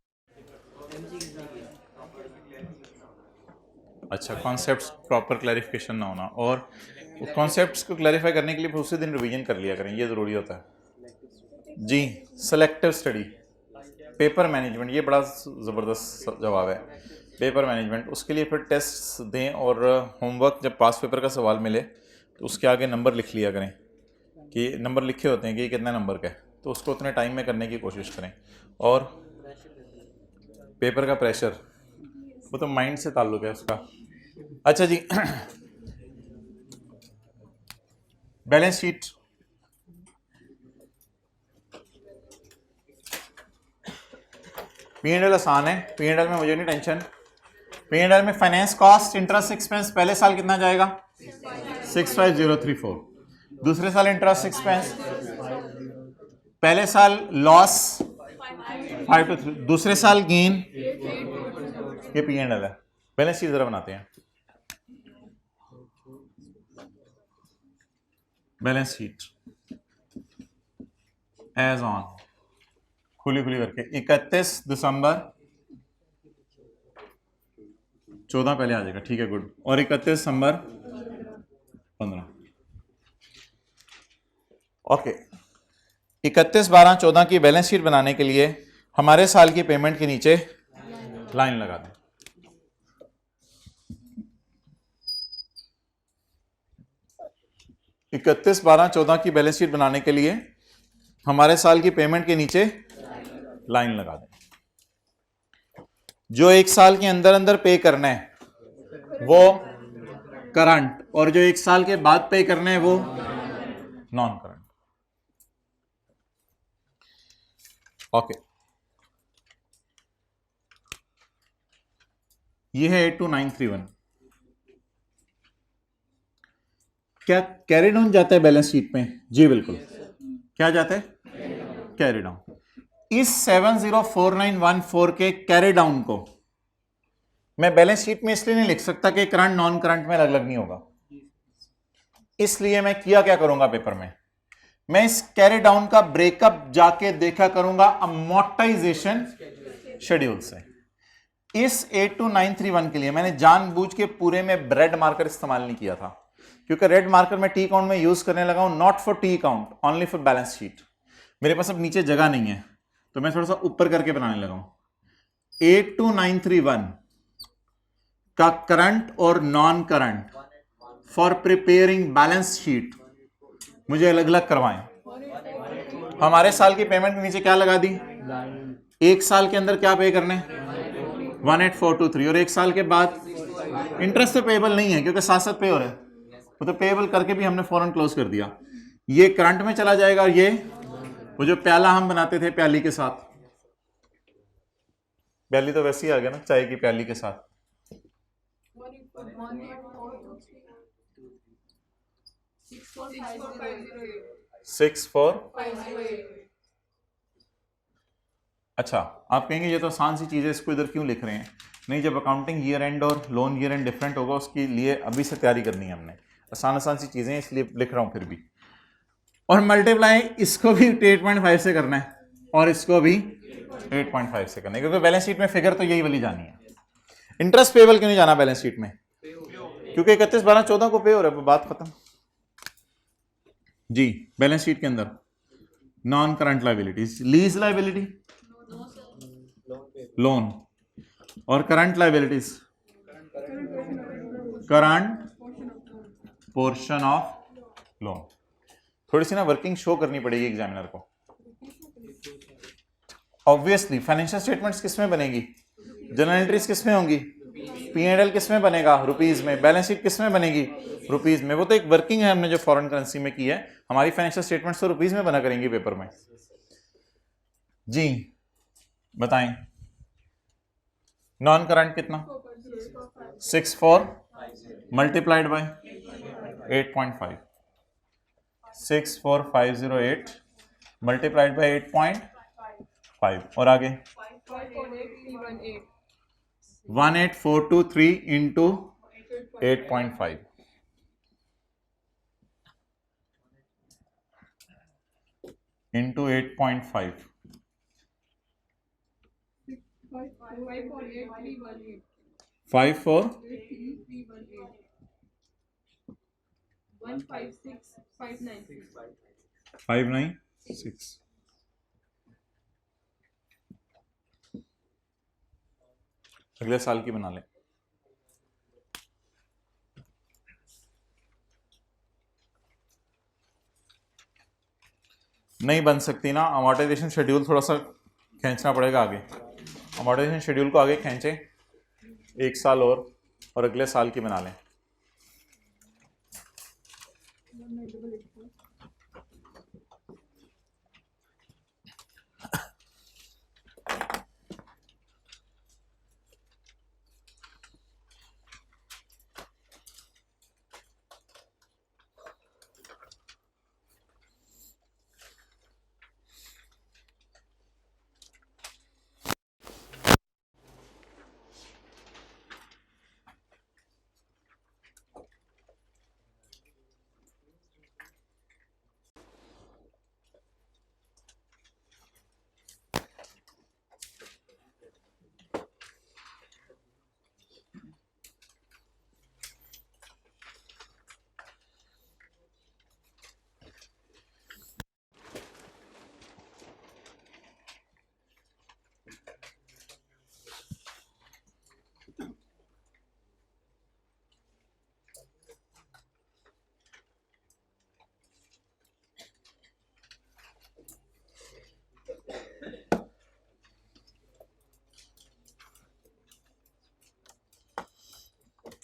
अच्छा, कॉन्सेप्ट्स प्रॉपर क्लैरिफिकेशन ना होना। और कॉन्सेप्ट्स को क्लैरिफाई करने के लिए उसी दिन रिवीजन कर लिया करें, ये ज़रूरी होता है जी। सेलेक्टिव स्टडी, पेपर मैनेजमेंट, ये बड़ा ज़बरदस्त जवाब है। पेपर मैनेजमेंट, उसके लिए फिर टेस्ट दें और होमवर्क जब पास पेपर का सवाल मिले तो उसके आगे नंबर लिख लिया करें कि नंबर लिखे होते हैं कि कितने नंबर का है, तो उसको उतने टाइम में करने की कोशिश करें। और पेपर का प्रेशर, वो तो माइंड से ताल्लुक़ है उसका। अच्छा जी, बैलेंस शीट, P&L आसान है। P&L में मुझे नहीं टेंशन। P&L में फाइनेंस कॉस्ट, इंटरेस्ट एक्सपेंस पहले साल कितना जाएगा? 65034। दूसरे साल इंटरेस्ट एक्सपेंस, पहले साल लॉस 5 to 3, दूसरे साल गेन। ये P&L है। बैलेंस शीट जरा बनाते हैं। बैलेंस शीट एज ऑन, खुली खुली करके 31 दिसंबर 14 पहले आ जाएगा, ठीक है, गुड। और 31 दिसंबर 15, ओके। 31/12/14 की बैलेंस शीट बनाने के लिए हमारे साल की पेमेंट के नीचे लाइन लगा दें। इकतीस 12/14 की बैलेंस शीट बनाने के लिए हमारे साल की पेमेंट के नीचे लाइन लगा दें। जो एक साल के अंदर अंदर पे करना है वो करंट, और जो एक साल के बाद पे करना है वो नॉन करंट। ओके, ये है 82931। क्या कैरी डाउन जाता है बैलेंस शीट में? जी बिल्कुल। क्या जाता है? Carry down. इस 704914 के कैरी डाउन को मैं बैलेंस शीट में इसलिए नहीं लिख सकता कि करंट नॉन करंट में अलग अलग नहीं होगा। इसलिए मैं किया क्या करूंगा पेपर में, मैं इस कैरी डाउन का ब्रेकअप जाके देखा करूंगा अमोर्टाइजेशन शेड्यूल से। इस 82931 के लिए मैंने जानबूझ के पूरे में रेड मार्कर इस्तेमाल नहीं किया था, क्योंकि रेड मार्कर मैं टी अकाउंट में यूज करने लगा हूं not for T account, only for balance sheet. मेरे पास अब नीचे जगह नहीं है, तो मैं थोड़ा सा ऊपर करके बनाने लगा हूं। 82931 का करंट और non current for preparing balance sheet मुझे अलग अलग करवाएं। हमारे साल की पेमेंट के नीचे क्या लगा दी, एक साल के अंदर क्या पे करने 18423, और एक साल के बाद इंटरेस्ट तो पेएबल नहीं है क्योंकि साथ साथ पे हो रहा है, वो तो पेएबल करके भी हमने फौरन क्लोज कर दिया। ये करंट में चला जाएगा और ये वो जो प्याला हम बनाते थे प्याली के साथ, प्याली तो वैसे ही आ गया ना, चाय की प्याली के साथ। 6458। अच्छा, आप कहेंगे ये तो आसान सी चीज़ है, इसको इधर क्यों लिख रहे हैं? नहीं, जब अकाउंटिंग ईयर एंड और लोन ईयर एंड डिफरेंट होगा उसके लिए अभी से तैयारी करनी है हमने। आसान आसान सी चीज़ें इसलिए लिख रहा हूँ फिर भी। और मल्टीप्लाई इसको भी 8.5 से करना है और इसको भी 8.5 से करना है, क्योंकि बैलेंस शीट में फिगर तो यही वाली जानी है। इंटरेस्ट पेबल क्यों नहीं जाना बैलेंस शीट में? क्योंकि 31/12/14 को पे हो रहा है, बात खत्म जी। बैलेंस शीट के अंदर non current liabilities, lease liability, loan, और current liabilities current portion of loan. थोड़ी सी ना वर्किंग शो करनी पड़ेगी एग्जामिनर को। ऑब्वियसली फाइनेंशियल स्टेटमेंट्स किसमें बनेगी, जनरल एंट्रीज किसमें होंगी, P&L किसमें बनेगा, रुपीज में। बैलेंस शीट किसमें बनेगी, रुपीज में। वो तो एक वर्किंग है हमने जो फॉरेन करेंसी में की है, हमारी फाइनेंशियल स्टेटमेंट्स तो रुपीज में बना करेंगे पेपर में जी। बताएं नॉन करंट कितना, 64 मल्टीप्लाइड बाय 8.5, 64508 मल्टीप्लाइड बाय 8.5, और आगे 18423 इंटू 8.5, इंटू 8.5, 54 596। अगले साल की बना लें। नहीं बन सकती ना, अमोर्टाइजेशन शेड्यूल थोड़ा सा खींचना पड़ेगा आगे। अमोर्टाइजेशन शेड्यूल को आगे खींचे एक साल और अगले साल की बना लें।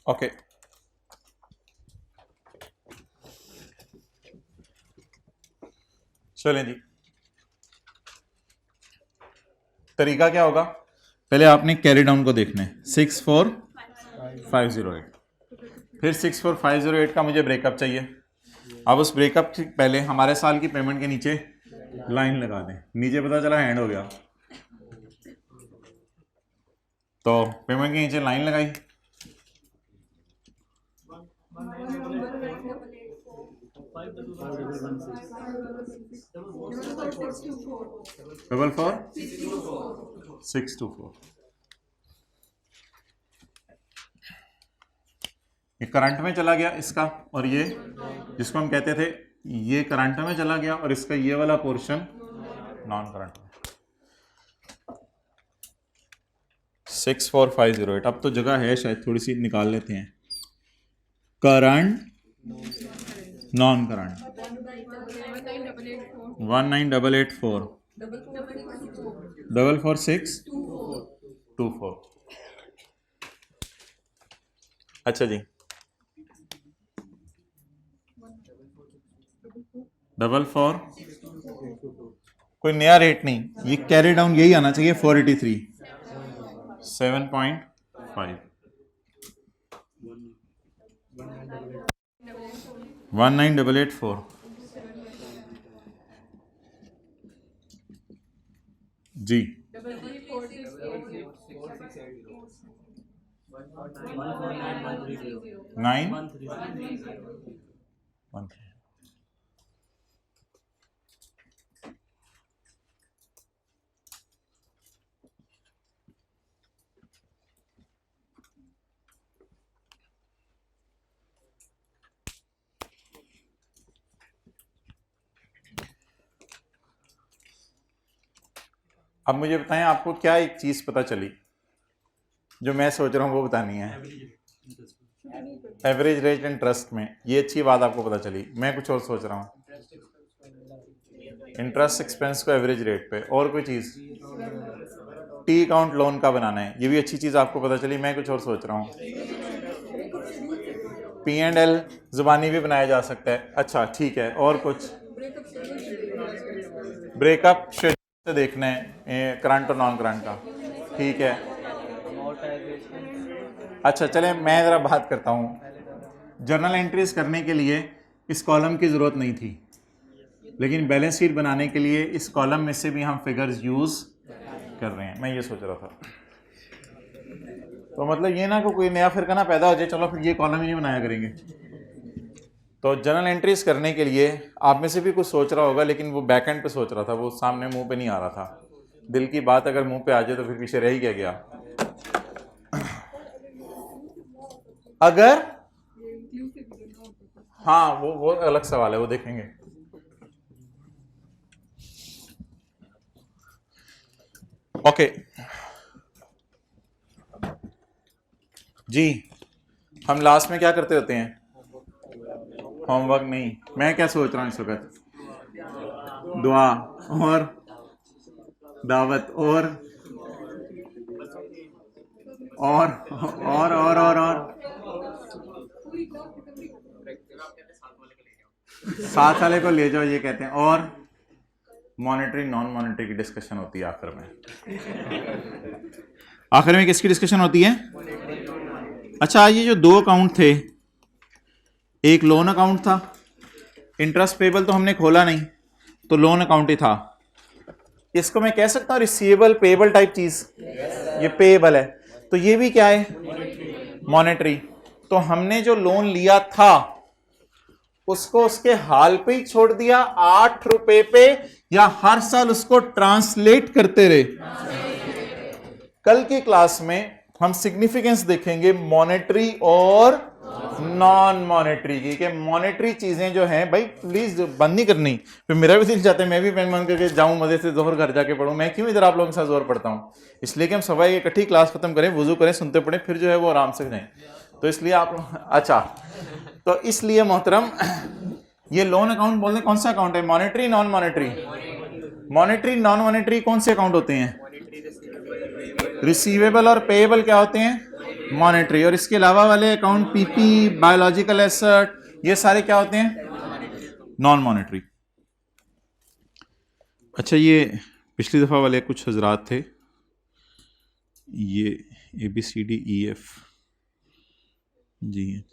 ओके चलें जी। तरीका क्या होगा, पहले आपने कैरी डाउन को देखना है 64508, फिर 64508 का मुझे ब्रेकअप चाहिए। अब उस ब्रेकअप से पहले हमारे साल की पेमेंट के नीचे लाइन लगा दें। नीचे पता चला हैंड हो गया, तो पेमेंट के नीचे लाइन लगाई, डबल 4624। ये करंट में चला गया इसका, और ये जिसको हम कहते थे ये करंट में चला गया, और इसका ये वाला पोर्शन नॉन करंट में। 64508। अब तो जगह है शायद, थोड़ी सी निकाल लेते हैं। Current, non current 19884 44624। अच्छा जी, 44 कोई नया रेट नहीं, ये कैरी डाउन यही आना चाहिए 483 7.5 19884 जी 913। अब मुझे बताएं, आपको क्या एक चीज पता चली जो मैं सोच रहा हूँ वो बतानी है। एवरेज रेट इंटरेस्ट में ये अच्छी बात आपको पता चली, मैं कुछ और सोच रहा हूँ। इंटरेस्ट एक्सपेंस को एवरेज रेट पे, और कोई चीज टी अकाउंट लोन का बनाना है, ये भी अच्छी चीज आपको पता चली, मैं कुछ और सोच रहा हूँ। P&L जुबानी भी बनाया जा सकता है, अच्छा ठीक है, और कुछ ब्रेकअप शेड्यूल से देखना है करंट और नॉन करंट का, ठीक है। अच्छा चलें मैं ज़रा बात करता हूँ, जर्नल एंट्रीज करने के लिए इस कॉलम की ज़रूरत नहीं थी, लेकिन बैलेंस शीट बनाने के लिए इस कॉलम में से भी हम फिगर्स यूज़ कर रहे हैं, मैं ये सोच रहा था। तो मतलब ये ना कोई नया फिर ना पैदा हो जाए, चलो फिर ये कॉलम ही नहीं बनाया करेंगे। तो जर्नल एंट्रीज करने के लिए आप में से भी कुछ सोच रहा होगा, लेकिन वो बैक एंड पे सोच रहा था, वो सामने मुंह पे नहीं आ रहा था। दिल की बात अगर मुंह पे आ जाए तो फिर पीछे रह ही क्या गया। अगर हाँ वो अलग सवाल है, वो देखेंगे। ओके जी, हम लास्ट में क्या करते होते हैं? होमवर्क नहीं, मैं क्या सोच रहा हूँ इस वक्त, दुआ और दावत और साथ वाले को ले जाओ ये कहते हैं, और मॉनेटरी नॉन मॉनेटरी की डिस्कशन होती है आखिर में। आखिर में किसकी डिस्कशन होती है? अच्छा, ये जो दो अकाउंट थे, एक लोन अकाउंट था, इंटरेस्ट पेबल तो हमने खोला नहीं, तो लोन अकाउंट ही था। इसको मैं कह सकता हूं रिसीवेबल पेबल टाइप चीज, ये पेबल है, तो ये भी क्या है? मॉनेटरी। तो हमने जो लोन लिया था उसको उसके हाल पे ही छोड़ दिया 8 रुपए पे, या हर साल उसको ट्रांसलेट करते रहे? कल की क्लास में हम सिग्निफिकेंस देखेंगे मॉनेटरी और नॉन मॉनेटरी की, कि मॉनेटरी चीजें जो हैं, भाई प्लीज बंद नहीं करनी, फिर मेरा भी दिल चाहता है मैं भी पेन बंद करके जाऊं, मजे से जोहर घर जाके पढ़ूं। मैं क्यों इधर आप लोगों के साथ जोर पढ़ता हूं? इसलिए कि हम सवाई इकट्ठी क्लास खत्म करें, वुजू करें, सुनते पढ़ें, फिर जो है वो आराम से जाएं। तो इसलिए आप अच्छा, तो इसलिए मोहतरम ये लोन अकाउंट बोलते कौन सा अकाउंट है? Monetary non monetary? Monetary non monetary कौन से अकाउंट होते हैं? रिसीवेबल और पेएबल क्या होते हैं? मॉनेटरी। और इसके अलावा वाले अकाउंट पीपी, बायोलॉजिकल एसेट, ये सारे क्या होते हैं? Non monetary. अच्छा, ये पिछली दफा वाले कुछ हजरात थे, ये ABCDEF जी,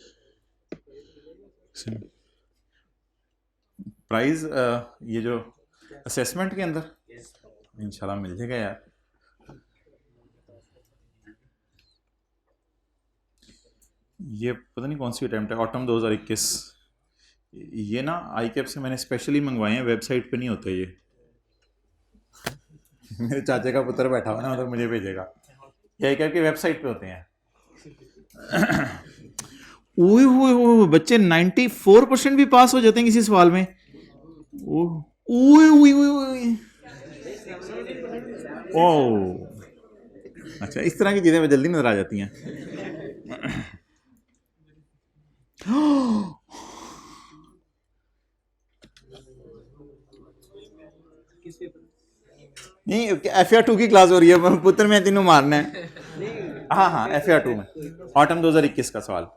प्राइज ये जो असेसमेंट के अंदर इंशाल्लाह मिल जाएगा यार। ये पता नहीं कौन सी अटेम्प्ट है, ऑटम 2021। ये ना ICAP से मैंने स्पेशली मंगवाए हैं, वेबसाइट पे नहीं होते ये। मेरे चाचे का पुत्र बैठा हुआ ना, तो मुझे भेजेगा, ये ICAP की वेबसाइट पे होते हैं। ओए बच्चे 94% भी पास हो जाते हैं किसी सवाल में। ओए अच्छा, इस तरह की चीजें में जल्दी नजर आ जाती हैं। नहीं, FR2 की क्लास हो रही है, पुत्र में तीनों मारना है। हाँ हाँ, FR2 में ऑटम 2021 का सवाल।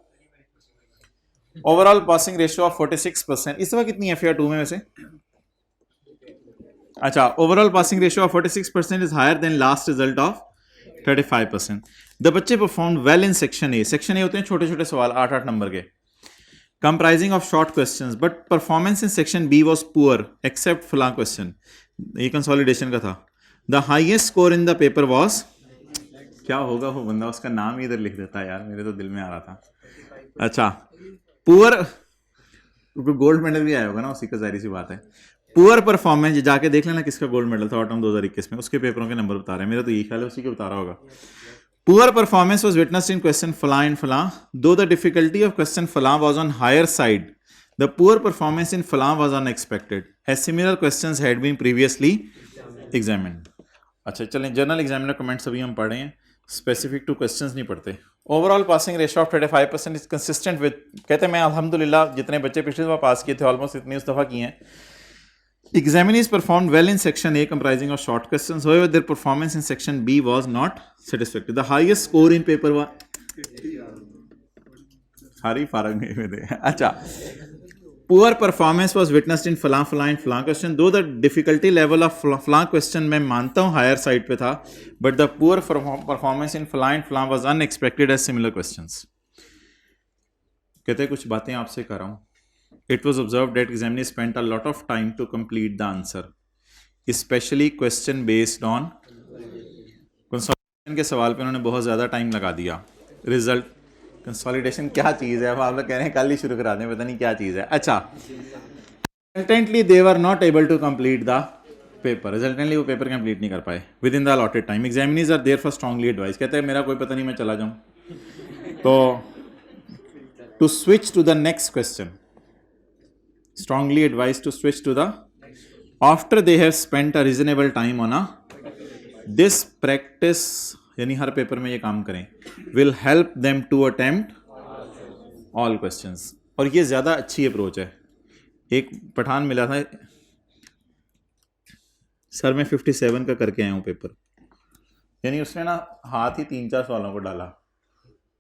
Overall passing ratio of 46%। इस दफा कितनी FR2 में वैसे? अच्छा, overall passing ratio of 46% is higher than last result of 35%। The बच्चे perform well in section A. Section A होते हैं छोटे छोटे सवाल 8-8 नंबर के, comprising of short questions, but performance in section B was poor except फला question. ये consolidation का था। The highest score in the paper was, क्या होगा वो बंदा, उसका नाम ही इधर लिख देता है यार, मेरे तो दिल में आ रहा था। अच्छा, पुअर, गोल्ड मेडल भी आया होगा ना उसी का, जाहिर सी बात है। पुअर परफॉर्मेंस, जाके देख लेना किसका गोल्ड मेडल था ऑटम 2021 में, उसके पेपरों के नंबर बता रहे हैं, मेरा तो यही ख्याल है उसी के बता रहा होगा। Poor performance was witnessed in question फला एंड फला, though the difficulty of question फला was on higher side, the poor performance in फला was unexpected as similar questions had been previously examined. अच्छा चलें, जनरल एग्जामिनर कमेंट्स अभी हम पढ़े हैं, स्पेसिफिक टू क्वेश्चंस नहीं पढ़ते। Overall passing ratio of 35% is consistent with, कहते हैं मैं अल्हम्दुलिल्लाह जितने बच्चे पिछली दफा पास किए थे ऑलमोस्ट इतनी उस दफा किए हैं। Examinees performed well in section A comprising of short questions, however their performance in section B was not satisfactory. The highest score in paper was सारी फारग नहीं हुए थे। अच्छा, poor performance was witnessed in फलां फलां and फलां question, though the difficulty level of फलां question मैं मानता हूँ हायर साइड पे था, but the poor performance in फलां and फलां was unexpected as similar questions। कहते हैं कुछ बातें आपसे कर रहा हूँ। It was observed that examiners spent a lot of time to complete the answer, especially question based on consolidation के सवाल पे उन्होंने बहुत ज़्यादा टाइम लगा दिया। रिजल्ट, कंसोलिडेशन क्या चीज़ है, अब आप लोग कह रहे हैं कल ही शुरू करा दें, पता नहीं क्या चीज़ है। अच्छा, resultantly they were not able to complete the paper, resultantly वो पेपर कंप्लीट नहीं कर पाए within the allotted time. Examiners are there for strongly advice, कहते हैं मेरा कोई पता नहीं मैं चला जाऊँ, तो to switch to the next question, strongly advised to switch to the after they have spent a reasonable time on a this practice, यानी हर पेपर में ये काम करें, will help them to attempt all questions। और ये ज़्यादा अच्छी approach है। एक पठान मिला था सर, मैं 57 का करके आया हूँ पेपर, यानी उसने ना हाथ ही 3-4 सवालों को डाला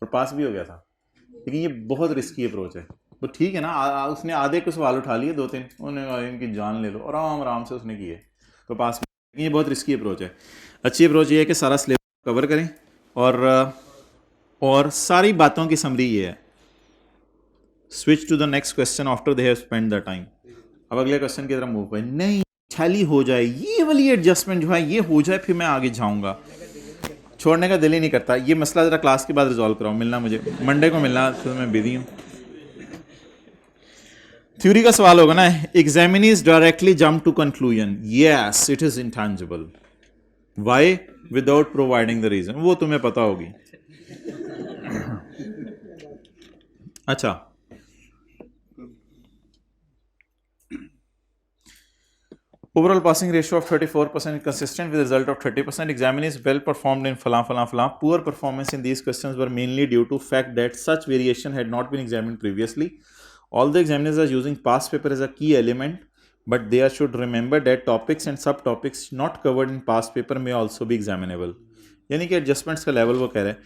और पास भी हो गया था, लेकिन ये बहुत रिस्की अप्रोच है। तो ठीक है ना, उसने आधे के सवाल उठा लिए 2-3, उन्होंने इनकी जान ले लो, आराम आराम से उसने किए तो पास। ये बहुत रिस्की अप्रोच है। अच्छी अप्रोच ये है कि सारा सिलेबस कवर करें और सारी बातों की समरी ये है, switch to the next question after they have spend the time. अब अगले क्वेश्चन की तरफ मूव करें, नहीं छाली हो जाए, ये वाली एडजस्टमेंट जो है ये हो जाए, फिर मैं आगे जाऊँगा, छोड़ने का दिल ही नहीं करता। ये मसला ज़रा क्लास के बाद रिजॉल्व कराओ, मिलना मुझे मंडे को मिलना, तो मैं बिजी हूँ। थ्योरी का सवाल होगा ना, examinees directly jump to conclusion, yes it is intangible, why without providing the reason, वो तुम्हें पता होगी। अच्छा, overall passing ratio of 34% consistent with the result of 30%. Examinees well performed in fala fala fala. Poor performance in these questions were mainly due to fact that such variation had not been examined previously. All the examiners are using past paper as a key element, but they should remember that topics and subtopics not covered in past paper may also be examinable. यानी कि adjustments का level वो कह रहे हैं।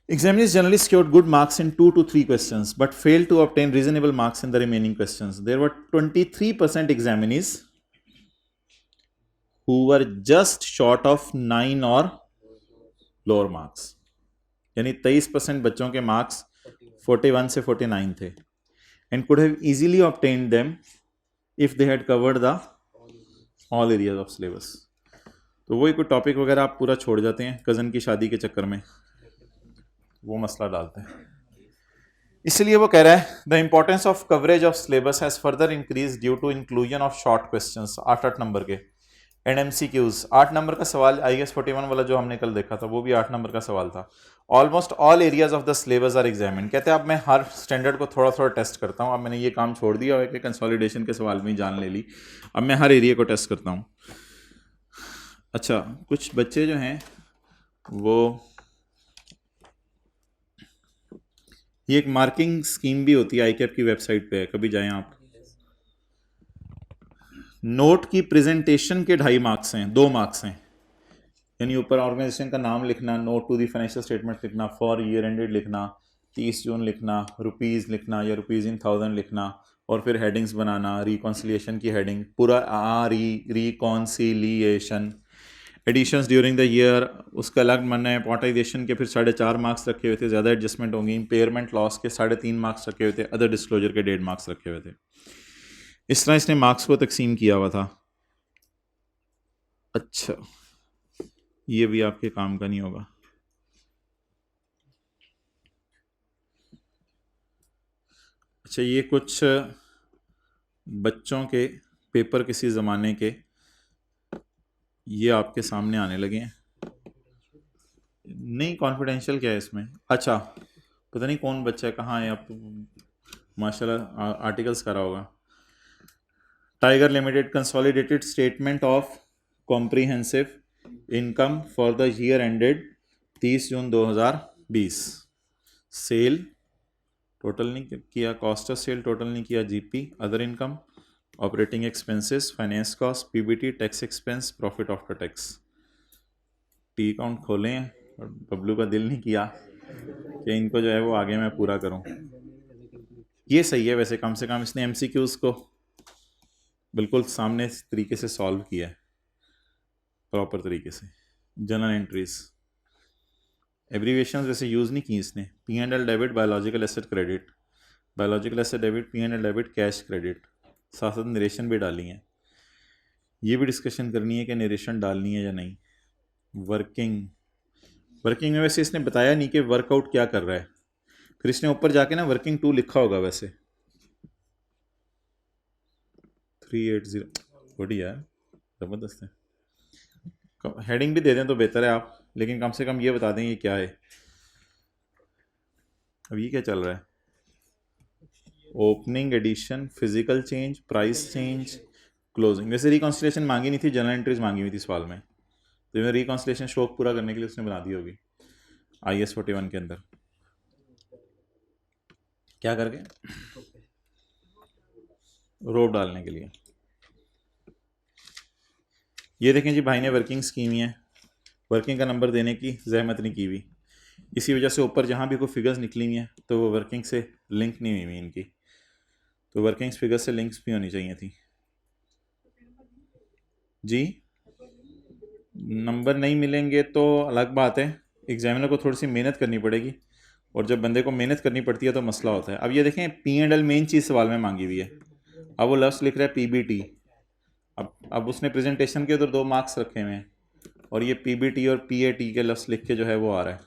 Examiners generally scored good marks in 2 to 3 questions, but failed to obtain reasonable marks in the remaining questions. There were 23% examinees who were just short of 9 or lower marks. यानी 23% बच्चों के marks 41 से 49 थे, and could have easily obtained them if they had covered the all areas of syllabus. तो वही कोई topic वगैरह आप पूरा छोड़ जाते हैं कज़न की शादी के चक्कर में, वो मसला डालते हैं। इसलिए वो कह रहा है the importance of coverage of syllabus has further increase due to inclusion of short questions, 8-8 number के एंड MCQs। 8 नंबर का सवाल IAS 41 वाला जो हमने कल देखा था, वो भी 8 नंबर का सवाल था। Almost all areas of the syllabus are examine. कहते हैं अब मैं हर स्टैंडर्ड को थोड़ा थोड़ा टेस्ट करता हूँ। अब मैंने ये काम छोड़ दिया है कि कंसोलिडेशन के सवाल में ही जान ले ली, अब मैं हर एरिया को टेस्ट करता हूँ। अच्छा, कुछ बच्चे जो हैं वो ये एक मार्किंग स्कीम भी होती है, आईकैप की वेबसाइट पे है, कभी जाएं आप। नोट की प्रेजेंटेशन के 2.5 मार्क्स हैं, 2 मार्क्स हैं, यानी ऊपर ऑर्गेनाइजेशन का नाम लिखना, note to the financial statement लिखना, फॉर ईयर एंडेड लिखना, 30 जून लिखना, रुपीज़ लिखना या रुपीज़ इन 1000 लिखना, और फिर हेडिंग्स बनाना, रिकॉन्सिलिएशन की हेडिंग पूरा reconciliation, additions during the year उसका अलग मन है, अमोर्टाइजेशन के फिर 4.5 मार्क्स रखे हुए थे, ज़्यादा एडजस्टमेंट होंगी, इम्पेयरमेंट लॉस के 3.5 मार्क्स रखे हुए थे, अदर डिस्क्लोजर के 1.5 मार्क्स रखे हुए थे। इस तरह इसने मार्क्स को तकसीम किया हुआ था। अच्छा, ये भी आपके काम का नहीं होगा। अच्छा, ये कुछ बच्चों के पेपर किसी ज़माने के ये आपके सामने आने लगे हैं। नहीं, कॉन्फिडेंशियल क्या है इसमें? अच्छा, पता नहीं कौन बच्चा है, कहाँ है, आप माशाल्लाह आर्टिकल्स करा होगा। Tiger Limited consolidated statement of comprehensive income for the year ended 30 June 2020। Sale total नहीं किया, कॉस्ट ऑफ सेल टोटल नहीं किया, GP, other income, operating expenses, finance cost, PBT, tax expense, profit after tax. T account खोले हैं और बबलू का दिल नहीं किया कि इनको जो है वो आगे मैं पूरा करूं। ये सही है वैसे, कम से कम इसने एमसीक्यूज को बिल्कुल सामने तरीके से सॉल्व किया है, प्रॉपर तरीके से। जनरल एंट्रीज एब्रीवेशंस वैसे यूज़ नहीं की इसने। P and L debit, biological asset credit, biological asset debit, P and L debit, cash credit, साथ साथ नरेशन भी डाली है। ये भी डिस्कशन करनी है कि नरेशन डालनी है या नहीं। वर्किंग में वैसे इसने बताया नहीं कि वर्कआउट क्या कर रहा है, फिर इसने ऊपर जाके ना वर्किंग 2 लिखा होगा वैसे। 380 बढ़िया है, ज़बरदस्त है। हेडिंग भी दे दें तो बेहतर है आप, लेकिन कम से कम ये बता दें ये क्या है। अब ये क्या चल रहा है? Opening, addition, physical change, price change, closing. वैसे रिकॉन्सिलेशन मांगी नहीं थी, जनरल एंट्रीज मांगी हुई थी सवाल में, तो मैं रिकॉन्सिलेशन शौक पूरा करने के लिए उसने बना दी होगी IS 41 के अंदर। क्या करके? रोब डालने के लिए। ये देखें जी, भाई ने वर्किंग स्कीम है, वर्किंग का नंबर देने की जहमत नहीं की हुई, इसी वजह से ऊपर जहाँ भी कोई फिगर्स निकली हुई हैं तो वो वर्किंग से लिंक नहीं हुई हुई इनकी, तो वर्किंग फिगर्स से लिंक्स भी होनी चाहिए थी जी। नंबर नहीं मिलेंगे तो अलग बात है, एग्जामिनर को थोड़ी सी मेहनत करनी पड़ेगी, और जब बंदे को मेहनत करनी पड़ती है तो मसला होता है। अब ये देखें, पी एंड एल मेन चीज़ सवाल में मांगी हुई है, अब वो लफ्स लिख रहा है पीबीटी। अब उसने प्रेजेंटेशन के उधर 2 मार्क्स रखे हुए हैं, और ये पीबीटी और पीएटी के लफ्स लिख के जो है वो आ रहा है।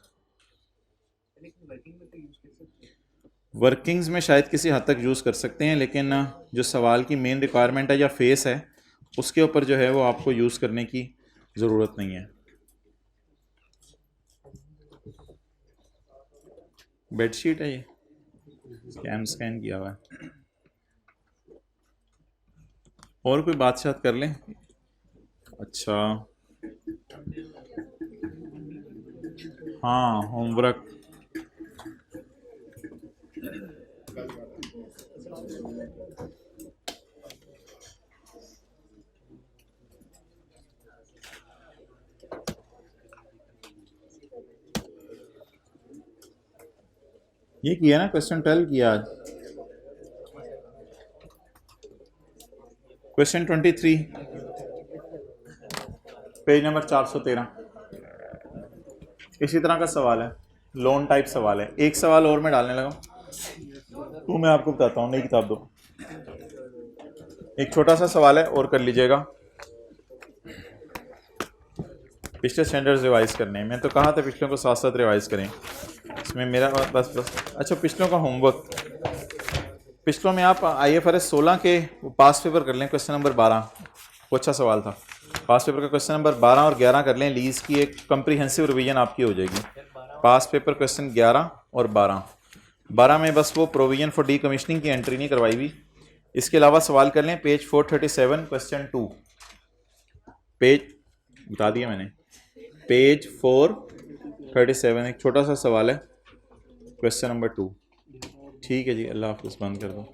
वर्किंग्स में शायद किसी हद तक यूज़ कर सकते हैं, लेकिन जो सवाल की मेन रिक्वायरमेंट है या फेस है उसके ऊपर जो है वो आपको यूज़ करने की ज़रूरत नहीं है। बेडशीट है ये, स्कैन किया हुआ है। और कोई बात शात कर लें? अच्छा हाँ, होमवर्क। ये किया ना, क्वेश्चन 12 किया आज। क्वेश्चन 23 पेज नंबर 413, इसी तरह का सवाल है, लोन टाइप सवाल है। एक सवाल और मैं डालने लगा, तो मैं आपको बताता हूँ, नई किताब दो। एक छोटा सा सवाल है और कर लीजिएगा, पिछले स्टैंडर्ड्स रिवाइज करने हैं। मैं तो कहा था पिछलों को साथ साथ रिवाइज करें, इसमें मेरा बस। अच्छा, पिछलों का होमवर्क, पिछलों में आप IFRS 16 के पास पेपर कर लें, क्वेश्चन नंबर 12, वो अच्छा सवाल था। पास पेपर का क्वेश्चन नंबर 12 और 11 कर लें, लीज की एक कम्प्रीहेंसिव रिवीजन आपकी हो जाएगी। पास पेपर क्वेश्चन 11 और 12 में बस वो प्रोविजन फॉर डी कमीशनिंग की एंट्री नहीं करवाई हुई। इसके अलावा सवाल कर लें पेज 437 क्वेश्चन 2, पेज बता दिया मैंने, पेज 4 37 एक छोटा सा सवाल है, क्वेश्चन नंबर 2। ठीक है जी, अल्लाह हाफिज़, बंद कर दो।